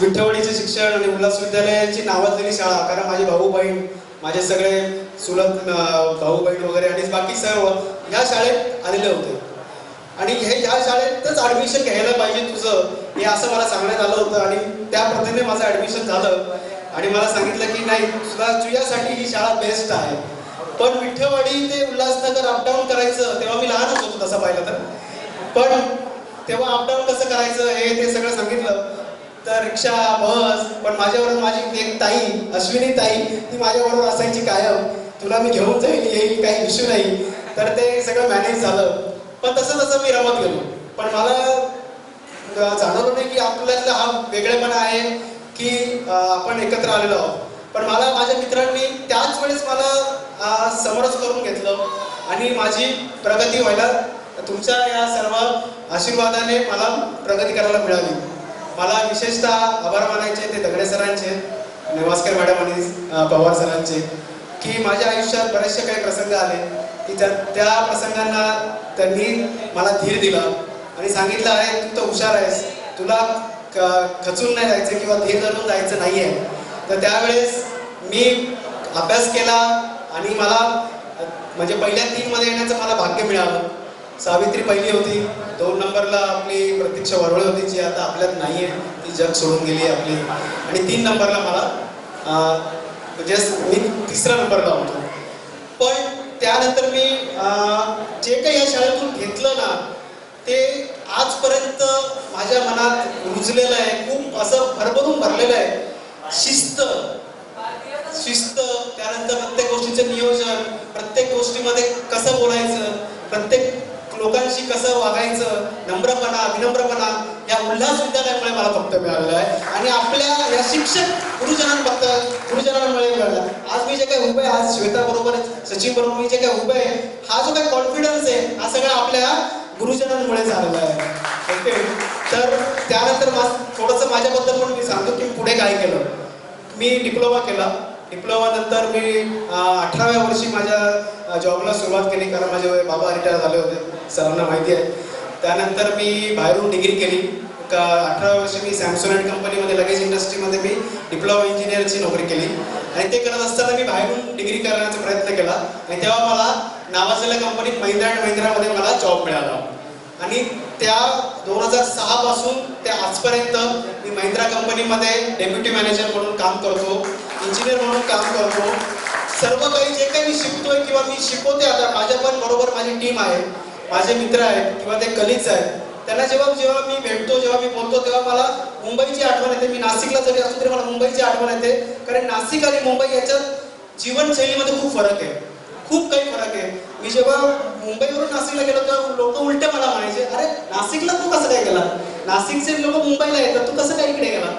I: विठ्ठलवाडीचे शिक्षण आणि उल्हास विद्यालयाची नावाजलेली शाळा, कारण माझे भाऊ बहीण, माझे सगळे चुलत भाऊ बहीण वगैरे आणि बाकी सर्व ह्या शाळेत आलेले होते. आणि ह्या शाळेतच ॲडमिशन घ्यायला पाहिजे तुझं, हे असं मला सांगण्यात आलं होतं. आणि त्या पद्धतीने माझं ॲडमिशन झालं आणि मला सांगितलं की नाही, तुझ्यासाठी ही शाळा बेस्ट आहे. पण विठ्ठलवाडी ते उल्हासनगर अपडाऊन करायचं, तेव्हा मी लहानच होतो तसं पाहिलं तर, पण तेव्हा अपडाऊन कसं करायचं हे ते सगळं सांगितलं. तर रिक्षा, बस, पण माझ्याबरोबर माझी एक ताई, अश्विनी ताई, ती माझ्याबरोबर असायची कायम. तुला मी घेऊन जाईल, येईल, काही इश्यू नाही. तर ते सगळं मॅनेज झालं. पण तसं तसं मी रमत गेलो. पण मला जाणवलं नाही की आपल्यातला हा वेगळेपणा आहे की आपण एकत्र आलेलो आहोत. पण मला माझ्या मित्रांनी त्याच वेळेस मला समरस करून घेतलं आणि माझी प्रगती व्हायला तुमच्या या सर्व आशीर्वादाने मला प्रगती करायला मिळाली. मला विशेषतः आभार मानायचे ते दगडे सरांचे, नेवास्कर मॅडम आणि पवार सरांचे, की माझ्या आयुष्यात बरेचसे काही प्रसंग आले की त्या प्रसंगांना त्यांनी मला धीर दिला आणि सांगितलं आहे तू तर हुशार आहेस, तुला खचून नाही जायचं किंवा धीर धरून जायचं नाही आहे. तर त्यावेळेस मी अभ्यास केला आणि मला म्हणजे पहिल्या 3 मध्ये येण्याचं मला भाग्य मिळालं. सावित्री पहिली होती, 2 नंबरला आपली प्रतीक्षा वरवळे होती, जी आता आपल्यात नाही आहे, ती जग सोडून गेली आपली. आणि 3 नंबरला मला म्हणजे मी 3रा नंबरला होतो. पण त्यानंतर मी जे काही या शाळेतून घेतलं ना, ते आजपर्यंत माझ्या मनात रुजलेलं आहे, खूप असं भरभरून भरलेलं आहे. शिस्त, त्यानंतर प्रत्येक गोष्टीचं नियोजन, प्रत्येक गोष्टीमध्ये कसं बोलायचं, प्रत्येक लोकांशी कसं वागायचं, नम्रपणा, विनम्रपणा, या उल्हास विद्यालयामुळे मला फक्त मिळालेलं आहे. आणि आपल्या या शिक्षक गुरुजनांमुळे मिळाला. आज मी जे काही उभे आहे, आज श्वेता बरोबर, सचिन बरोबर मी जे काही उभे आहे, हा जो काही कॉन्फिडन्स आहे, हा सगळा आपल्या गुरुजनांमुळे झालेला आहे. ओके. तर त्यानंतर थोडंसं माझ्याबद्दल पण मी सांगतो की पुढे काय केलं. मी डिप्लोमा केला. डिप्लोमा नंतर मी 18व्या वर्षी माझ्या जॉबला सुरुवात केली, कारण माझे बाबा रिटायर झाले होते, सर्वांना माहिती आहे. त्यानंतर मी बाहेरून डिग्री केली. 18व्या वर्षी मी सॅमसंग अँड कंपनीमध्ये, लगेज इंडस्ट्रीमध्ये मी डिप्लोमा इंजिनिअरची नोकरी केली. आणि ते करत असताना मी बाहेरून डिग्री करण्याचा प्रयत्न केला आणि तेव्हा मला नावाजलेल्या कंपनीत महिंद्रा अँड महिंद्रामध्ये मला जॉब मिळाला. आणि त्या 2006 पासून ते आजपर्यंत मी महिंद्रा कंपनीमध्ये डेप्युटी मॅनेजर म्हणून काम करतो, इंजिनियर म्हणून काम करतो. सर्व काही जे काही मी शिकतोय किंवा मी शिकवते, आता माझ्या पण बरोबर माझी टीम आहे, माझे मित्र आहेत किंवा ते कलीग्स आहेत, त्यांना जेव्हा मी भेटतो, जेव्हा मी बोलतो, तेव्हा मला मुंबईची आठवण येते. मी नाशिकला जरी असतो तरी मला मुंबईची आठवण येते, कारण नाशिक आणि मुंबई याच्यात जीवनशैलीमध्ये खूप फरक आहे.
A: खूप काही फरक आहे. मी जेव्हा मुंबईवरून नाशिकला गेलो तेव्हा लोक उलटे मला म्हणायचे, अरे नाशिकला तू कसं काय गेला, नाशिकचे लोक मुंबईला येतात, तू कसं काय इकडे गेला.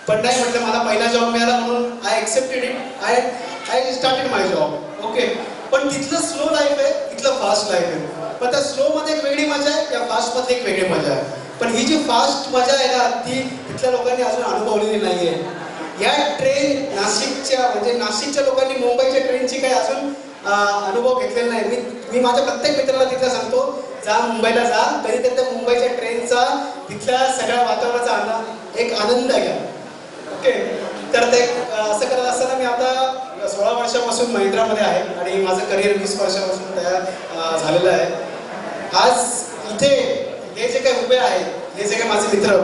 A: पण नाही म्हटलं, मला पहिला जॉब मिळाला म्हणून I accepted it, I started my job. Okay, पण तिथलं स्लो लाईफ आहे, इथलं फास्ट लाईफ आहे. पण त्या स्लो मध्ये एक वेगळी मजा आहे, त्या फास्ट मध्ये एक वेगळी मजा आहे. पण ही जी फास्ट मजा आहे ना, ती तिथल्या लोकांनी अजून अनुभवलेली नाहीये. या ट्रेन नाशिकच्या, म्हणजे नाशिकच्या लोकांनी मुंबईच्या ट्रेनची काही अजून अनुभव घेतलेला नाही. मी माझ्या प्रत्येक मित्राला तिथला सांगतो, जा मुंबईला जा, कधीतरी त्या मुंबईच्या ट्रेनचा, तिथल्या सगळ्या वातावरणाचा एक आनंद घ्या. ओके, तर ते असं करत असताना मी आता 16 वर्षापासून महिंद्रामध्ये आहे आणि माझं करिअर 20 वर्षापासून तयार झालेलं आहे. आज इथे हे जे काही उभे आहेत, हे जे काही माझे मित्र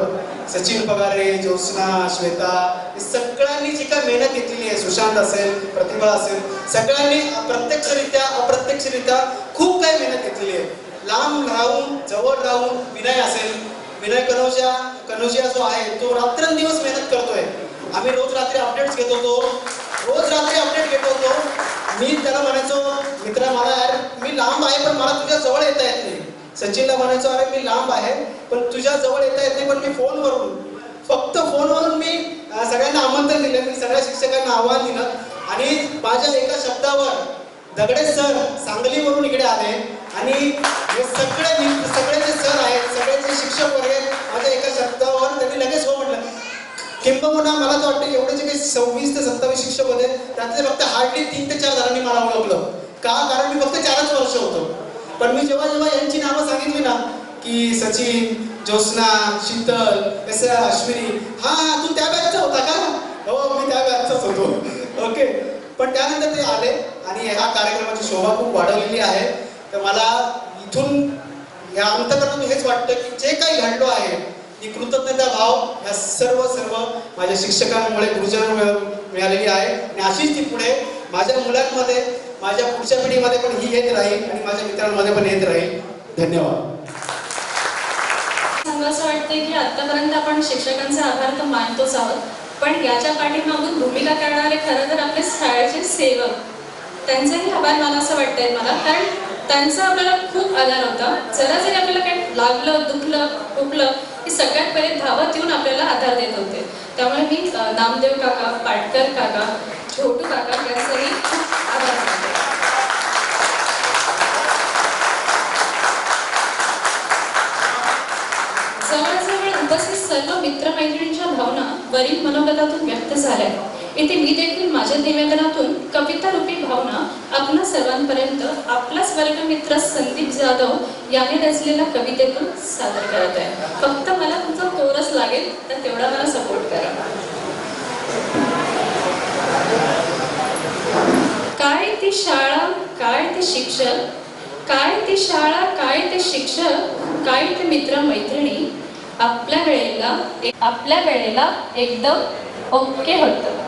A: सचिन पगारे, ज्योत्स्ना, श्वेता, सगळ्यांनी जी काय मेहनत घेतलेली आहे, सुशांत असेल, प्रतिभा असेल, सगळ्यांनी प्रत्यक्षरित्या अप्रत्यक्षरित्या खूप काही मेहनत घेतलेली आहे. लांब राहून, जवळ राहून, विनय असेल, विनय कनोजिया जो आहे तो रात्रंदिवस मेहनत करतोय. आम्ही रोज रात्री अपडेट्स घेत होतो, रोज रात्री अपडेट घेत होतो. मी त्याला म्हणायचो, मित्रा मला यार मी लांब आहे पण मला तुझ्या जवळ येता येत नाही. सचिनला म्हणायचो, अरे मी लांब आहे पण तुझ्या जवळ येता येत नाही, पण मी फोनवरून, फक्त फोनवरून मी सगळ्यांना आमंत्रण दिलं, मी सगळ्या शिक्षकांना आव्हान दिलं आणि माझ्या एका शब्दावर दगडे सर सांगलीवरून इकडे आले आणि हे सगळे जे सर आहेत, सगळे जे शिक्षक वगैरे माझ्या एका शब्दावर त्यांनी लगेच हो म्हटलं. किंबहुना मला तर वाटतं एवढे जे काही 26 ते 27 शिक्षक होते त्यातले फक्त हार्डली 3 ते 4 जणांनी मला ओळखलं. का? कारण मी फक्त 4च वर्ष होतो. पण मी जेव्हा यांची नावं सांगितली ना, की सचिन, ज्योत्स्ना, शीतल, अश्विनी, हा तू त्या बॅचचा होता का? हो मी त्या बॅचचाच होतो. ओके, पण त्यानंतर ते आले आणि ह्या कार्यक्रमाची शोभा खूप वाढवलेली आहे. तर मला इथून या अंतकरणातून हेच वाटतं की जे काही घडलो आहे ती कृतज्ञता भाव ह्या सर्व माझ्या शिक्षकांमुळे, गुरुजनांमुळे मिळालेली आहे आणि अशीच ती पुढे माझ्या मुलांमध्ये, माझ्या पुढच्या पिढीमध्ये पण ही येत राहील आणि माझ्या मित्रांमध्ये पण येत राहील. धन्यवाद.
G: असं वाटतंय की आतापर्यंत आपण शिक्षकांचे आभार तर मानतोच आहोत, पण याच्या पाठीमागून भूमिका करणारे खरं तर आपले शाळेचे सेवक, त्यांचेही आभार मानावं असं वाटतंय मला. कारण त्यांचा आपल्याला खूप आधार होता. जरा जरी आपल्याला काही लागलं, दुखलं, खुपलं की सगळ्यात पहिले धावत येऊन आपल्याला आधार देत होते. त्यामुळे मी नामदेव काका, पाटकर काका, छोटू काका यांचंही खूप आभार मानते. जवळजवळ उपस्थित सर्व मित्रमैत्रिणींच्या भावना वरील मनोगतातून व्यक्त झाल्या. इथे मी देखील माझ्या निवेदनातून कविता रूपी भावना आपणा सर्वांपर्यंत आपलाच वर्गमित्र संदीप जाधव याने रचलेल्या कवितेतून सादर करत आहे. फक्त मला तुमचा कोरस लागेल तर तेवढा मला सपोर्ट करा. काय ती शाळा, काय ते शिक्षक, काय ती शाळा, काय ते शिक्षक, काय ते मित्र मैत्रिणी, आपल्या वेळेला एकदम ओके होतं.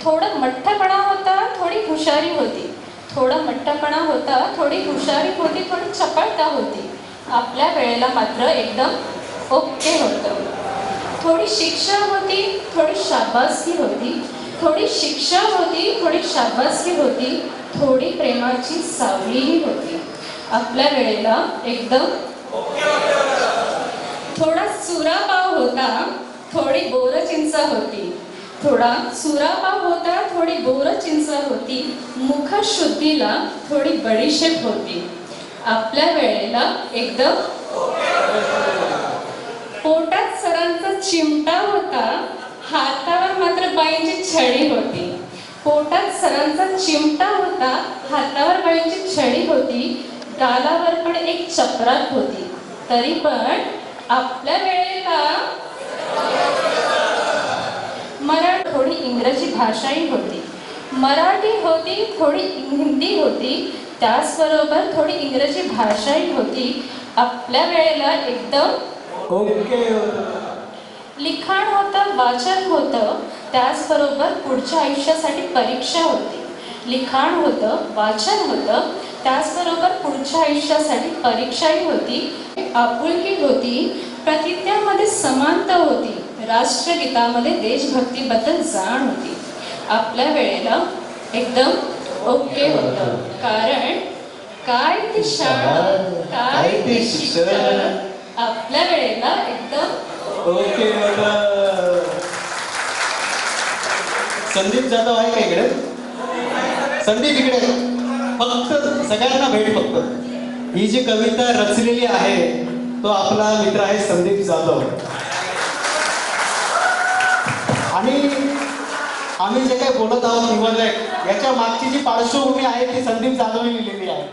G: थोडं मठ्ठपणा होता, थोडी हुशारी होती. थोडा मठ्ठपणा होता, थोडी हुशारी होती, थोडी चपळता होती. आपल्या वेळेला मात्र एकदम ओके होतं. थोडी शिक्षा होती, थोडी शाबासकी होती. थोडी शिक्षा होती, थोडी शाबासकी होती. थोडी प्रेमाची सावलीही होती. आपल्या वेळेला एकदम थोडा सुरापाव होता, थोडी बोरचिंच होती. थोडा सुरापाव होता, थोडी बोरचिंच होती. मुखशुद्धीला थोडी बडीशेप होती. आपल्या वेळेला एकदम पोटात सरांचा चिमटा होता, हातावर मात्र बाईंची छडी होती. पोटात सरांचा चिमटा होता, हातावर बाईंची छडी होती. गालावर पण एक चपराक होती. तरी पण आपल्या वेळेला मराठी, थोडी इंग्रजी भाषाही होती. मराठी होती, थोडी हिंदी होती, त्याचबरोबर थोडी इंग्रजी भाषाही होती. आपल्या वेळेला एकदम ओके लिखाण होतं, वाचन होतं, त्याचबरोबर पुढच्या आयुष्यासाठी परीक्षा होती. लिखाण होतं, वाचन होतं, त्याचबरोबर पुढच्या आयुष्यासाठी परीक्षाही होती. आपुलकी होती, प्रतिज्ञामध्ये समानता होती. राष्ट्रगीतामध्ये देशभक्तीबद्दल जाण होती. आपल्या वेळेला एकदम
L: ओके होतं. कारण काय ती शाळा, काय ते शिक्षण, आपल्या वेळेला एकदम
I: ओके संदीप जाधव आहे का इकडे? संदीप इकडे फक्त सगळ्यांना भेट. फक्त ही जी कविता रचलेली आहे तो आपला मित्र आहे संदीप जाधव. आणि आम्ही जे काही बोलत आहोत निवडणूक याच्या मागची जी पार्श्वभूमी आहे ती संदीप जाधवने लिहिलेली आहे.